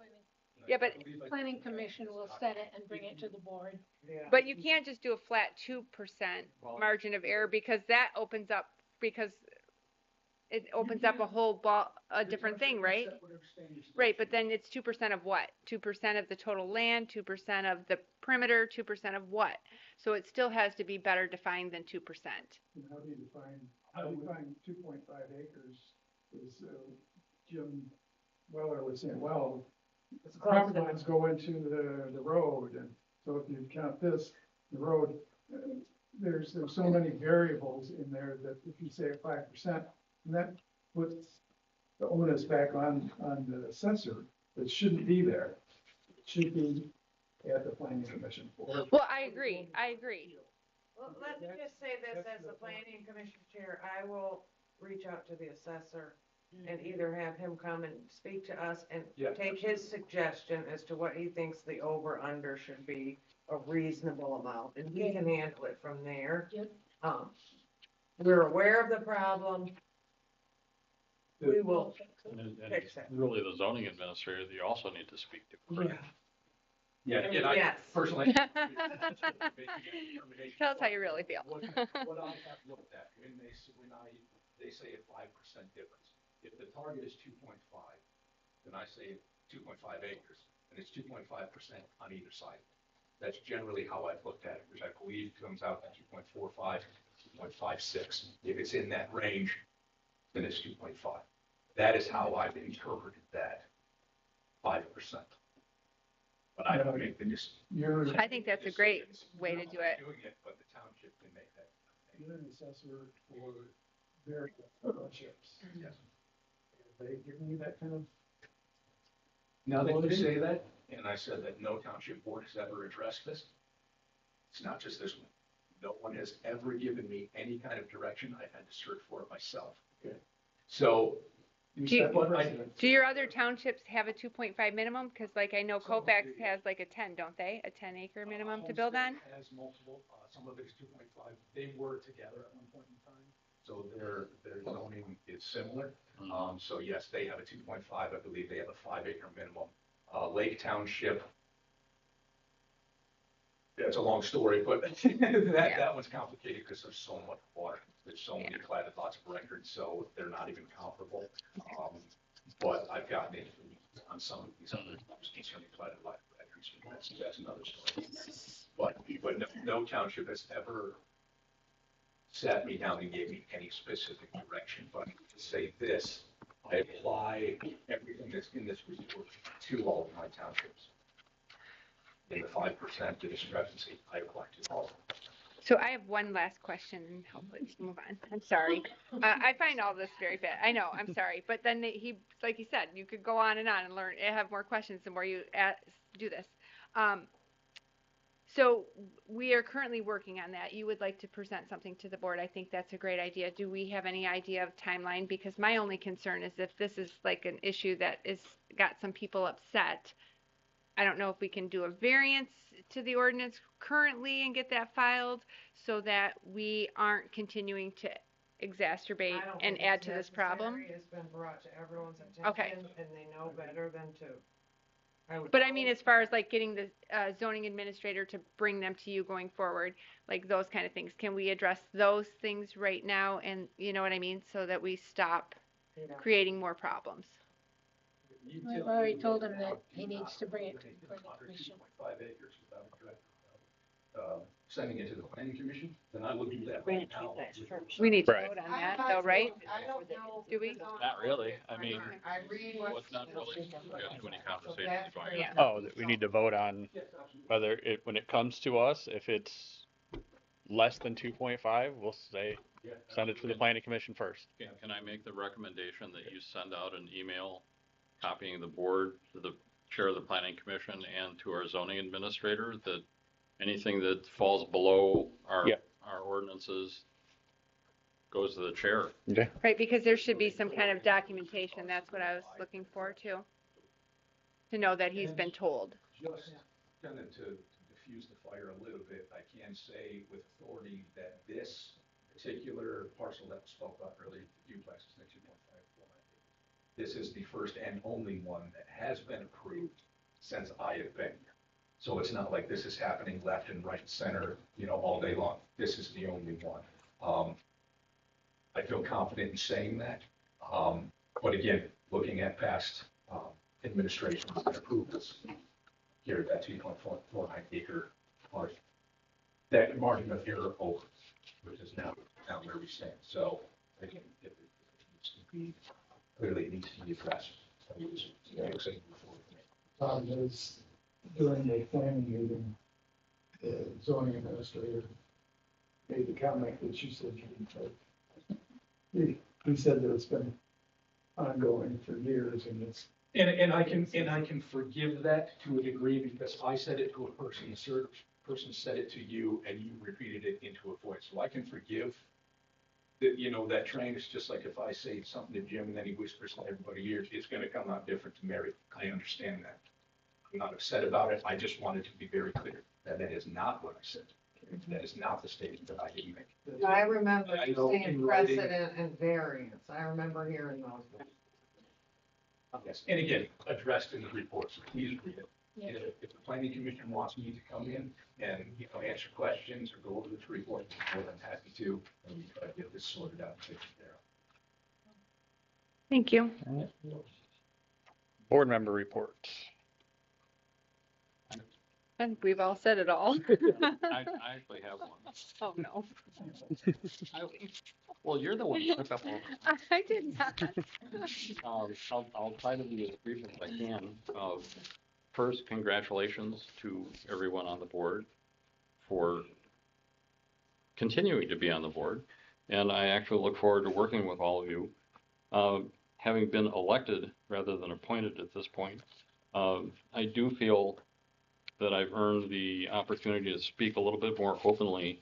example. Yeah, but- I believe I- Planning commission will set it and bring it to the board. Yeah. But you can't just do a flat 2% margin of error, because that opens up, because it opens up a whole a different thing, right? Right, but then it's 2% of what? 2% of the total land, 2% of the perimeter, 2% of what? So it still has to be better defined than 2%. And how do you define 2.5 acres? Is Jim Weller was saying, well, It's close property enough. lines go into the road, and so if you count this, the road, there's so many variables in there that if you say 5%, and that puts the onus back on the assessor that shouldn't be there. It should be at the planning commission. Well, I agree. Well, let me just say this, as the planning commission chair, I will reach out to the assessor and either have him come and speak to us and Yeah. take his suggestion as to what he thinks the over-under should be, a reasonable amount, and he can handle it from there. Yep. We're aware of the problem. We will And fix it. really, the zoning administrator, you also need to speak to. Yeah, and I Yes. personally. Tell us how you really feel. What I have looked at, when they say a 5% difference, if the target is 2.5, then I say 2.5 acres, and it's 2.5% on either side. That's generally how I've looked at it, which I believe comes out to 2.45, 2.56. If it's in that range, then it's 2.5. That is how I've interpreted that 5%. But I don't make the I think that's a great way to do it. Doing it, but the township can make that. You're an assessor for various townships. Yes. Have they given you that kind of? Now that you say that, and I said that no township board has ever addressed this, it's not just this one. No one has ever given me any kind of direction. I've had to search for it myself. Okay. So, Do your other townships have a 2.5 minimum? Because like I know Colfax has like a 10, don't they? A 10-acre minimum to build on? Homestead has multiple, some of it is 2.5. They were together at one point in time. So their zoning is similar. So yes, they have a 2.5. I believe they have a 5-acre minimum. Lake Township, that's a long story, but that one's complicated because there's so much water. There's so many platted lots of records, so they're not even comparable. But I've gotten into on some of these other concerning platted lot records. That's another story. But no township has ever sat me down and gave me any specific direction. But to say this, I apply everything that's in this report to all of my townships. In the 5%, the discrepancy, I apply to all of them. So I have one last question and hopefully we can move on. I'm sorry. I find all this very fit. I know, I'm sorry. But then like you said, you could go on and learn and have more questions the more you do this. So we are currently working on that. You would like to present something to the board. I think that's a great idea. Do we have any idea of timeline? Because my only concern is if this is like an issue that is got some people upset, I don't know if we can do a variance to the ordinance currently and get that filed so that we aren't continuing to exacerbate and add to this problem. It's been brought to everyone's attention. Okay. And they know better than to. But I mean, as far as like getting the zoning administrator to bring them to you going forward, like those kind of things, can we address those things right now? And you know what I mean? So that we stop creating more problems. I've already told him that he needs to bring it to the planning commission. 5 acres without sending it to the planning commission, then I would do that. Bring it to you guys first. We need to Right. vote on that though, right? I don't know. Do we? Not really. I mean, I read well, it's not really. We got too many conversations going on. Yeah. Oh, that we need to vote on whether when it comes to us, if it's less than 2.5, we'll say, send it to the planning commission first. Can I make the recommendation that you send out an email copying the board to the chair of the planning commission and to our zoning administrator that anything that falls below our ordinances goes to the chair? Okay. Right, because there should be some kind of documentation. That's what I was looking for too. To know that he's been told. Just kind of to diffuse the fire a little bit, I can say with authority that this particular parcel that was spoke about earlier, the duplex is 2.5. This is the first and only one that has been approved since I have been here. So it's not like this is happening left and right and center, all day long. This is the only one. I feel confident in saying that. But again, looking at past administrations that approved this here at that 2.49 acre parcel, that margin of error over, which is now where we stand. So again, if it needs to be, clearly it needs to be addressed. Tom, was during the planning meeting, the zoning administrator made the comment that you said you didn't take. He said that it's been ongoing for years and it's. And I can forgive that to a degree because I said it to a person, the person said it to you and you repeated it into a voice. So I can forgive that, that train is just like if I say something to Jim and then he whispers in everybody's ears, it's going to come out different to Mary. I understand that. I'm not upset about it. I just wanted to be very clear that that is not what I said. That is not the statement that I didn't make. I remember I you know saying in writing- precedent and variance. I remember hearing those. Yes, and again, addressed in the report, so please read it. Yeah. If the planning commission wants me to come in and, answer questions or go over this report, I'm more than happy to, and we try to get this sorted out and taken care of. Thank you. Board member reports. I think we've all said it all. I actually have one. Oh, no. Well, you're the one who took up all. I did not. I'll try to be as brief as I can. First, congratulations to everyone on the board for continuing to be on the board. And I actually look forward to working with all of you. Having been elected rather than appointed at this point, I do feel that I've earned the opportunity to speak a little bit more openly,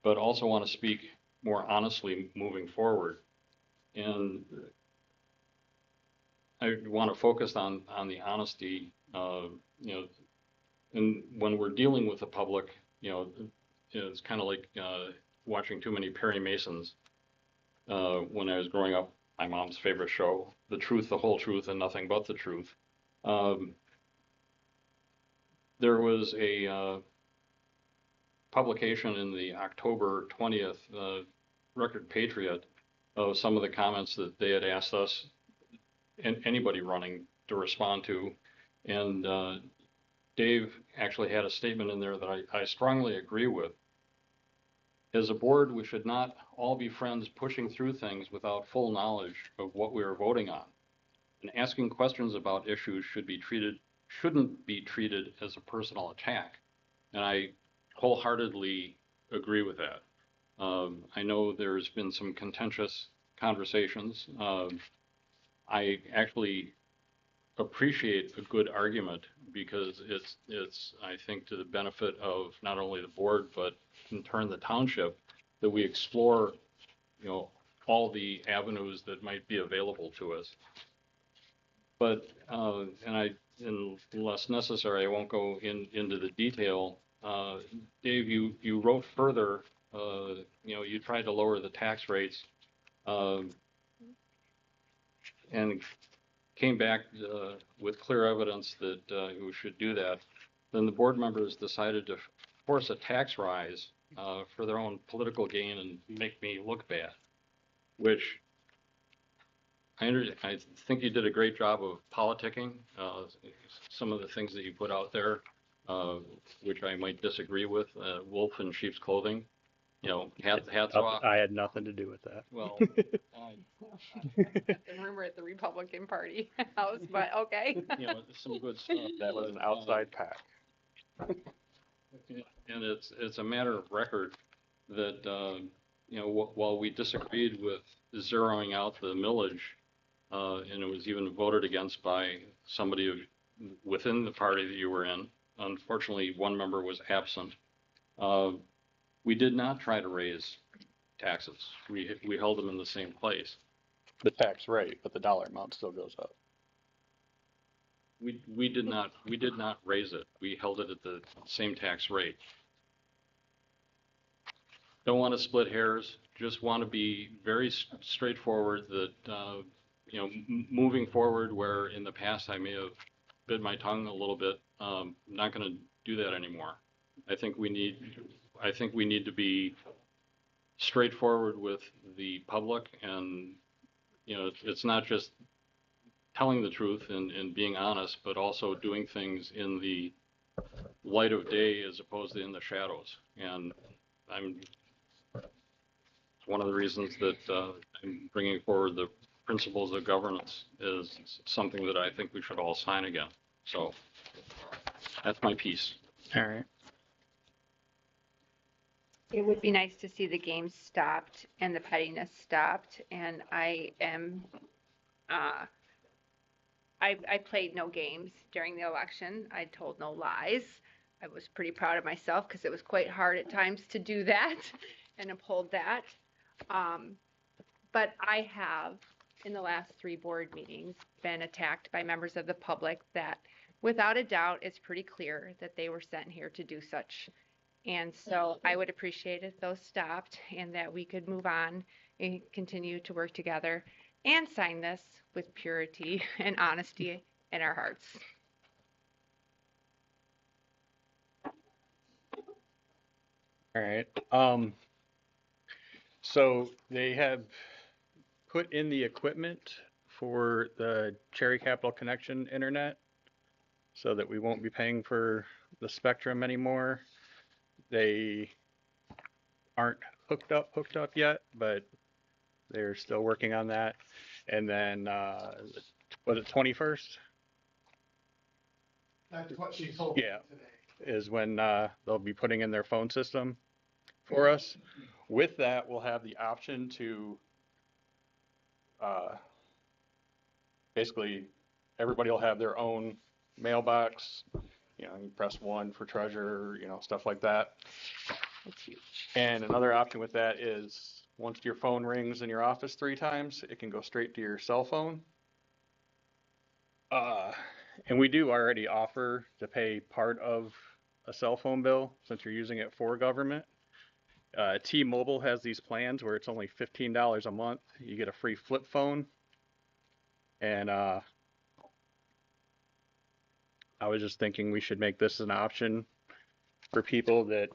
but also want to speak more honestly moving forward. And I want to focus on the honesty, and when we're dealing with the public, it's kind of like watching too many Perry Masons. When I was growing up, my mom's favorite show, The Truth, the Whole Truth, and Nothing But the Truth. There was a publication in the October 20th Record Patriot of some of the comments that they had asked us and anybody running to respond to. And Dave actually had a statement in there that I strongly agree with. As a board, we should not all be friends pushing through things without full knowledge of what we are voting on. And asking questions about issues shouldn't be treated as a personal attack. And I wholeheartedly agree with that. I know there's been some contentious conversations. I actually appreciate a good argument because it's I think to the benefit of not only the board but in turn the township that we explore all the avenues that might be available to us. But unless necessary, I won't go into the detail. Dave, you wrote further. You tried to lower the tax rates, and came back with clear evidence that we should do that. Then the board members decided to force a tax rise for their own political gain and make me look bad, which I think you did a great job of politicking some of the things that you put out there, which I might disagree with. Wolf in sheep's clothing, hats off. I had nothing to do with that. Well, The rumor at the Republican Party house, but okay. Some good stuff. That was an outside pack. And it's a matter of record that while we disagreed with zeroing out the millage, and it was even voted against by somebody within the party that you were in. Unfortunately, one member was absent. We did not try to raise taxes. We held them in the same place. The tax rate, but the dollar amount still goes up. We did not raise it. We held it at the same tax rate. Don't want to split hairs. Just want to be very straightforward that moving forward, where in the past I may have bit my tongue a little bit, I'm not going to do that anymore. I think we need to be straightforward with the public, and it's not just telling the truth and being honest, but also doing things in the light of day as opposed to in the shadows. And it's one of the reasons that I'm bringing forward the principles of governance is something that I think we should all sign again. So that's my piece. All right. It would be nice to see the games stopped and the pettiness stopped. And I played no games during the election. I told no lies. I was pretty proud of myself because it was quite hard at times to do that and uphold that. But I have, in the last 3 board meetings, been attacked by members of the public that, without a doubt, it's pretty clear that they were sent here to do such. And so I would appreciate if those stopped and that we could move on and continue to work together and sign this with purity and honesty in our hearts. All right. So they have put in the equipment for the Cherry Capital Connection internet so that we won't be paying for the spectrum anymore. They aren't hooked up yet, but they're still working on that. And then, was it 21st? That's what she told me Yeah. today. Is when they'll be putting in their phone system for us. With that, we'll have the option to basically everybody will have their own mailbox. You know, you press 1 for treasurer, you know, stuff like that. That's huge. And another option with that is once your phone rings in your office 3 times, it can go straight to your cell phone. And we do already offer to pay part of a cell phone bill since you're using it for government. T-Mobile has these plans where it's only $15 a month. You get a free flip phone. And I was just thinking we should make this an option for people that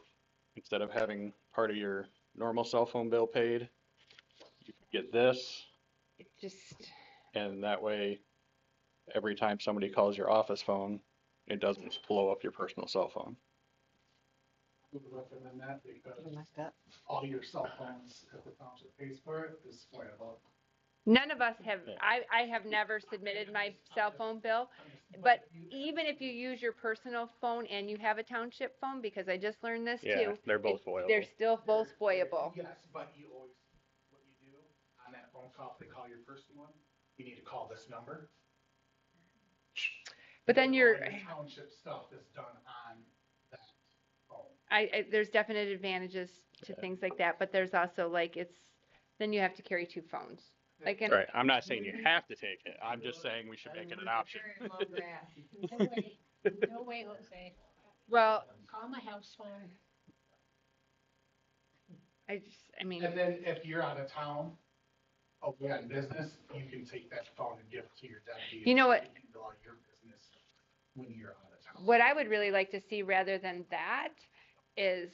instead of having part of your normal cell phone bill paid, you can get this. It just, And that way, every time somebody calls your office phone, it doesn't blow up your personal cell phone. I would recommend that because Something like that. all your cell phones, if the township pays for it, is spoilable. none of us have, I have never submitted my cell phone bill. But even if you use your personal phone and you have a township phone, because I just learned this Yeah, too. they're both foilable. They're still both foilable. Yes, but you always, what you do on that phone call, if they call your personal one, you need to call this number. But then All you're, your township stuff is done on that phone. there's definite advantages to things like that, but there's also like, then you have to carry 2 phones. Like, Right. I'm not saying you have to take it. I'm just saying we should make it an option. No way, Jose. well, Call my house phone. I mean, And then if you're out of town, away on business, you can take that phone and give it to your deputy. You know what? You can do all your business when you're out of town. what I would really like to see rather than that is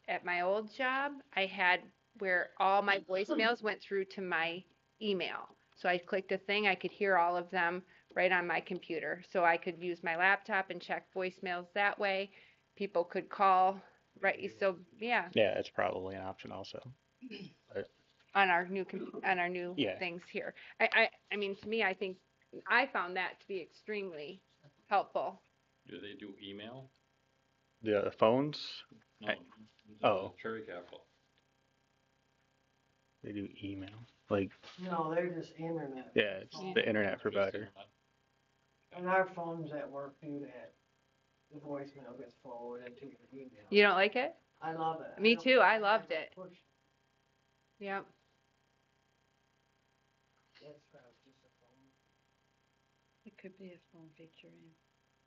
at my old job, I had where all my voicemails went through to my email. So I clicked a thing, I could hear all of them right on my computer. So I could use my laptop and check voicemails that way. People could call, right? So yeah, Yeah, it's probably an option also. on our new Yeah. things here. I mean, to me, I think I found that to be extremely helpful. Do they do email? The phones, No. Oh. Cherry Capital. they do email. Like, No, they're just internet. yeah, it's the internet provider. And our phones at work do that. The voicemail gets forwarded to your email. You don't like it? I love it. Me don't too, I have loved to it. push. Yep. That's probably just a phone. It could be a phone feature.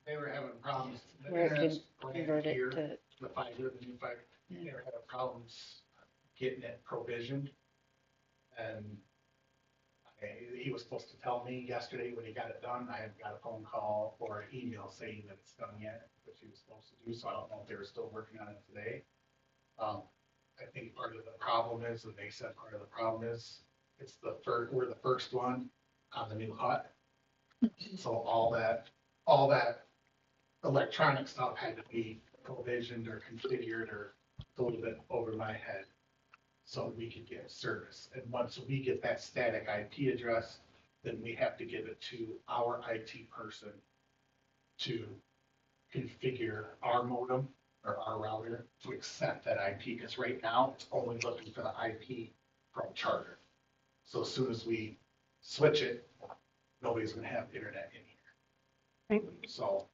They were having problems. The Where it internet's can brand convert it here, to, the fiber, the new fiber, Yeah. they were having problems getting it provisioned. And he was supposed to tell me yesterday when he got it done. I haven't got a phone call or an email saying that it's done yet, which he was supposed to do, so I don't know if they were still working on it today. I think part of the problem is, and they said part of the problem is, it's we're the first one on the new hut. So all that electronic stuff had to be provisioned or configured or a little bit over my head so we could get service. And once we get that static IP address, then we have to give it to our IT person to configure our modem or our router to accept that IP, because right now it's only looking for the IP from Charter. So as soon as we switch it, nobody's gonna have internet in here. So.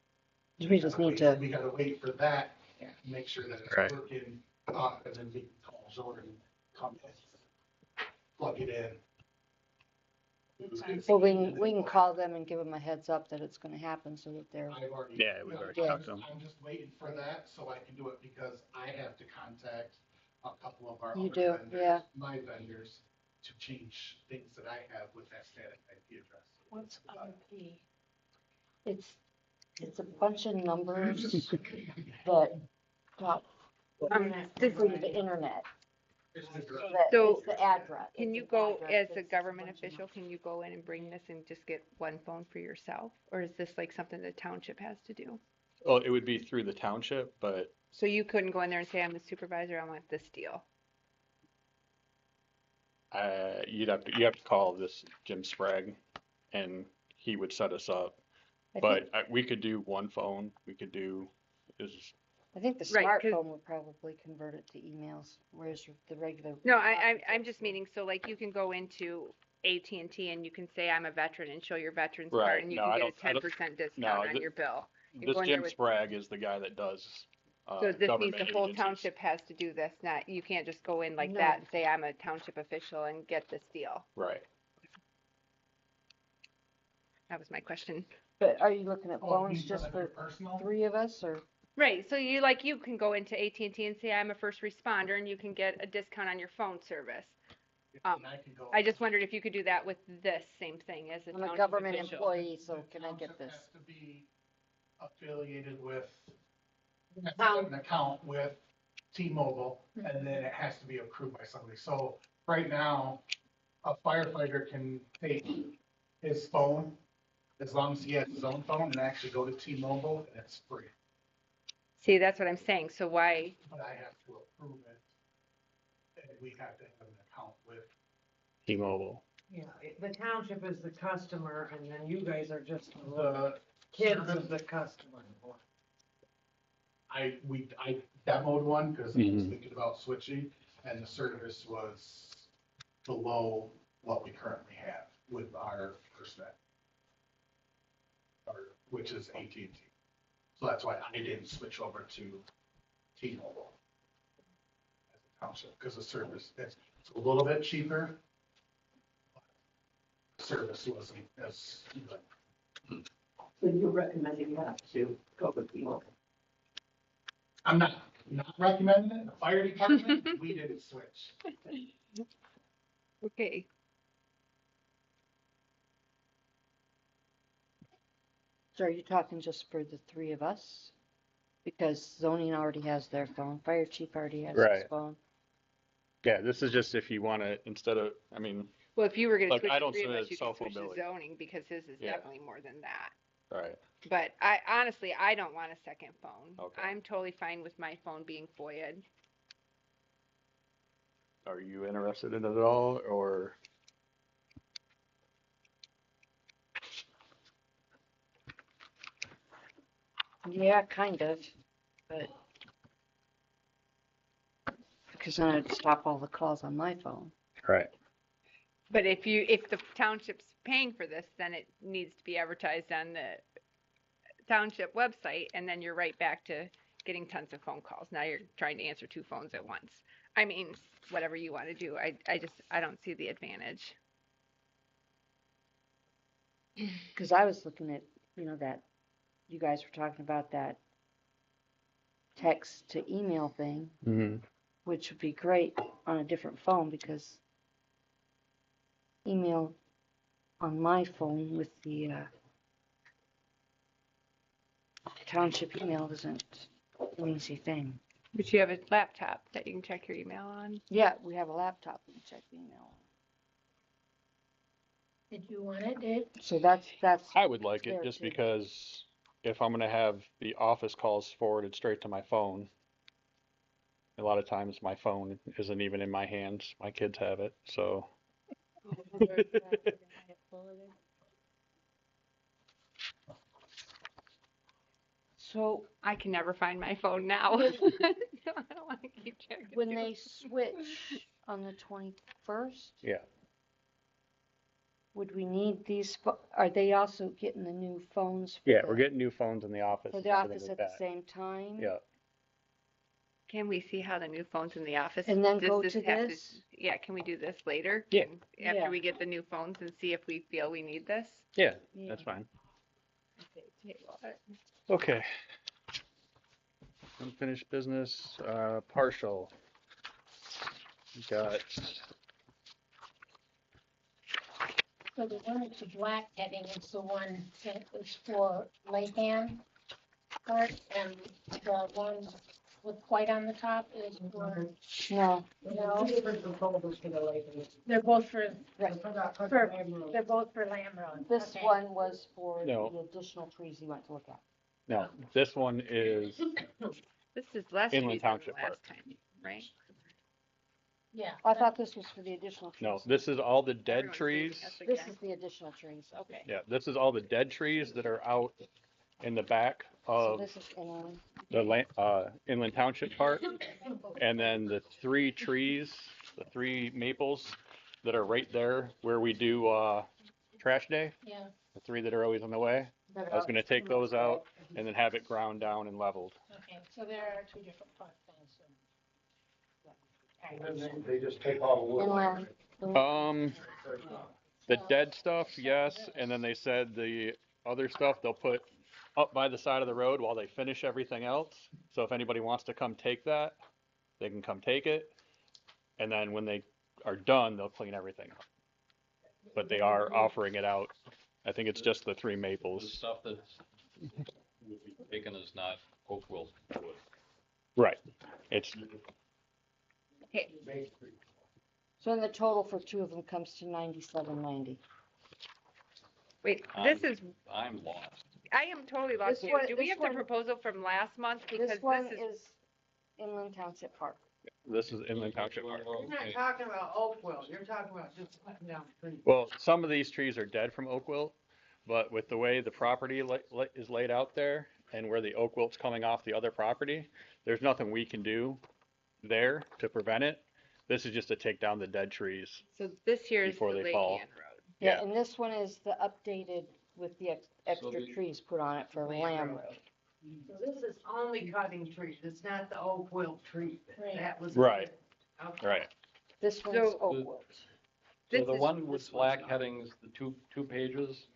we just need to, We gotta wait for that, make sure that it's Right. working, and then we can call Jordan, come in, plug it in. well, we can call them and give them a heads up that it's gonna happen so that they're, I've already. Yeah, we've already Yeah. talked to them. I'm just waiting for that so I can do it because I have to contact a couple of our You other do, vendors, yeah. my vendors, to change things that I have with that static IP address. What's IP? it's a bunch of numbers that got through the internet. So, It's the address. Can It's you an go, address. as a It's government bunch of official, can you go in and bring this and just get one phone for yourself? Or is this like something the township has to do? Well, it would be through the township, but So you couldn't go in there and say, I'm the supervisor, I want this deal. you have to call this Jim Sprague, and he would set us up. I But we could do one phone. We could do is I think the Right, 'cause- smartphone would probably convert it to emails, whereas the regular. No, I'm just meaning, so like you can go into AT&T and you can say, I'm a veteran and show your veterans card Right. and you No, can I get a don't- I don't- 10% discount no, on your bill. You this go in there Jim with- Sprague is the guy that does. So this means government the whole agencies. township has to do this, not, you can't just go in like No. that and say, I'm a township official and get this deal. Right. That was my question. But are you looking at Oh, phones you mean just like your for personal? 3 of us, or? Right, so you can go into AT&T and say, I'm a first responder and you can get a discount on your phone service. And I can go. I just wondered if you could do that with this same thing as a I'm a township government official. employee, so The can I get township this? has to be affiliated with, has to have an account with T-Mobile, and then it has to be approved by somebody. So right now, a firefighter can take his phone, as long as he has his own phone, and actually go to T-Mobile, and it's free. See, that's what I'm saying, so why, But I have to approve it, and we have to have an account with. T-Mobile. Yeah, the township is the customer and then you guys are just the The kids service- of the customer. I demoed one because I was Mhm. thinking about switching, and the service was below what we currently have with our FirstNet. Which is AT&T. So that's why I didn't switch over to T-Mobile as a township, because the service, it's a little bit cheaper. The service wasn't as good. So you're recommending that to go with T-Mobile? I'm not recommending it. The fire department, we didn't switch. okay. So are you talking just for the 3 of us? Because zoning already has their phone, fire chief already has his Right. phone. Yeah, this is just if you want to, instead of, I mean, Well, if you were gonna Look, switch I the don't 3 of see it us, as you could switch to self-mobility. zoning because his is Yeah. definitely more than that. right. But I honestly, I don't want a second phone. Okay. I'm totally fine with my phone being FOIA'd. Are you interested in it at all, or? Yeah, kind of, but. Because then I'd stop all the calls on my phone. Right. But if the township's paying for this, then it needs to be advertised on the township website, and then you're right back to getting tons of phone calls. Now you're trying to answer 2 phones at once. I mean, whatever you want to do, I don't see the advantage. Because I was looking at, that, you guys were talking about that text to email thing, Mm-hmm. which would be great on a different phone because email on my phone with the township email isn't an easy thing. But you have a laptop that you can check your email on. Yeah, we have a laptop and check email. Did you want it, Dave? So that's I would like it there just too. because if I'm gonna have the office calls forwarded straight to my phone, a lot of times my phone isn't even in my hands. My kids have it, so. So I can never find my phone now. I don't want to keep checking. when they switch on the 21st, Yeah. would we need these? Are they also getting the new phones? For Yeah, the, we're getting new phones in the office. for and the everything office like at the that. same time. Yeah. Can we see how the new phones in the office? And then does go this to have this? Yeah, can we do this later? Yeah. After Yeah. we get the new phones and see if we feel we need this? Yeah, Yeah. that's fine. Okay, table it. Okay. Unfinished business, partial. We got, So the one with the black heading is the one that is for Layhan part, and the one with white on the top is for, No. no, Different proposals for the Lakeland. they're both for, Right. they're both for Lamb Road. This Okay. one was for No. the additional trees he went to look at. No, this one is, This is less Inland trees than the Township Park. last time, right? Yeah. I thought this was for the additional trees. no, this is all the dead Everyone's trees. doing this This again. is the additional trees, okay. Yeah, this is all the dead trees that are out in the back So of this is inland. the Inland Township Park. And then the three trees, the three maples that are right there where we do, trash day, Yeah. the three that are always on the way. I was gonna take those out and then have it ground down and leveled. Okay, so there are two different park things. And then they just take all the wood. Inland. The dead stuff, yes, and then they said the other stuff they'll put up by the side of the road while they finish everything else. So if anybody wants to come take that, they can come take it. And then when they are done, they'll clean everything up. But they are offering it out. I think it's just the three The maples. stuff that's would be taken is not oak wilt wood. Right. It's, Okay, So then the total for two of them comes to 97.90. wait, this is, I'm lost. I am totally lost This here. one- Do we this have the one- proposal from last month? Because This one this is, is Inland Township Park. this is Inland Township Park. You're not talking about Oakville, you're talking about just cutting down trees. Well, some of these trees are dead from oak wilt, but with the way the property is laid out there and where the oak wilt's coming off the other property, there's nothing we can do there to prevent it. This is just to take down the dead trees. so this here is the Before they Lake fall. Ann Road. Yeah, and this one is the updated with the extra the- trees put on it for Lamb Road. So this is only cutting trees, it's not the oak wilt tree. Right. That was. Right. Okay. Right. This one's So- oak wilt. This So the is- one with black headings, the two pages,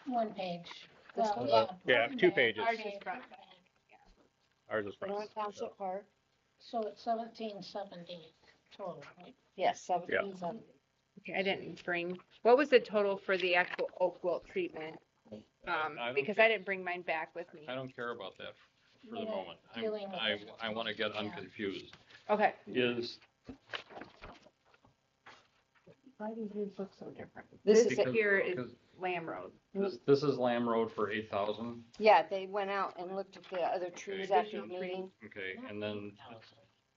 One page. This Well, one? Yeah, front two page, pages. Ours is front. Ours is front. Inland Township Park, So it's 1770 total, right? yes, 1770. Okay, I didn't bring, what was the total for the actual oak wilt treatment? I don't Because I didn't bring mine back with me. I don't care about that for the Yeah, moment. dealing with it. I want to get Yeah. unconfused. Okay. Is, Why do these look so different? This This is, Because- here is because Lamb Road. this is Lamb Road for 8,000, yeah, they went out and looked at the other trees Okay. after the meeting. okay, and then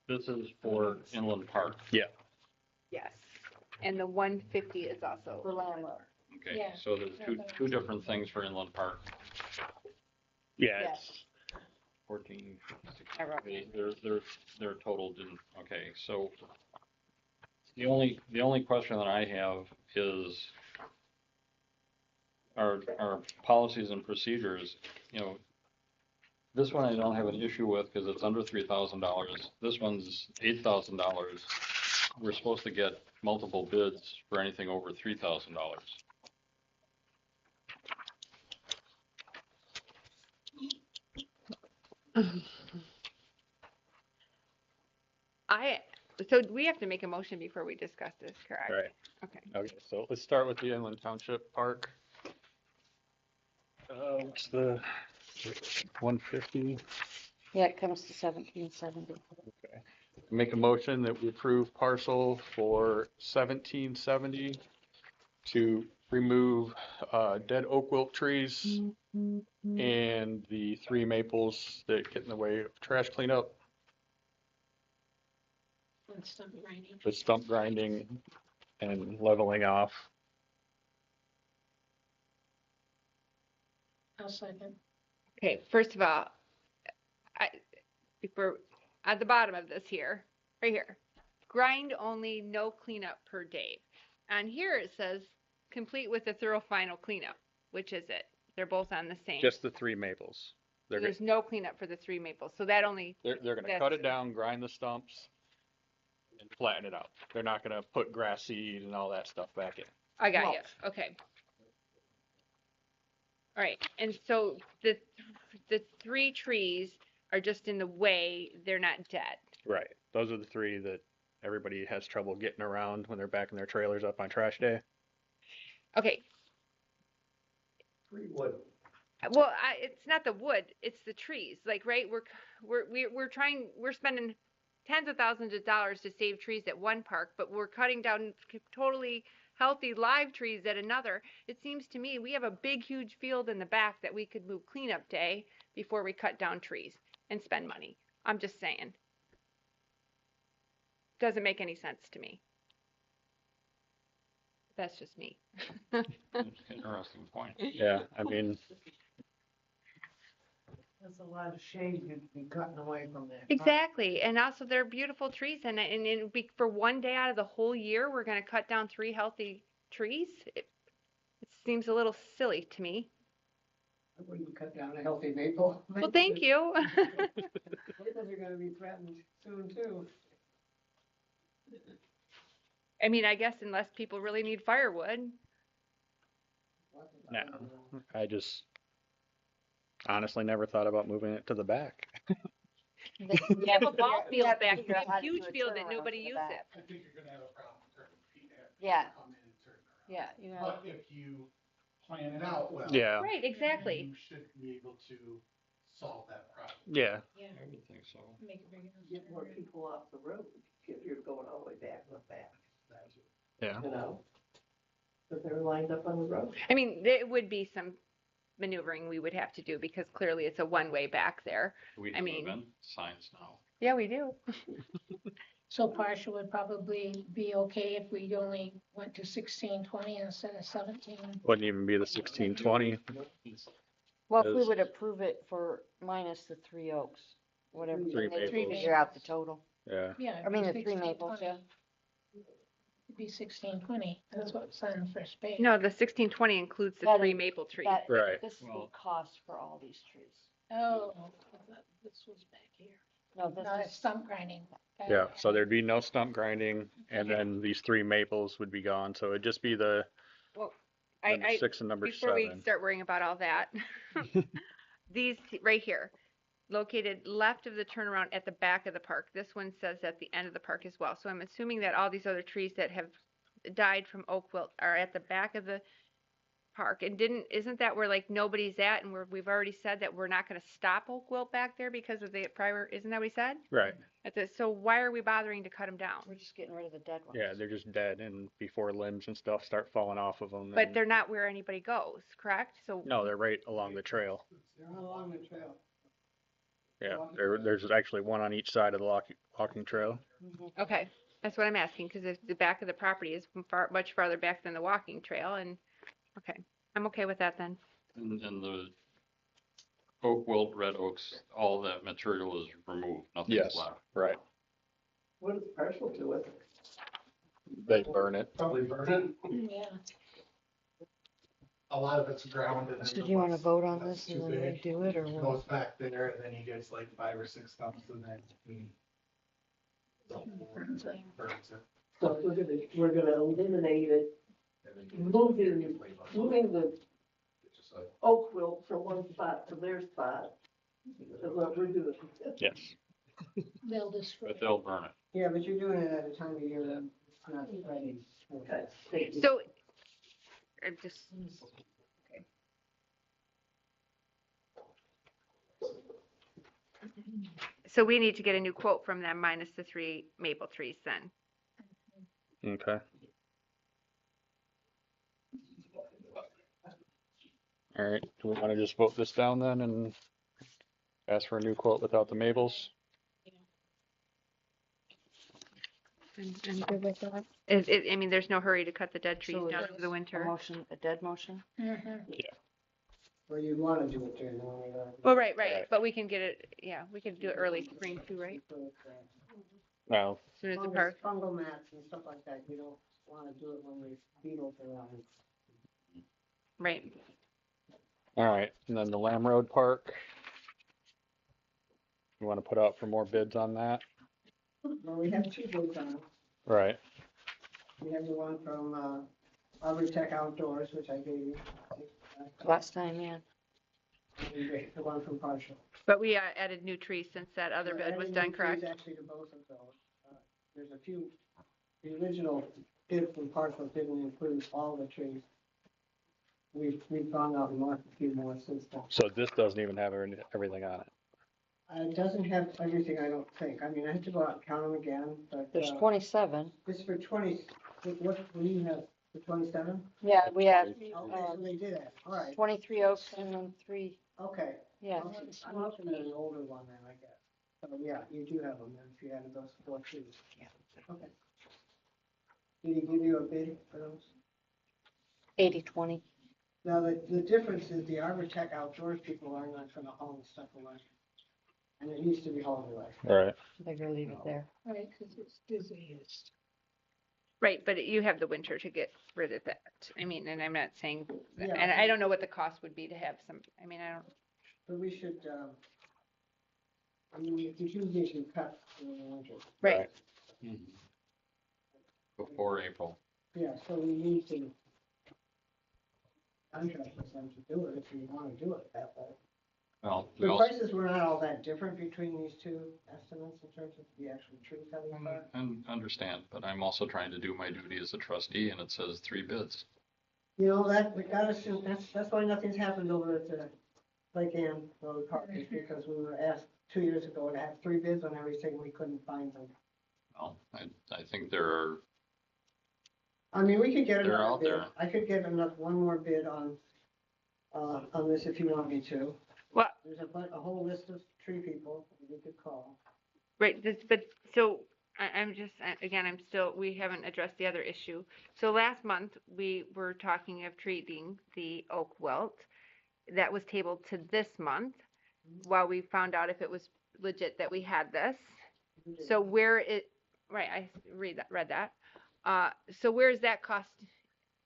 this is for Inland Park, Yes. And the 150 is also. For Lamb Road. okay? Yeah. So there's two different things for Inland Park, Yeah, Yes. it's 14, I wrote it. their total didn't, okay, so the only question that I have is our policies and procedures, you know, this one I don't have an issue with because it's under $3,000. This one's $8,000. We're supposed to get multiple bids for anything over $3,000. So we have to make a motion before we discuss this, correct? right. Okay. Okay, so let's start with the Inland Township Park. What's the 150? Yeah, it comes to 1770. Okay. Make a motion that we approve parcel for 1770 to remove dead oak wilt trees and the three maples that get in the way of trash cleanup, And stump grinding. the stump grinding and leveling off. I'll second. Okay, first of all, before, at the bottom of this here, right here, grind only, no cleanup per day. On here it says, complete with a thorough final cleanup. Which is it? They're both on the same. Just the three maples. So there's no cleanup for the three maples. So that only, They're gonna That's- cut it down, grind the stumps, and flatten it out. They're not gonna put grass seed and all that stuff back in. I got you. Okay. All right. And so the three trees are just in the way. They're not dead. Right. Those are the three that everybody has trouble getting around when they're backing their trailers up on trash day. Okay. Tree wood. Well, it's not the wood, it's the trees. Like, right? We're spending tens of thousands of dollars to save trees at one park, but we're cutting down totally healthy live trees at another. It seems to me we have a big, huge field in the back that we could move cleanup day before we cut down trees and spend money. I'm just saying. Doesn't make any sense to me. That's just me. Interesting point. Yeah, I mean, That's a lot of shade you'd be cutting away from that. Exactly. And also they're beautiful trees and it would be for one day out of the whole year, we're going to cut down 3 healthy trees. It seems a little silly to me. I wouldn't cut down a healthy maple. Well, thank you. Maples are gonna be threatened soon too. I mean, I guess unless people really need firewood. no, I just honestly never thought about moving it to the back. We have a ball field back, figure we out have how a to do huge a field that turnaround nobody to the uses. back. I think you're gonna have a problem turning feet after Yeah. you come in and turn around. Yeah, you know, But if you plan it out well. Yeah. Right, exactly. You should be able to solve that problem. Yeah. Yeah, I would think so. make it big enough. Get more people off the road if you're going all the way back, Yeah. you know? But they're lined up on the road. I mean, there would be some maneuvering we would have to do because clearly it's a one-way back there. We I have mean- event signs now. Yeah, we do. So partial would probably be okay if we only went to 1620 instead of 17. Wouldn't even be the 1620. well, if we Is- would approve it for minus the 3 oaks, whatever, Three they maples. figure out the total. Yeah. Yeah. I mean, the it'd be 3 maples, 1620. yeah. It'd be 1620. That's what's on the first page. No, the 1620 includes the That 3 is- maple trees. That, Right. this is the Well- cost for all these trees. Oh, I thought this was back here. No, this No, it's is, stump grinding. Yeah. So there'd be no stump grinding, and then these 3 maples would be gone. So it'd just be the number 6 and number Before 7. we start worrying about all that, these right here, located left of the turnaround at the back of the park. This one says at the end of the park as well. So I'm assuming that all these other trees that have died from oak wilt are at the back of the park. And isn't that where like nobody's at and we've already said that we're not going to stop oak wilt back there because of the prior, isn't that what we said? Right. So why are we bothering to cut them down? we're just getting rid of the dead ones. Yeah, they're just dead, and before limbs and stuff start falling off of them. But they're not where anybody goes, correct? So no, they're right along the trail. They're along the trail. Yeah, there's actually one on each side of the walking trail. okay, that's what I'm asking because the back of the property is much farther back than the walking trail, and okay, I'm okay with that then. And the oak wilt, red oaks, all that material is removed, nothing's Yes. left. Right. What does partial do with it? They burn it. Probably burn it. Yeah. A lot of it's grounded. So do you want to vote on That's this too and then we big. do it, or what? Goes back there and then he gets like 5 or 6 stumps and then he burns it. So we're gonna eliminate it, moving the oak wilt from one spot to their spot. Is what we're doing. Yes. They'll destroy. But they'll burn it. Yeah, but you're doing it at a time of year that it's not ready. Okay, thank you. So, just okay. So we need to get a new quote from them minus the 3 maple trees then. Okay. All right. Do we want to just vote this down then and ask for a new quote without the maples? I'm good with that. I mean, there's no hurry to cut the dead trees So down it's for the A winter. motion, a dead motion? Mhm. Or you wanna do it during the winter. Well, right, Right. but we can get it, yeah, we can do it early spring too, right? Well, As soon as the park. Fungal mats and stuff like that, you don't wanna do it when there's beetles around. Right. all right. And then the Lamb Road Park. You want to put out for more bids on that? Well, we have 2 bids on it. Right. We have the one from, Arbor Tech Outdoors, which I gave you. Last time, yeah. And the one from Partial. But we added new trees since that other We're bid was adding done, new trees correct? Actually, to both of those. There's a few, the original bid from Partial didn't include all the trees. We've gone out and marked a few more since then. So this doesn't even have everything on it. It doesn't have everything, I don't think. I mean, I have to go out and count them again, but, There's 27. this is for 20, what do you have, for 27? Yeah, we have, Okay, so they did it, all right, 23 oaks and then 3, okay. Yeah. I'm looking at an older one then, I guess. So, yeah, you do have them then, if you added those 4 trees. Yeah. Okay. Did he give you a bid for those? 80/20. Now, the difference is the Arbortech outdoors people are not gonna haul the stuff away. And it needs to be hauled away. Right. They're gonna leave it there. Right, because it's busiest. Right, but you have the winter to get rid of that. I mean, and I'm not saying, Yeah. and I don't know what the cost would be to have some, I mean, I don't, But we should, I mean, if you do need to cut in the winter. right. Before April. Yeah, so we need to contract with them to do it if you wanna do it that way. Well, we The also, prices were not all that different between these two estimates in terms of the actual tree cutting part. and understand, but I'm also trying to do my duty as a trustee and it says 3 bids. You know, that, we got us, that's why nothing's happened over at the Lake Ann Road Park, is because we were asked 2 years ago to have 3 bids on everything, we couldn't find them. Well, I think there are, I mean, we could get They're another out bid. there. I could get one more bid on this if you want me to. Well, There's a whole list of tree people that you could call. right, this, but, so, I'm just, again, I'm still, we haven't addressed the other issue. So last month, we were talking of treating the oak wilt. That was tabled to this month, while we found out if it was legit that we had this. So where it, right, I read that. So where is that cost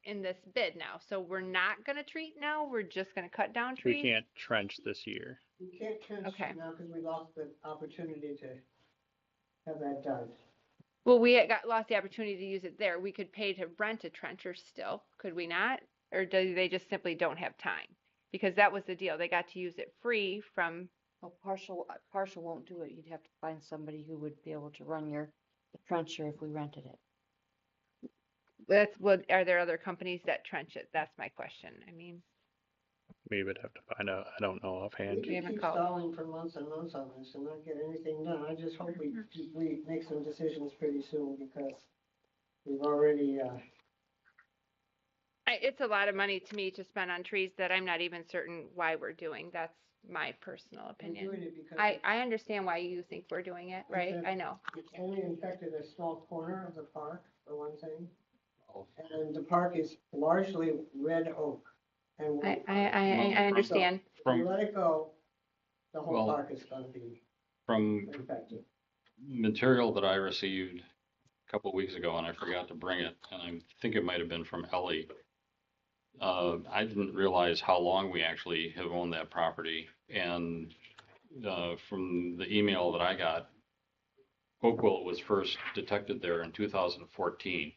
in this bid now? So we're not gonna treat now, we're just gonna cut down trees? We can't trench this year. You can't trench Okay. it now because we lost the opportunity to have that done. Well, we had lost the opportunity to use it there. We could pay to rent a trencher still, could we not? Or do they just simply don't have time? Because that was the deal. They got to use it free from, Well, partial won't do it. You'd have to find somebody who would be able to run the trencher if we rented it. that's what, are there other companies that trench it? That's my question. I mean, We would have to find out. I don't know We offhand. can haven't keep called. stalling for months and months on this and not get anything done. I just hope we make some decisions pretty soon because we've already, it's a lot of money to me to spend on trees that I'm not even certain why we're doing. That's my personal we're opinion. doing it because I understand why you think we're doing it, right? I know. it's only infected a small corner of the park, for one thing. Oh. And the park is largely red oak. And I understand. if you let it go, the whole Well, park is gonna be from infected. material that I received a couple of weeks ago, and I forgot to bring it, and I think it might have been from Ellie. I didn't realize how long we actually have owned that property, and from the email that I got, oak wilt was first detected there in 2014.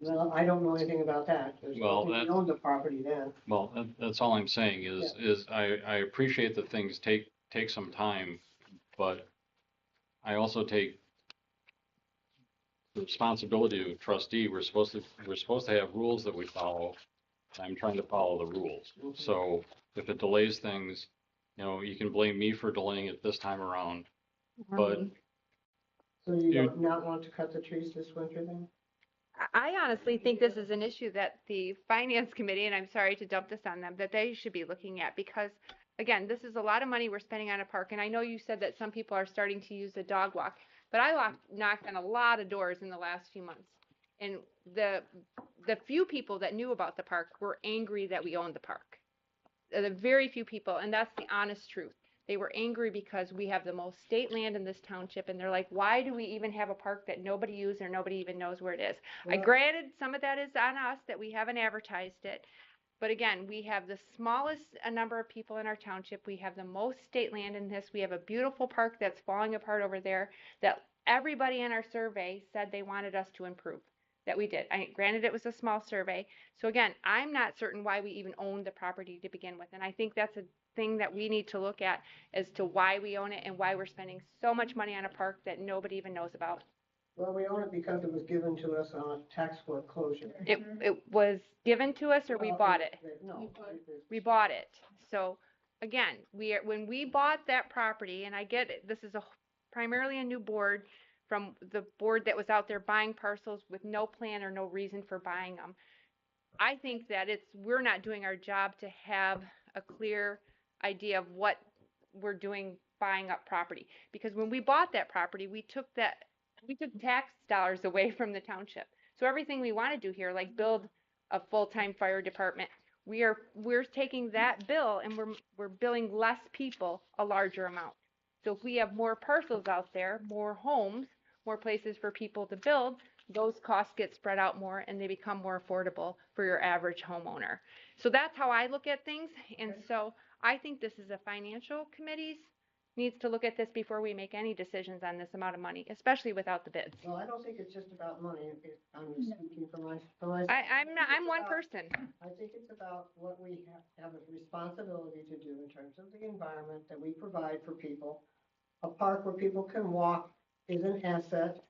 Well, I don't know anything about that. There's Well, nobody that- owned the property then. Well, that's all I'm saying is I appreciate that things take some time, but I also take the responsibility of trustee. We're supposed to have rules that we follow. I'm trying to follow the rules. So if it delays things, you can blame me for delaying it this time around, but So you don't not want to cut the trees this winter then? I honestly think this is an issue that the finance committee, and I'm sorry to dump this on them, that they should be looking at because, again, this is a lot of money we're spending on a park. And I know you said that some people are starting to use the dog walk, but I knocked on a lot of doors in the last few months. And the few people that knew about the park were angry that we owned the park. The very few people, and that's the honest truth. They were angry because we have the most state land in this township, and they're like, why do we even have a park that nobody uses or nobody even knows where it is? Granted, some of that is on us that we haven't advertised it. But again, we have the smallest number of people in our township. We have the most state land in this. We have a beautiful park that's falling apart over there that everybody in our survey said they wanted us to improve. That we did. Granted, it was a small survey. So again, I'm not certain why we even owned the property to begin with. And I think that's a thing that we need to look at as to why we own it and why we're spending so much money on a park that nobody even knows about. Well, we own it because it was given to us on a tax foreclosure. It was given to us or we bought it? No. We bought it. So again, when we bought that property, and I get it, this is primarily a new board from the board that was out there buying parcels with no plan or no reason for buying them. I think that we're not doing our job to have a clear idea of what we're doing buying up property. Because when we bought that property, we took tax dollars away from the township. So everything we want to do here, like build a full-time fire department, we're taking that bill and we're billing less people a larger amount. So if we have more parcels out there, more homes, more places for people to build, those costs get spread out more and they become more affordable for your average homeowner. So that's how I look at things. And so I think this is a financial committee's needs to look at this before we make any decisions on this amount of money, especially without the bids. Well, I don't think it's just about money. I'm just speaking for my. I'm one person. I think it's about what we have a responsibility to do in terms of the environment that we provide for people. A park where people can walk is an asset.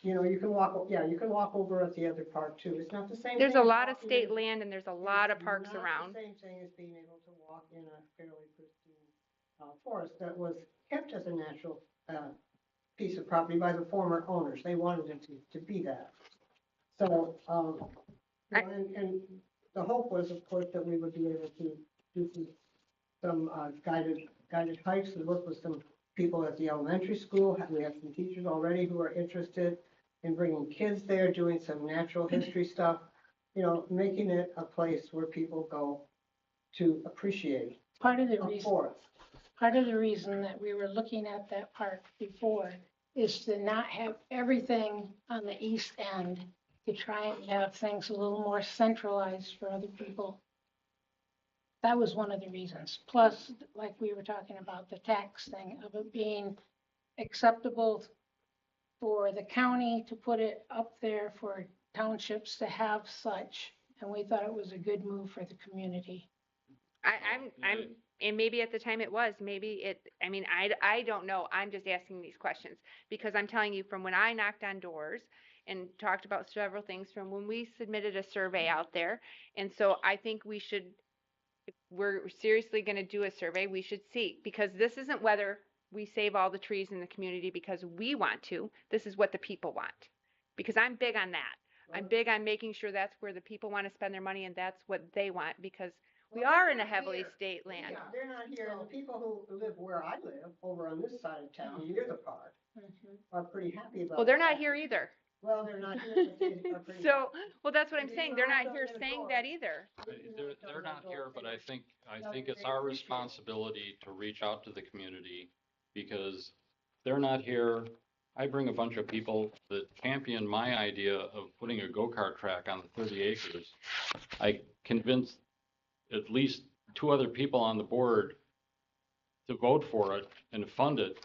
You know, you can walk over at the other park too. It's not the same. There's thing a as lot of walking state in- land and there's a lot of parks It's not around. the same thing as being able to walk in a fairly pristine forest that was kept as a natural piece of property by the former owners. They wanted it to be that. So, you know, and the hope was, of course, that we would be able to do some guided hikes and work with some people at the elementary school. We have some teachers already who are interested in bringing kids there, doing some natural history stuff, you know, making it a place where people go to appreciate Part of the a reason, forest. part of the reason that we were looking at that park before is to not have everything on the east end, to try and have things a little more centralized for other people. That was one of the reasons. Plus, like we were talking about, the tax thing of it being acceptable for the county to put it up there for townships to have such. And we thought it was a good move for the community. And maybe at the time it was, I don't know. I'm just asking these questions because I'm telling you from when I knocked on doors and talked about several things from when we submitted a survey out there. And so I think if we're seriously going to do a survey, we should see, because this isn't whether we save all the trees in the community because we want to. This is what the people want, because I'm big on that. I'm big on making sure that's where the people want to spend their money and that's what they want, because we are in a heavily state land. Yeah, they're not here. And the people who live where I live, over on this side of town, near the park, are pretty happy about it. Well, they're not here either. Well, they're not here, but they are pretty. So, well, that's what I'm saying. They're not here saying that either. They're not here, but I think it's our responsibility to reach out to the community because they're not here. I bring a bunch of people that champion my idea of putting a go-kart track on the 30 acres. I convinced at least 2 other people on the board to vote for it and fund it.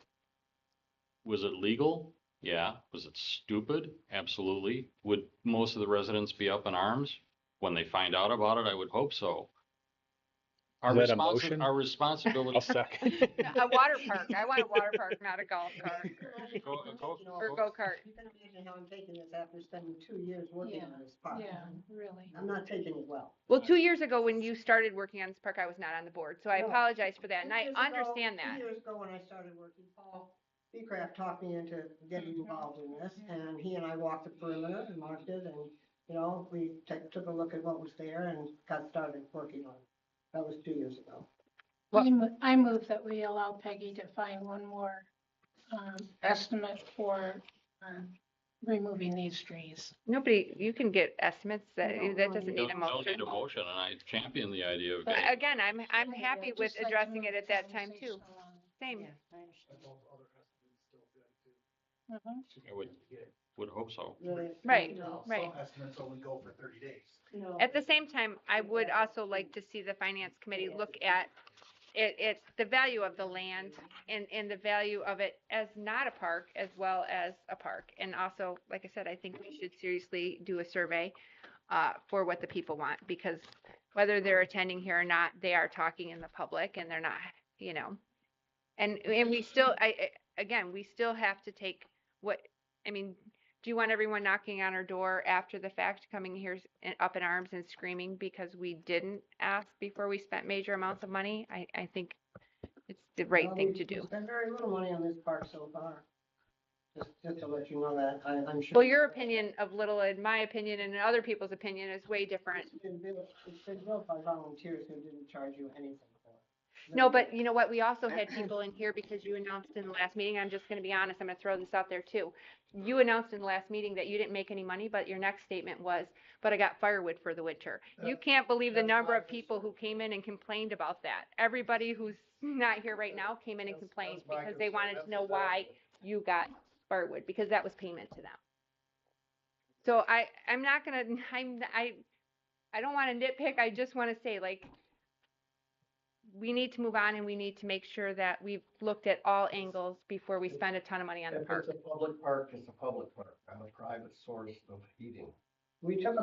Was it legal? Yeah. Was it stupid? Absolutely. Would most of the residents be up in arms when they find out about it? I would hope so. Our Is that a motion? Our responsibility. I'll second. A water park. I want a water park, not a golf cart or go-kart. You can imagine how I'm taking this after spending 2 years working on this park. Yeah, really. I'm not taking it well. Well, 2 years ago when you started working on this park, I was not on the board, so I No. apologize for that, and 2 I years ago- understand that. 2 years ago when I started working, Paul Beecraft talked me into getting involved in this, and he and I walked the perimeter and marked it, and, you know, we took a look at what was there and got started working on it. That was 2 years ago. I move that we allow Peggy to find one more estimate for removing these trees. You can get estimates, that doesn't need a Don't motion. need a motion, and I champion the idea of getting. Again, I'm happy Yeah, with just like addressing it move at that the time too. conversation along. Same. I would hope so. Really, Right, no. right. Some estimates only go for 30 days. No. At the same time, I would also like to see the finance committee look at it's the value of the land and the value of it as not a park as well as a park. And also, like I said, I think we should seriously do a survey for what the people want, because whether they're attending here or not, they are talking in the public and they're not, you know. And we still, we still have to take do you want everyone knocking on our door after the fact, coming here up in arms and screaming because we didn't ask before we spent major amounts of money? I think it's the right Well, thing to we do. spent very little money on this park so far. Just to let you know that, I'm sure. Well, your opinion of little and my opinion and other people's opinion is way different. It's been built by volunteers who didn't charge you anything for it. No, but you know what? We also had people in here because you announced in the last meeting, I'm just gonna be honest, I'm gonna throw this out there too. You announced in the last meeting that you didn't make any money, but your next statement was, but I got firewood for the winter. You can't believe the That's number my of people who came in and complained about that. Everybody who's not here right now came in and complained That's my because they concern. wanted That's to know what that why was. you got firewood, because that was payment to them. So I'm not gonna, I don't wanna nitpick, I just wanna say, like, we need to move on and we need to make sure that we've looked at all angles before we spend a ton of money on the If park. it's a public park, it's a public park, not a private source of heating. We took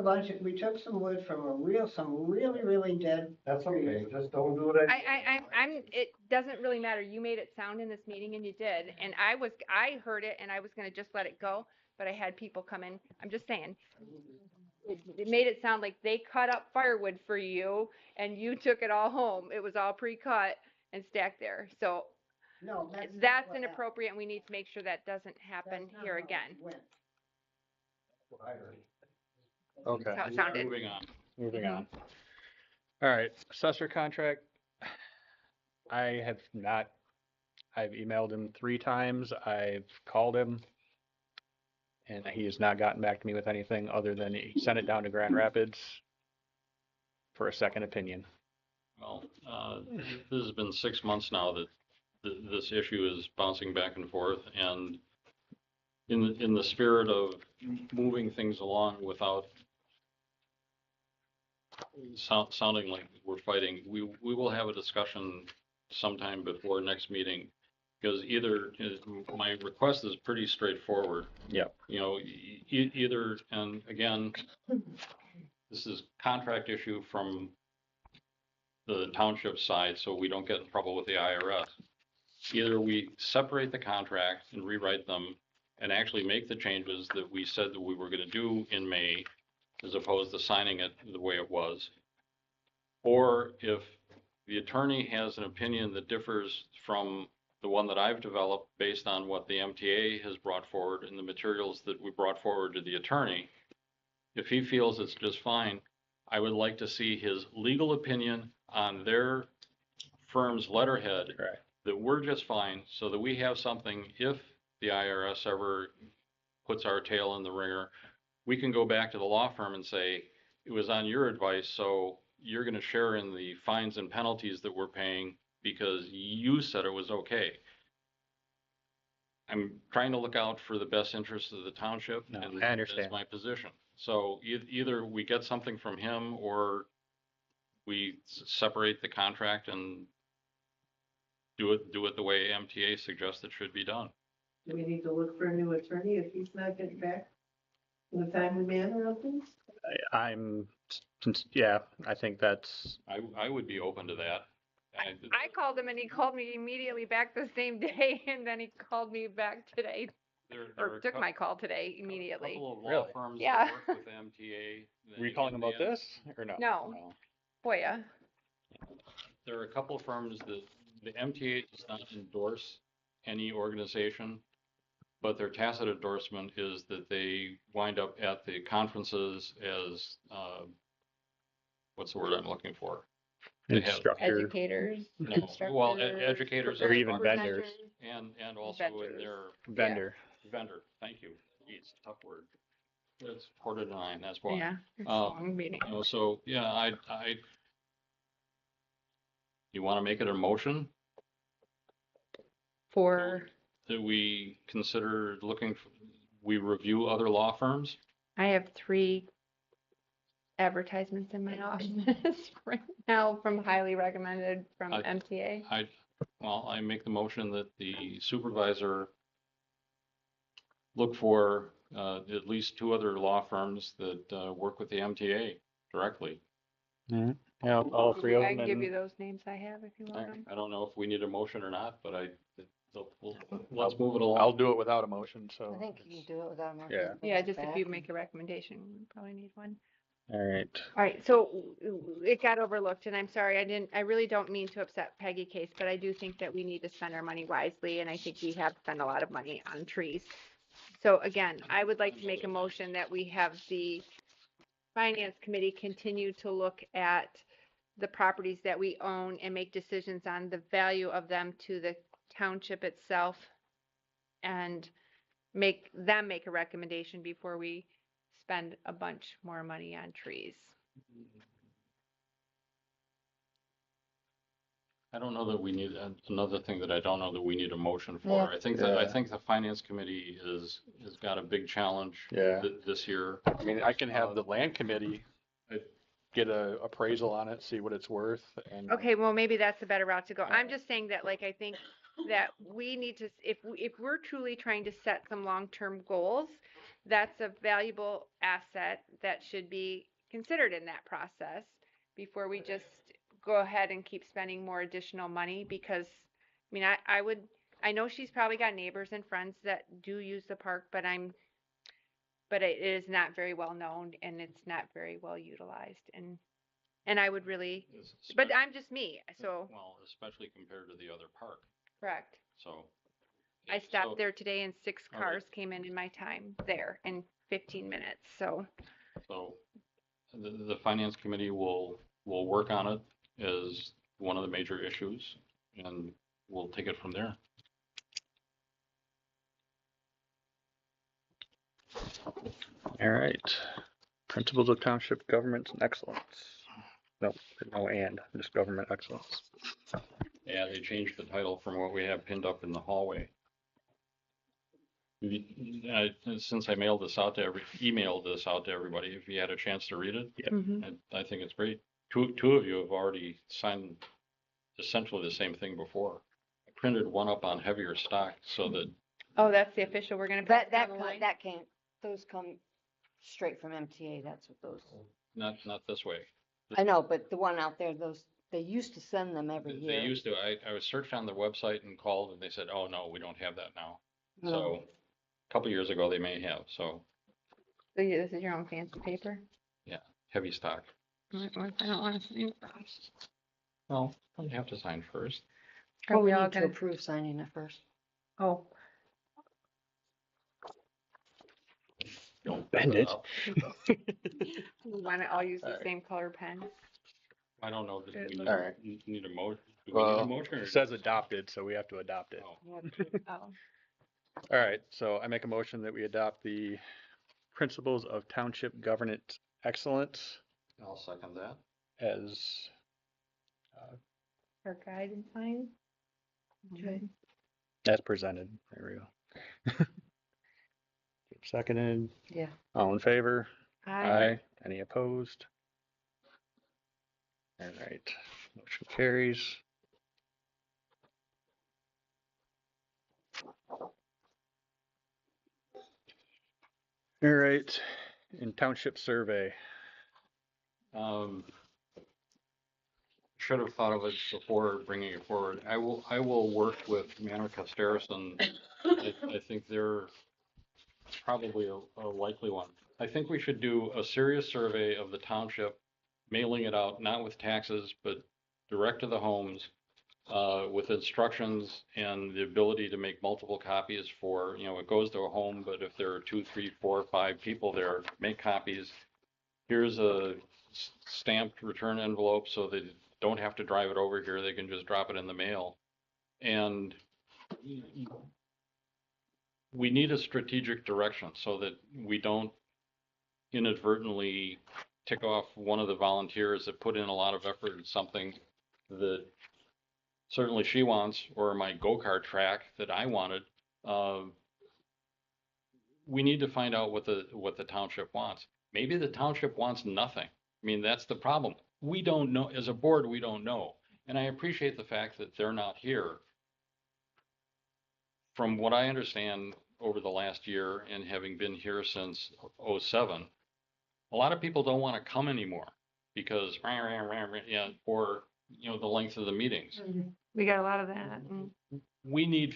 some wood from some really, really dead. That's okay, just don't do it. It doesn't really matter. You made it sound in this meeting and you did, and I heard it and I was gonna just let it go, but I had people come in. I'm just saying. It made it sound like they cut up firewood for you and you took it all home. It was all pre-cut and stacked there. So No, that's. not that's what happened. inappropriate and we need to make sure that doesn't happen That's not here how it again. went. What I heard. Okay. That's how it sounded. Moving on. Moving on. All right, assessor contract. I've emailed him 3 times. I've called him. And he has not gotten back to me with anything other than he sent it down to Grand Rapids for a second opinion. Well, this has been 6 months now that this issue is bouncing back and forth, and in the spirit of moving things along without sounding like we're fighting, we will have a discussion sometime before next meeting. Because either, my request is pretty straightforward. Yeah. You know, either, and again, this is contract issue from the township side, so we don't get in trouble with the IRS. Either we separate the contract and rewrite them and actually make the changes that we said that we were gonna do in May, as opposed to signing it the way it was. Or if the attorney has an opinion that differs from the one that I've developed based on what the MTA has brought forward and the materials that we brought forward to the attorney, if he feels it's just fine, I would like to see his legal opinion on their firm's letterhead that we're just fine, so that we have something, if the IRS ever puts our tail in the ringer, we can go back to the law firm and say, it was on your advice, so you're gonna share in the fines and penalties that we're paying because you said it was okay. I'm trying to look out for the best interests of the township. No, and I understand. that's my position. So either we get something from him or we separate the contract and do it the way MTA suggests it should be done. Do we need to look for a new attorney if he's not getting back in a timely manner on things? Yeah, I think that's. I would be open to that. I called him and he called me immediately back the same day and then he called me back today. Or took my call today immediately. A couple of law Really? firms Yeah. that work with MTA. Were you calling about this or no? No. FOIA. There are a couple of firms that the MTA does not endorse any organization, but their tacit endorsement is that they wind up at the conferences as, what's the word I'm looking for? They have- Instructor. Educators. No, well, educators. Or even vendors. And also in their Vendor. vendor, thank you. It's a tough word. It's 8:45, that's why. Yeah. It's a long meeting. You know, so, yeah, you want to make it a motion For, that we consider we review other law firms? I have 3 advertisements in my office right now from highly recommended from MTA. I make the motion that the supervisor look for at least 2 other law firms that work with the MTA directly. Mm-hmm. Yeah, all 3 of I them. can give you those names I have if you want them. I don't know if we need a motion or not, but let's move it along. I'll do it without a motion, so. I think you can do it without a motion. Yeah. Bring Yeah, it just if back. you make a recommendation, we probably need one. All right. All right, so it got overlooked, and I'm sorry, I really don't mean to upset Peggy Case, but I do think that we need to spend our money wisely, and I think we have spent a lot of money on trees. So again, I would like to make a motion that we have the Finance Committee continue to look at the properties that we own and make decisions on the value of them to the township itself and make them make a recommendation before we spend a bunch more money on trees. I don't know that we need, another thing that I don't know that we need a motion for. I think that, I think the finance committee has got a big challenge this year. I mean, I can have the land committee get a appraisal on it, see what it's worth. And Okay, well, maybe that's a better route to go. I'm just saying that, like, I think that we need to, if we're truly trying to set some long-term goals, that's a valuable asset that should be considered in that process before we just go ahead and keep spending more additional money, because, I mean, I know she's probably got neighbors and friends that do use the park, but it is not very well known and it's not very well utilized, and I would really, but I'm just me, so. Well, especially compared to the other park, Correct. so. I stopped so- there today and 6 All right. cars came in my time there in 15 minutes, so. So the finance committee will work on it as one of the major issues, and we'll take it from there. all right, principles of township government and excellence. No, just government excellence. Yeah, they changed the title from what we have pinned up in the hallway. Since I emailed this out to everybody, if you had a chance to read it, I think it's great. Two of you have already signed essentially the same thing before. I printed one up on heavier stock so that. Oh, that's the official, we're gonna put down the line? Those come straight from MTA, that's what those. Not this way. I know, but the one out there, they used to send them every year. They used to. I was searched on their website and called and they said, oh, no, we don't have that now. So a couple years ago, they may have, so. So this is your own fancy paper? Yeah, heavy stock. I don't wanna sign. Well, you have to sign first. Oh, we we all need to gonna- approve signing it first. Oh, Don't bend it. we wanna all use the same color pen? I don't know, do we All right. need a motion? Do we need a Well, motion? or- it says adopted, so we have to adopt it. Oh. Oh. All right, so I make a motion that we adopt the principles of township governance excellence I'll second that. as Our guide and sign? Okay. as presented. There we go. Seconded. Yeah. All in favor? Aye. Any opposed? All right, motion carries. All right, in township survey. Should have thought of it before bringing it forward. I will work with Manor Casterison. I think they're probably a likely one. I think we should do a serious survey of the township, mailing it out, not with taxes, but direct to the homes, with instructions and the ability to make multiple copies for, it goes to a home, but if there are 2, 3, 4, 5 people there, make copies. Here's a stamped return envelope so they don't have to drive it over here. They can just drop it in the mail. And we need a strategic direction so that we don't inadvertently tick off one of the volunteers that put in a lot of effort in something that certainly she wants, or my go-kart track that I wanted. We need to find out what the township wants. Maybe the township wants nothing. I mean, that's the problem. We don't know, as a board, we don't know. And I appreciate the fact that they're not here. From what I understand over the last year and having been here since '07, a lot of people don't want to come anymore because, or, the length of the meetings. We got a lot of that. We need,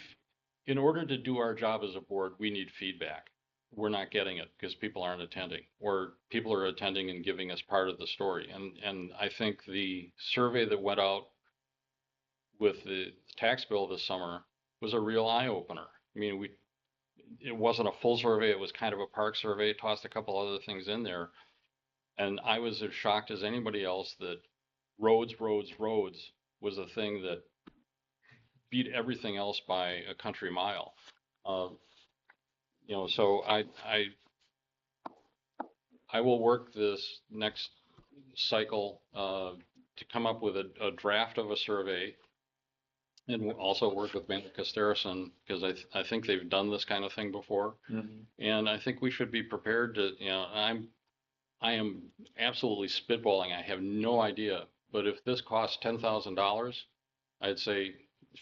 in order to do our job as a board, we need feedback. We're not getting it because people aren't attending, or people are attending and giving us part of the story. And I think the survey that went out with the tax bill this summer was a real eye opener. I mean, it wasn't a full survey. It was kind of a park survey. It tossed a couple other things in there. And I was as shocked as anybody else that roads, roads, roads was a thing that beat everything else by a country mile. So I will work this next cycle to come up with a draft of a survey, and we'll also work with Bank Casterison, because I think they've done this kind of thing before. And I think we should be prepared to, I am absolutely spitballing. I have no idea. But if this costs $10,000, I'd say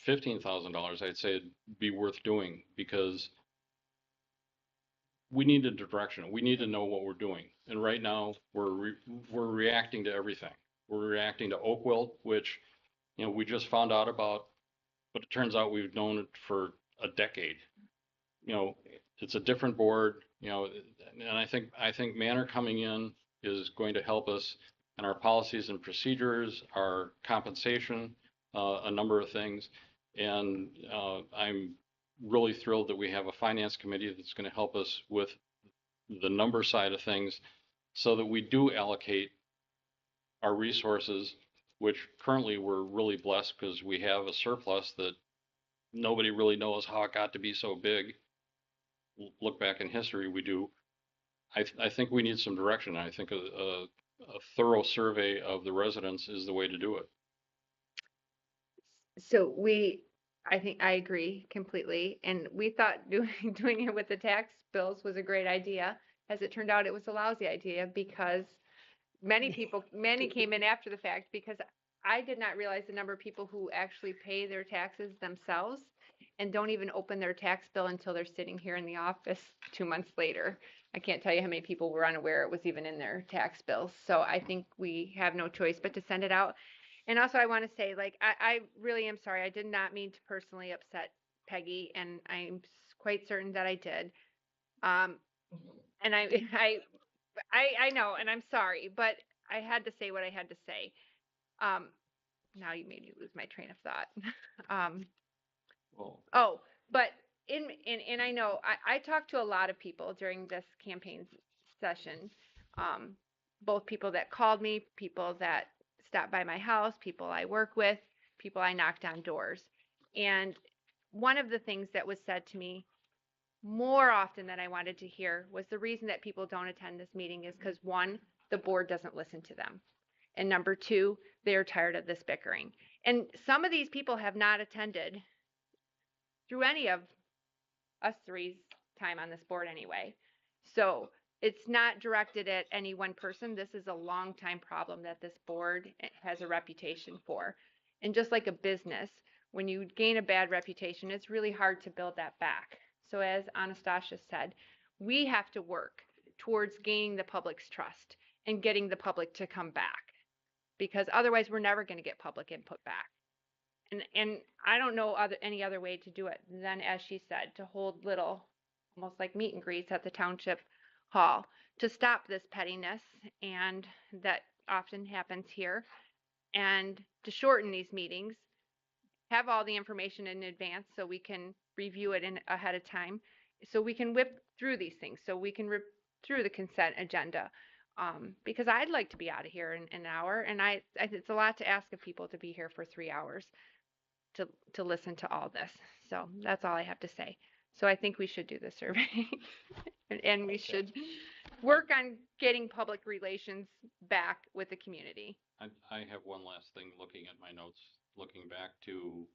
$15,000, I'd say it'd be worth doing, because we need a direction. We need to know what we're doing. And right now we're reacting to everything. We're reacting to oak wilt, which, we just found out about, but it turns out we've known it for a decade. It's a different board, and I think Manor coming in is going to help us in our policies and procedures, our compensation, a number of things. And I'm really thrilled that we have a finance committee that's going to help us with the number side of things, so that we do allocate our resources, which currently we're really blessed because we have a surplus that nobody really knows how it got to be so big. Look back in history, we do. I think we need some direction. I think a thorough survey of the residents is the way to do it. So I think I agree completely. And we thought doing it with the tax bills was a great idea. As it turned out, it was a lousy idea, because many came in after the fact, because I did not realize the number of people who actually pay their taxes themselves and don't even open their tax bill until they're sitting here in the office 2 months later. I can't tell you how many people were unaware it was even in their tax bills. So I think we have no choice but to send it out. And also I want to say, I really am sorry. I did not mean to personally upset Peggy, and I'm quite certain that I did. And I know, and I'm sorry, but I had to say what I had to say. Now you made me lose my train of thought. But and I know I talked to a lot of people during this campaign session, both people that called me, people that stopped by my house, people I work with, people I knocked on doors. And one of the things that was said to me more often than I wanted to hear was the reason that people don't attend this meeting is because, one, the board doesn't listen to them. And number two, they're tired of this bickering. And some of these people have not attended through any of us three's time on this board anyway. So it's not directed at any one person. This is a long time problem that this board has a reputation for. And just like a business, when you gain a bad reputation, it's really hard to build that back. So as Anastasia said, we have to work towards gaining the public's trust and getting the public to come back, because otherwise we're never going to get public input back. And I don't know any other way to do it than, as she said, to hold little, almost like meet and greets at the township hall to stop this pettiness, and that often happens here, and to shorten these meetings, have all the information in advance so we can review it ahead of time, so we can whip through these things, so we can rip through the consent agenda. Because I'd like to be out of here in an hour, and it's a lot to ask of people to be here for 3 hours to listen to all this. So that's all I have to say. So I think we should do the survey and we should work on getting public relations back with the community. I have one last thing, looking at my notes, looking back to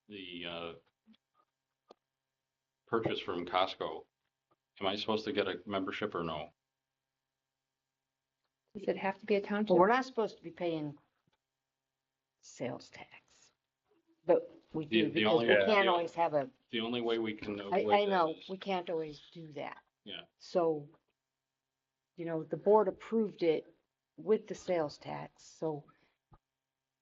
the purchase from Costco. Am I supposed to get a membership or no? Does it have to be a township? Well, we're not supposed to be paying sales tax, but we do, because we can't always have a, The only way we can avoid I that know, is- we can't always do that. Yeah. So, the board approved it with the sales tax, so.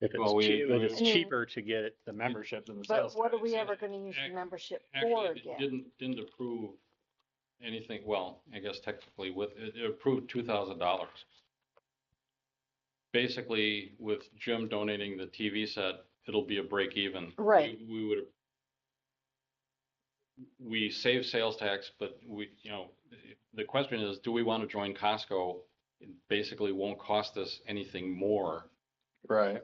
If it's Well, it's cheaper to get the membership than the But sales what are tax. we ever gonna use the membership for Actually, it again? didn't approve anything. Well, I guess technically it approved $2,000. Basically, with Jim donating the TV set, it'll be a break even. Right. We save sales tax, but the question is, do we want to join Costco it basically won't cost us anything more. Right.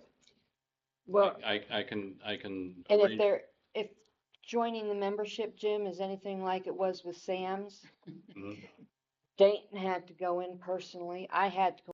Well, I can and if arrange- if joining the membership, Jim, is anything like it was with Sam's, Mhm. Dayton had to go in personally. I had to go